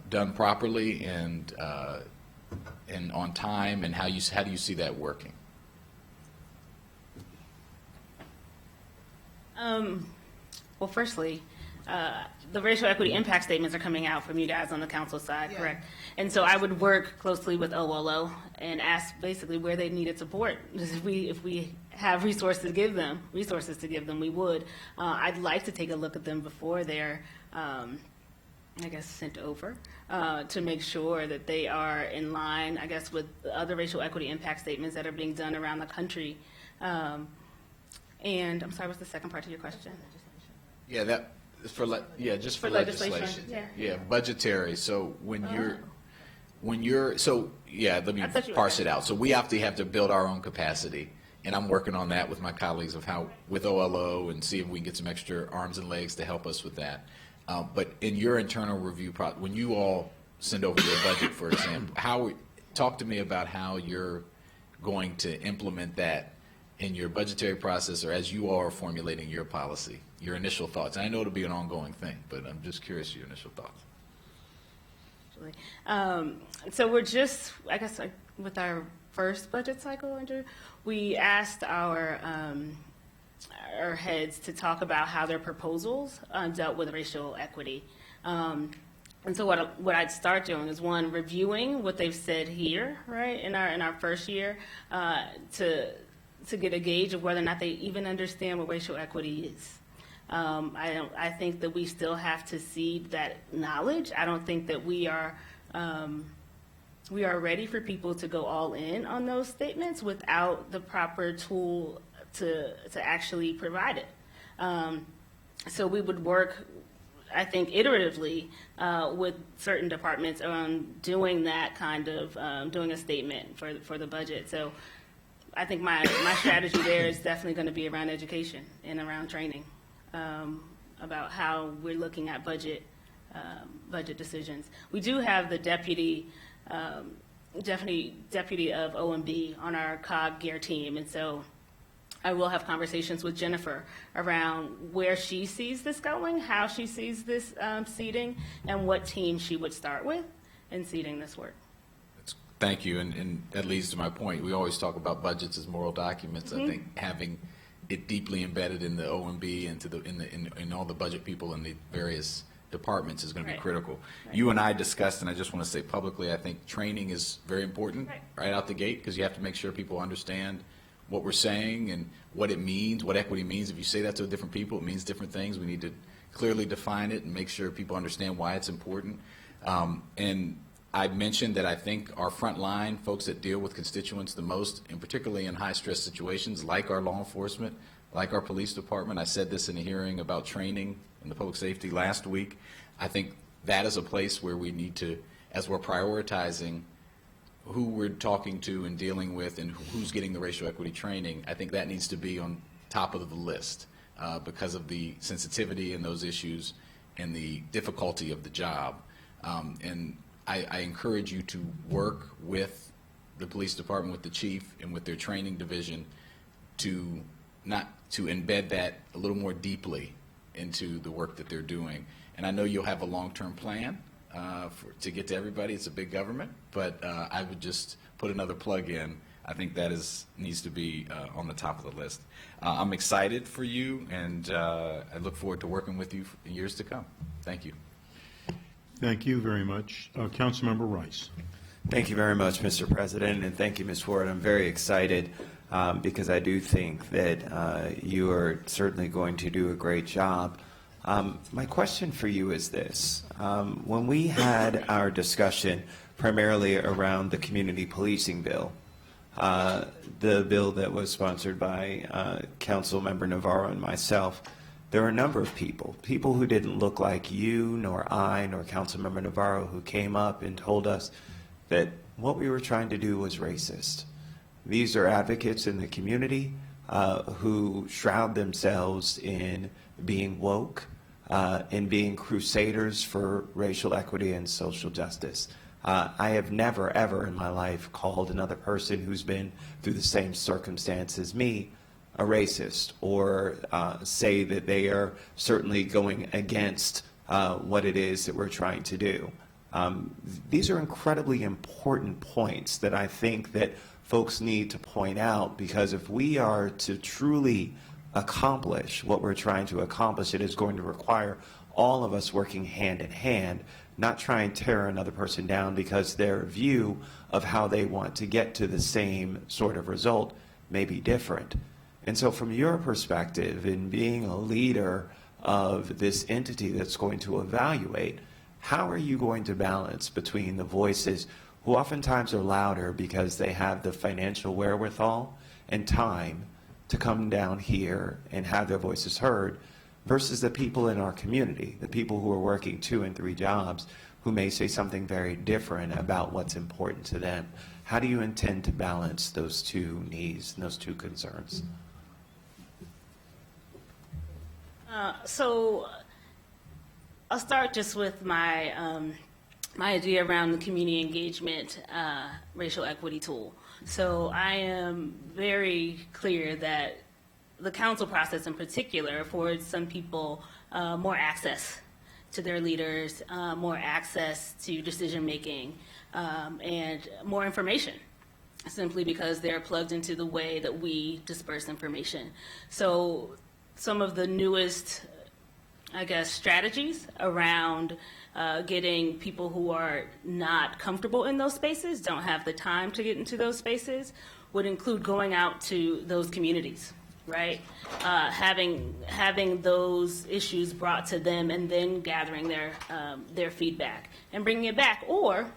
done properly and on time, and how do you see that working? Well, firstly, the racial equity impact statements are coming out from you guys on the council side, correct? And so I would work closely with OLO and ask basically where they needed support. If we have resources to give them, we would. I'd like to take a look at them before they're, sent over to make sure that they are in line, with the other racial equity impact statements that are being done around the country. And I'm sorry, what's the second part of your question? Yeah, just for legislation. Yeah, budgetary. So let me parse it out. So we have to build our own capacity, and I'm working on that with my colleagues with OLO, and see if we can get some extra arms and legs to help us with that. But in your internal review process, when you all send over your budget, for example, talk to me about how you're going to implement that in your budgetary process, or as you all are formulating your policy, your initial thoughts. And I know it'll be an ongoing thing, but I'm just curious your initial thoughts. So we're just, with our first budget cycle, Andrew, we asked our heads to talk about how their proposals dealt with racial equity. And so what I'd start doing is, one, reviewing what they've said here, right, in our first year, to get a gauge of whether or not they even understand what racial equity is. I think that we still have to see that knowledge. I don't think that we are ready for people to go all in on those statements without the proper tool to actually provide it. So we would work, I think, iteratively with certain departments on doing that kind of, doing a statement for the budget. So I think my strategy there is definitely going to be around education and around training about how we're looking at budget decisions. We do have the deputy of OMB on our COG Gear team, and so I will have conversations with Jennifer around where she sees this going, how she sees this seating, and what team she would start with in seating this work. Thank you, and that leads to my point. We always talk about budgets as moral documents. I think having it deeply embedded in the OMB and in all the budget people in the various departments is going to be critical. You and I discussed, and I just want to say publicly, I think training is very important right out the gate, because you have to make sure people understand what we're saying and what it means, what equity means. If you say that to different people, it means different things. We need to clearly define it and make sure people understand why it's important. And I mentioned that I think our frontline folks that deal with constituents the most, and particularly in high-stress situations, like our law enforcement, like our police department. I said this in a hearing about training in the public safety last week. I think that is a place where we need to, as we're prioritizing who we're talking to and dealing with and who's getting the racial equity training, I think that needs to be on top of the list because of the sensitivity in those issues and the difficulty of the job. And I encourage you to work with the police department, with the chief, and with their training division to embed that a little more deeply into the work that they're doing. And I know you'll have a long-term plan to get to everybody. It's a big government, but I would just put another plug in. I think that needs to be on the top of the list. I'm excited for you, and I look forward to working with you in years to come. Thank you. Thank you very much. Councilmember Rice. Thank you very much, Mr. President, and thank you, Ms. Ford. I'm very excited because I do think that you are certainly going to do a great job. My question for you is this. When we had our discussion primarily around the community policing bill, the bill that was sponsored by Councilmember Navarro and myself, there were a number of people who didn't look like you, nor I, nor Councilmember Navarro, who came up and told us that what we were trying to do was racist. These are advocates in the community who shroud themselves in being woke, in being crusaders for racial equity and social justice. I have never, ever in my life called another person who's been through the same circumstance as me a racist, or say that they are certainly going against what it is that we're trying to do. These are incredibly important points that I think that folks need to point out, because if we are to truly accomplish what we're trying to accomplish, it is going to require all of us working hand in hand, not try and tear another person down because their view of how they want to get to the same sort of result may be different. And so from your perspective, in being a leader of this entity that's going to evaluate, how are you going to balance between the voices who oftentimes are louder because they have the financial wherewithal and time to come down here and have their voices heard, versus the people in our community, the people who are working 2 and 3 jobs, who may say something very different about what's important to them? How do you intend to balance those two needs and those two concerns? So I'll start just with my my idea around the community engagement racial equity tool. So I am very clear that the council process in particular affords some people more access to their leaders, more access to decision making, and more information, simply because they're plugged into the way that we disperse information. So some of the newest, I guess, strategies around getting people who are not comfortable in those spaces, don't have the time to get into those spaces, would include going out to those communities, right? Having those issues brought to them and then gathering their feedback and bringing it back. Or,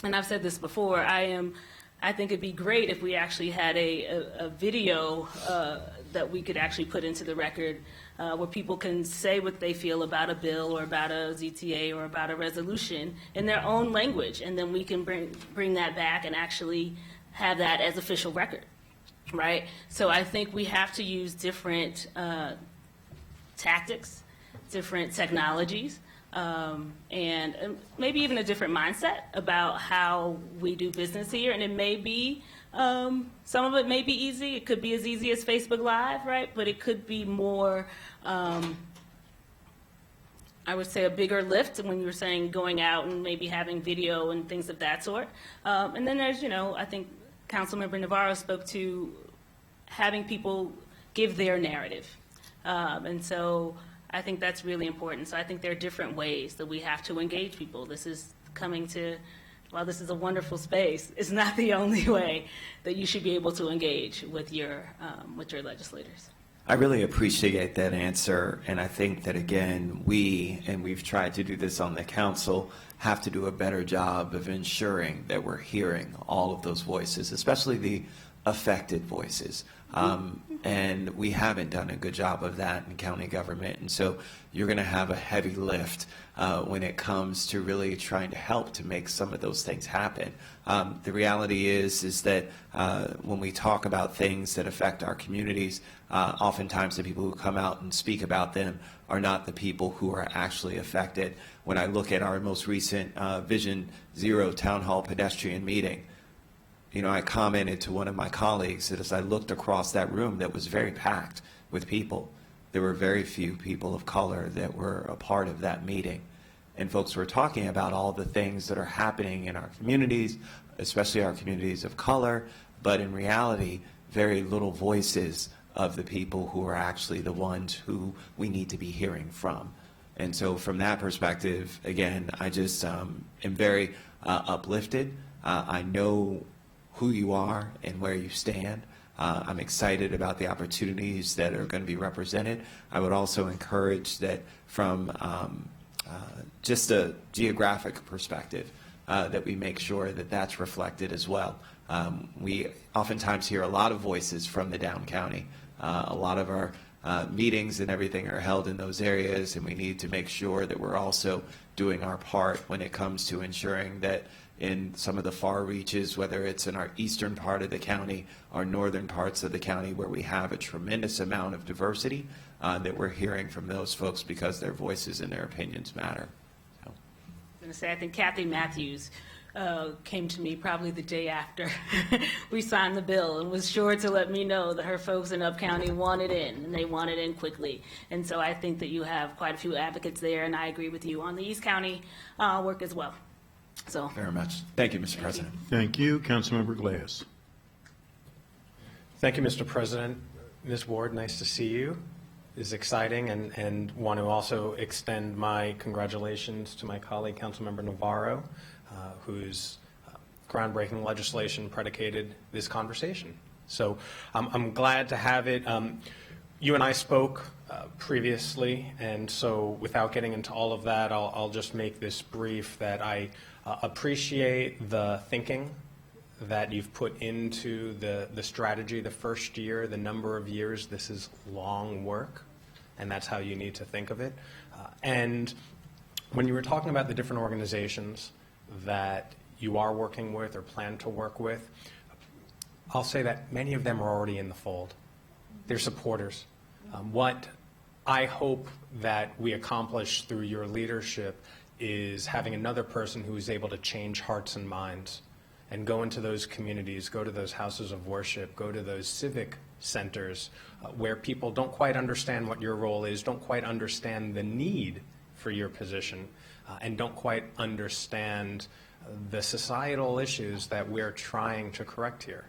and I've said this before, I think it'd be great if we actually had a video that we could actually put into the record where people can say what they feel about a bill or about a ZTA or about a resolution in their own language, and then we can bring that back and actually have that as official record, right? So I think we have to use different tactics, different technologies, and maybe even a different mindset about how we do business here. And it may be, some of it may be easy. It could be as easy as Facebook Live, right? But it could be more I would say, a bigger lift when you were saying going out and maybe having video and things of that sort. And then there's, I think Councilmember Navarro spoke to having people give their narrative. And so I think that's really important. So I think there are different ways that we have to engage people. This is coming to, while this is a wonderful space, it's not the only way that you should be able to engage with your legislators. I really appreciate that answer, and I think that, again, we've tried to do this on the council, have to do a better job of ensuring that we're hearing all of those voices, especially the affected voices. And we haven't done a good job of that in county government, and so you're going to have a heavy lift when it comes to really trying to help to make some of those things happen. The reality is that when we talk about things that affect our communities, oftentimes the people who come out and speak about them are not the people who are actually affected. When I look at our most recent Vision Zero Town Hall pedestrian meeting, I commented to one of my colleagues that as I looked across that room that was very packed with people, there were very few people of color that were a part of that meeting. And folks were talking about all the things that are happening in our communities, especially our communities of color, but in reality, very little voices of the people who are actually the ones who we need to be hearing from. And so from that perspective, again, I just am very uplifted. I know who you are and where you stand. I'm excited about the opportunities that are going to be represented. I would also encourage that from just a geographic perspective, that we make sure that that's reflected as well. We oftentimes hear a lot of voices from the down county. A lot of our meetings and everything are held in those areas, and we need to make sure that we're also doing our part when it comes to ensuring that in some of the far reaches, whether it's in our eastern part of the county or northern parts of the county where we have a tremendous amount of diversity, that we're hearing from those folks because their voices and their opinions matter. So. I was going to say, I think Kathy Matthews came to me probably the day after we signed the bill and was sure to let me know that her folks in Up County wanted in, and they wanted in quickly. And so I think that you have quite a few advocates there, and I agree with you on the East County work as well. So very much. Thank you, Mr. President. Thank you. Councilmember Glass. Thank you, Mr. President. Ms. Ward, nice to see you. It's exciting, and want to also extend my congratulations to my colleague, Councilmember Navarro, whose groundbreaking legislation predicated this conversation. So I'm glad to have it. You and I spoke previously, and so without getting into all of that, I'll just make this brief that I appreciate the thinking that you've put into the strategy the first year, the number of years. This is long work, and that's how you need to think of it. And when you were talking about the different organizations that you are working with or plan to work with, I'll say that many of them are already in the fold. They're supporters. What I hope that we accomplish through your leadership is having another person who is able to change hearts and minds and go into those communities, go to those houses of worship, go to those civic centers where people don't quite understand what your role is, don't quite understand the need for your position, and don't quite understand the societal issues that we're trying to correct here.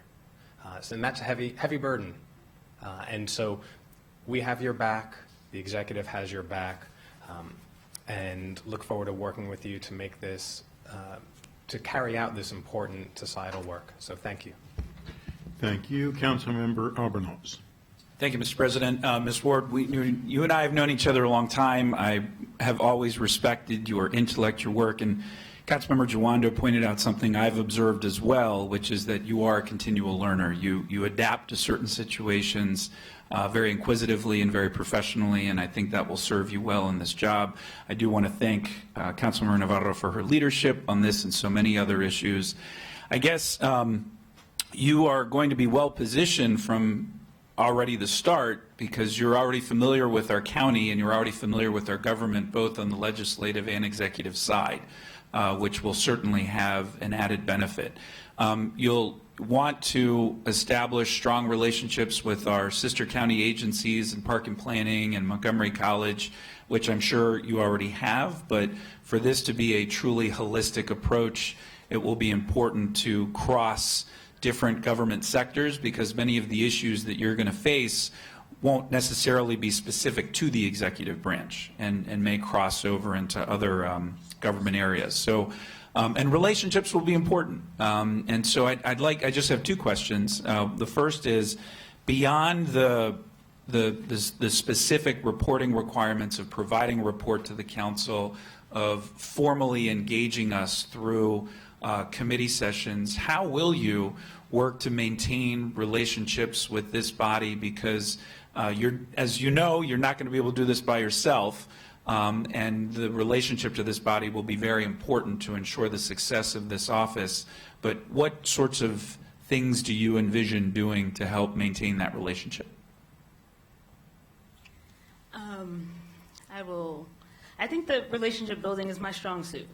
And that's a heavy burden. And so we have your back, the executive has your back, and look forward to working with you to make this, to carry out this important societal work. So thank you. Thank you. Councilmember Albornoz. Thank you, Mr. President. Ms. Ward, you and I have known each other a long time. I have always respected your intellect, your work, and Councilmember Jawando pointed out something I've observed as well, which is that you are a continual learner. You adapt to certain situations very inquisitively and very professionally, and I think that will serve you well in this job. I do want to thank Councilmember Navarro for her leadership on this and so many other issues. I guess you are going to be well positioned from already the start because you're already familiar with our county and you're already familiar with our government, both on the legislative and executive side, which will certainly have an added benefit. You'll want to establish strong relationships with our sister county agencies in Park and Planning and Montgomery College, which I'm sure you already have, but for this to be a truly holistic approach, it will be important to cross different government sectors, because many of the issues that you're going to face won't necessarily be specific to the executive branch and may cross over into other government areas. So, and relationships will be important. And so I just have two questions. The first is, beyond the specific reporting requirements of providing a report to the council, of formally engaging us through committee sessions, how will you work to maintain relationships with this body? Because as you know, you're not going to be able to do this by yourself, and the relationship to this body will be very important to ensure the success of this office. But what sorts of things do you envision doing to help maintain that relationship? I think that relationship building is my strong suit.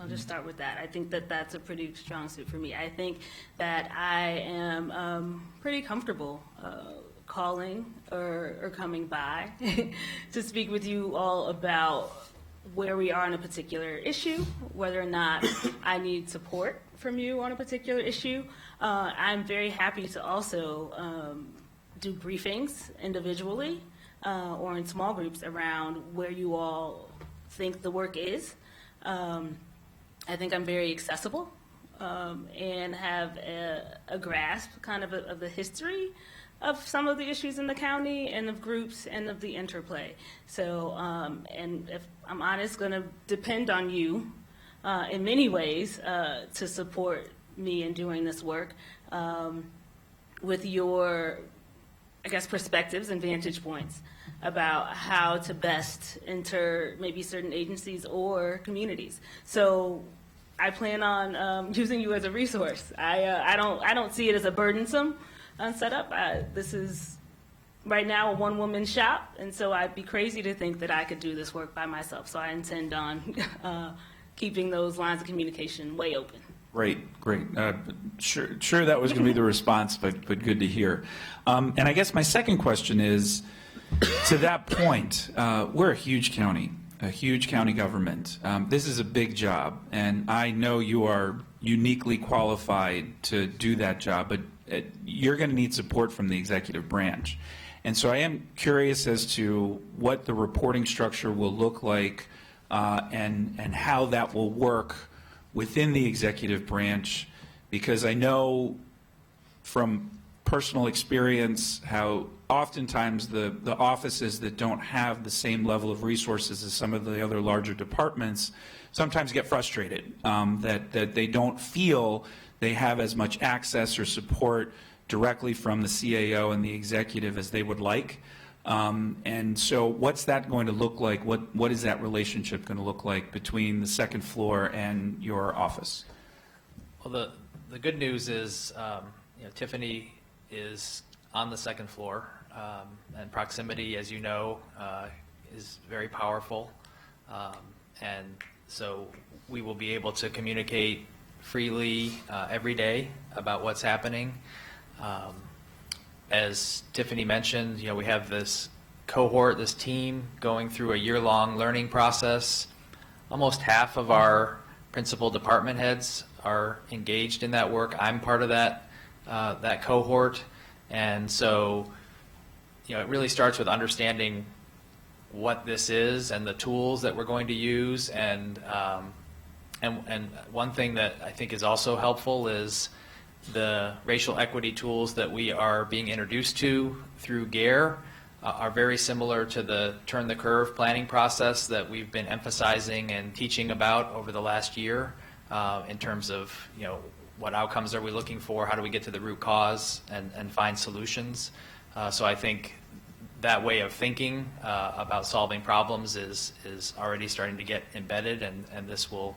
I'll just start with that. I think that that's a pretty strong suit for me. I think that I am pretty comfortable calling or coming by to speak with you all about where we are on a particular issue, whether or not I need support from you on a particular issue. I'm very happy to also do briefings individually or in small groups around where you all think the work is. I think I'm very accessible and have a grasp kind of the history of some of the issues in the county and of groups and of the interplay. So, and if I'm honest, going to depend on you in many ways to support me in doing this work with your, I guess, perspectives and vantage points about how to best enter maybe certain agencies or communities. So I plan on using you as a resource. I don't see it as a burdensome setup. This is right now a one-woman shop, and so I'd be crazy to think that I could do this work by myself. So I intend on keeping those lines of communication way open. Great. Sure that was going to be the response, but good to hear. And I guess my second question is, to that point, we're a huge county government. This is a big job, and I know you are uniquely qualified to do that job, but you're going to need support from the executive branch. And so I am curious as to what the reporting structure will look like and how that will work within the executive branch, because I know from personal experience how oftentimes the offices that don't have the same level of resources as some of the other larger departments sometimes get frustrated that they don't feel they have as much access or support directly from the CAO and the executive as they would like. And so what's that going to look like? What is that relationship going to look like between the second floor and your office? Well, the good news is, Tiffany is on the second floor, and proximity, as you know, is very powerful. And so we will be able to communicate freely every day about what's happening. As Tiffany mentioned, we have this cohort, this team going through a year-long learning process. Almost half of our principal department heads are engaged in that work. I'm part of that cohort, and so it really starts with understanding what this is and the tools that we're going to use. And one thing that I think is also helpful is the racial equity tools that we are being introduced to through GARE are very similar to the Turn the Curve planning process that we've been emphasizing and teaching about over the last year in terms of, what outcomes are we looking for, how do we get to the root cause and find solutions. So I think that way of thinking about solving problems is already starting to get embedded, and this will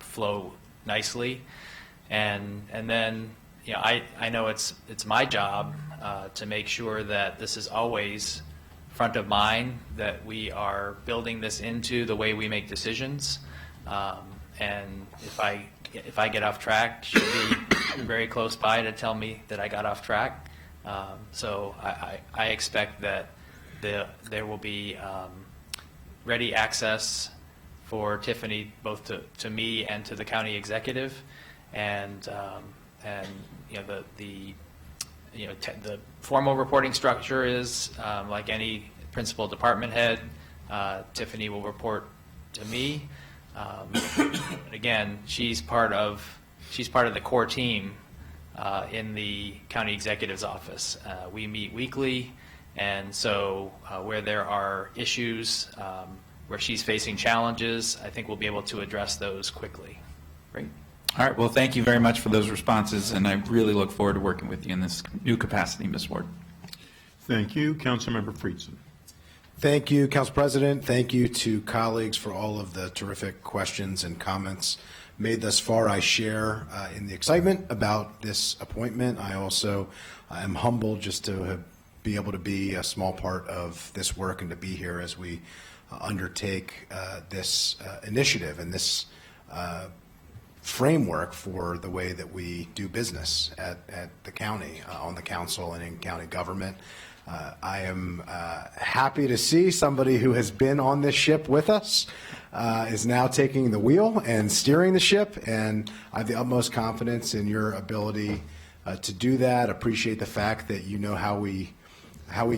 flow nicely. And then, I know it's my job to make sure that this is always front of mind, that we are building this into the way we make decisions. And if I get off track, she'll be very close by to tell me that I got off track. So I expect that there will be ready access for Tiffany, both to me and to the county executive, and the formal reporting structure is like any principal department head. Tiffany will report to me. Again, she's part of the core team in the county executive's office. We meet weekly, and so where there are issues, where she's facing challenges, I think we'll be able to address those quickly. Great. All right. Well, thank you very much for those responses, and I really look forward to working with you in this new capacity, Ms. Ward. Thank you. Councilmember Friedson. Thank you, Council President. Thank you to colleagues for all of the terrific questions and comments made thus far. I share in the excitement about this appointment. I also am humbled just to be able to be a small part of this work and to be here as we undertake this initiative and this framework for the way that we do business at the county, on the council and in county government. I am happy to see somebody who has been on this ship with us is now taking the wheel and steering the ship, and I have the utmost confidence in your ability to do that. Appreciate the fact that you know how we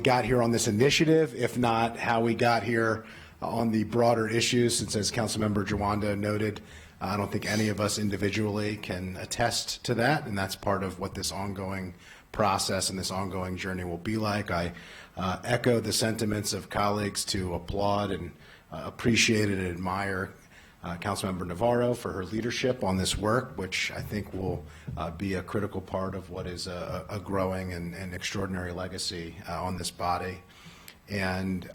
got here on this initiative, if not how we got here on the broader issues, since as Councilmember Jawanda noted, I don't think any of us individually can attest to that, and that's part of what this ongoing process and this ongoing journey will be like. I echo the sentiments of colleagues to applaud and appreciate and admire Councilmember Navarro for her leadership on this work, which I think will be a critical part of what is a growing and extraordinary legacy on this body. And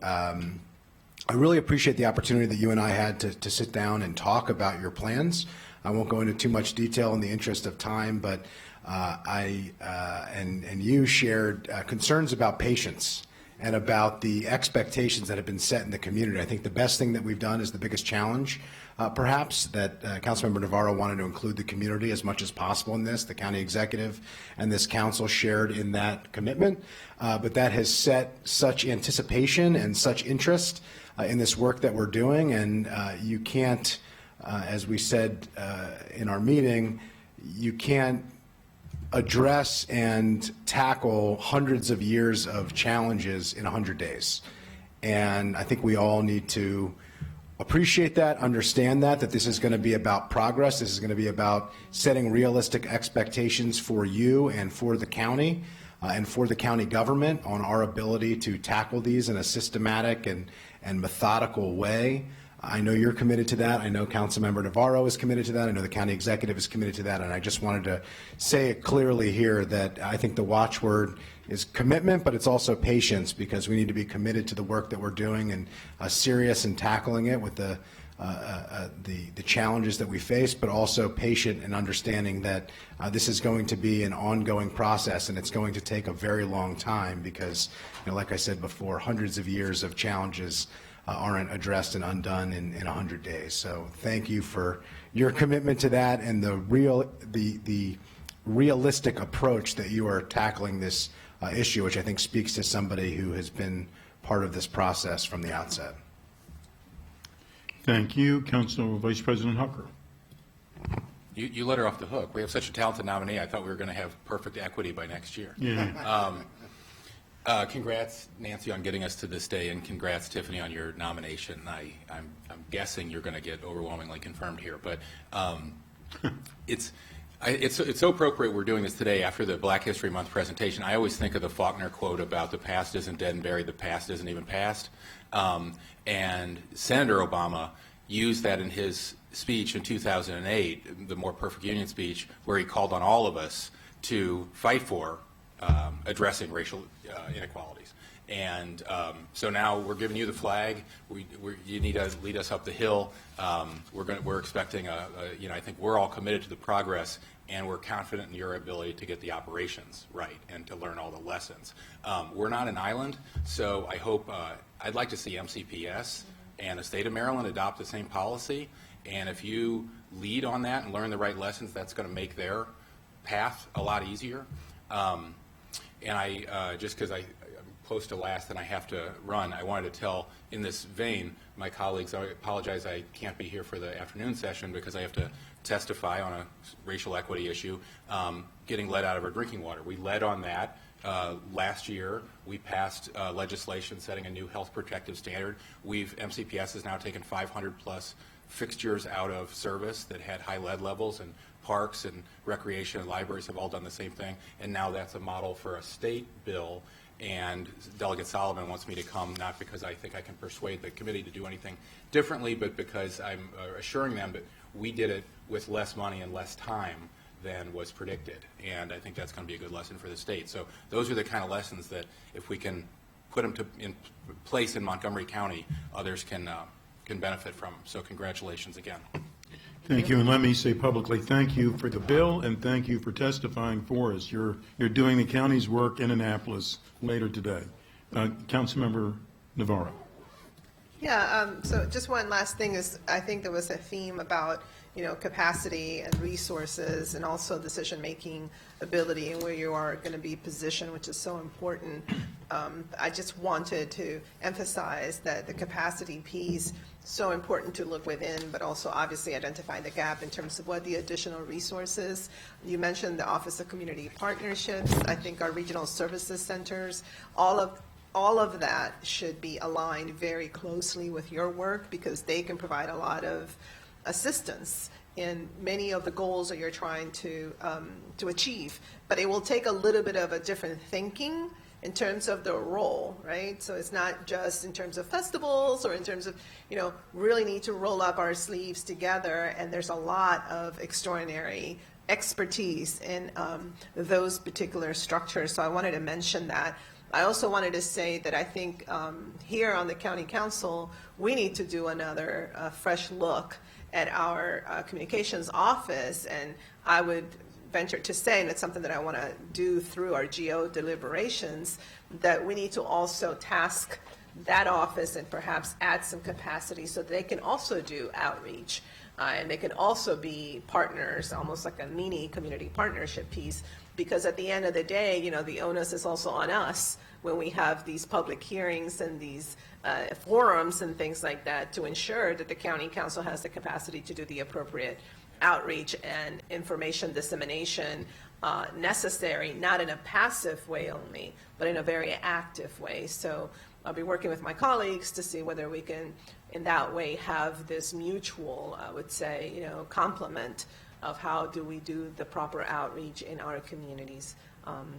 I really appreciate the opportunity that you and I had to sit down and talk about your plans. I won't go into too much detail in the interest of time, but I and you shared concerns about patience and about the expectations that have been set in the community. I think the best thing that we've done is the biggest challenge, perhaps, that Councilmember Navarro wanted to include the community as much as possible in this. The county executive and this council shared in that commitment, but that has set such anticipation and such interest in this work that we're doing, and you can't, as we said in our meeting, you can't address and tackle hundreds of years of challenges in 100 days. And I think we all need to appreciate that, understand that this is going to be about progress. This is going to be about setting realistic expectations for you and for the county and for the county government on our ability to tackle these in a systematic and methodical way. I know you're committed to that. I know Councilmember Navarro is committed to that. I know the county executive is committed to that. And I just wanted to say it clearly here that I think the watchword is commitment, but it's also patience, because we need to be committed to the work that we're doing and serious in tackling it with the challenges that we face, but also patient in understanding that this is going to be an ongoing process, and it's going to take a very long time because, like I said before, hundreds of years of challenges aren't addressed and undone in 100 days. So thank you for your commitment to that and the realistic approach that you are tackling this issue, which I think speaks to somebody who has been part of this process from the outset. Thank you. Council Vice President Hucker. You let her off the hook. We have such a talented nominee. I thought we were going to have perfect equity by next year. Yeah. Congrats, Nancy, on getting us to this day, and congrats, Tiffany, on your nomination. I'm guessing you're going to get overwhelmingly confirmed here, but it's so appropriate we're doing this today after the Black History Month presentation. I always think of the Faulkner quote about the past isn't dead and buried, the past isn't even past. And Senator Obama used that in his speech in 2008, the More Perfect Union speech, where he called on all of us to fight for addressing racial inequalities. And so now we're giving you the flag. You need to lead us up the hill. We're expecting I think we're all committed to the progress, and we're confident in your ability to get the operations right and to learn all the lessons. We're not an island, so I hope I'd like to see MCPS and the state of Maryland adopt the same policy. And if you lead on that and learn the right lessons, that's going to make their path a lot easier. And I, just because I'm close to last and I have to run, I wanted to tell, in this vein, my colleagues, I apologize I can't be here for the afternoon session because I have to testify on a racial equity issue, getting lead out of our drinking water. We led on that. Last year, we passed legislation setting a new health protective standard. MCPS has now taken 500 plus fixtures out of service that had high lead levels, and parks and recreation and libraries have all done the same thing. And now that's a model for a state bill. And Delegate Solomon wants me to come, not because I think I can persuade the committee to do anything differently, but because I'm assuring them that we did it with less money and less time than was predicted. And I think that's going to be a good lesson for the state. So those are the kind of lessons that if we can put them in place in Montgomery County, others can benefit from. So congratulations again. Thank you, and let me say publicly thank you for the bill, and thank you for testifying for us. You're doing the county's work in Annapolis later today. Councilmember Navarro. Yeah, so just one last thing is, I think there was a theme about, capacity and resources and also decision-making ability and where you are going to be positioned, which is so important. I just wanted to emphasize that the capacity piece, so important to look within, but also obviously identify the gap in terms of what the additional resources. You mentioned the Office of Community Partnerships. I think our regional services centers, all of that should be aligned very closely with your work because they can provide a lot of assistance in many of the goals that you're trying to achieve. But it will take a little bit of a different thinking in terms of the role, right? So it's not just in terms of festivals or in terms of, really need to roll up our sleeves together. And there's a lot of extraordinary expertise in those particular structures. So I wanted to mention that. I also wanted to say that I think here on the County Council, we need to do another fresh look at our communications office. And I would venture to say, and it's something that I want to do through our GO deliberations, that we need to also task that office and perhaps add some capacity so that they can also do outreach. And they can also be partners, almost like a mini community partnership piece, because at the end of the day, the onus is also on us when we have these public hearings and these forums and things like that to ensure that the County Council has the capacity to do the appropriate outreach and information dissemination necessary, not in a passive way only, but in a very active way. So I'll be working with my colleagues to see whether we can, in that way, have this mutual, I would say, complement of how do we do the proper outreach in our communities.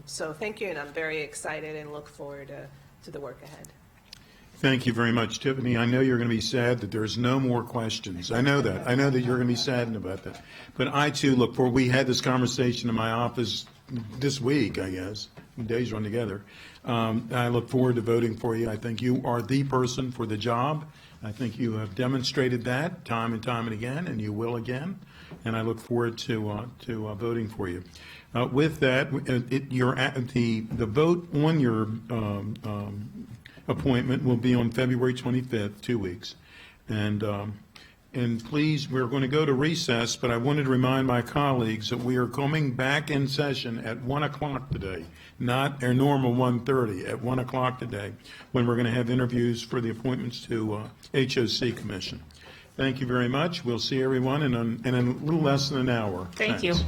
So thank you, and I'm very excited and look forward to the work ahead. Thank you very much, Tiffany. I know you're going to be sad that there's no more questions. I know that. I know that you're going to be saddened about that. But I, too, look forward. We had this conversation in my office this week, I guess. Days run together. I look forward to voting for you. I think you are the person for the job. I think you have demonstrated that time and time and again, and you will again. And I look forward to voting for you. With that, the vote on your appointment will be on February 25th, 2 weeks. And please, we're going to go to recess, but I wanted to remind my colleagues that we are coming back in session at 1 o'clock today, not our normal 1:30, at 1 o'clock today, when we're going to have interviews for the appointments to HOC Commission. Thank you very much. We'll see everyone in a little less than an hour. Thank Thanks. you.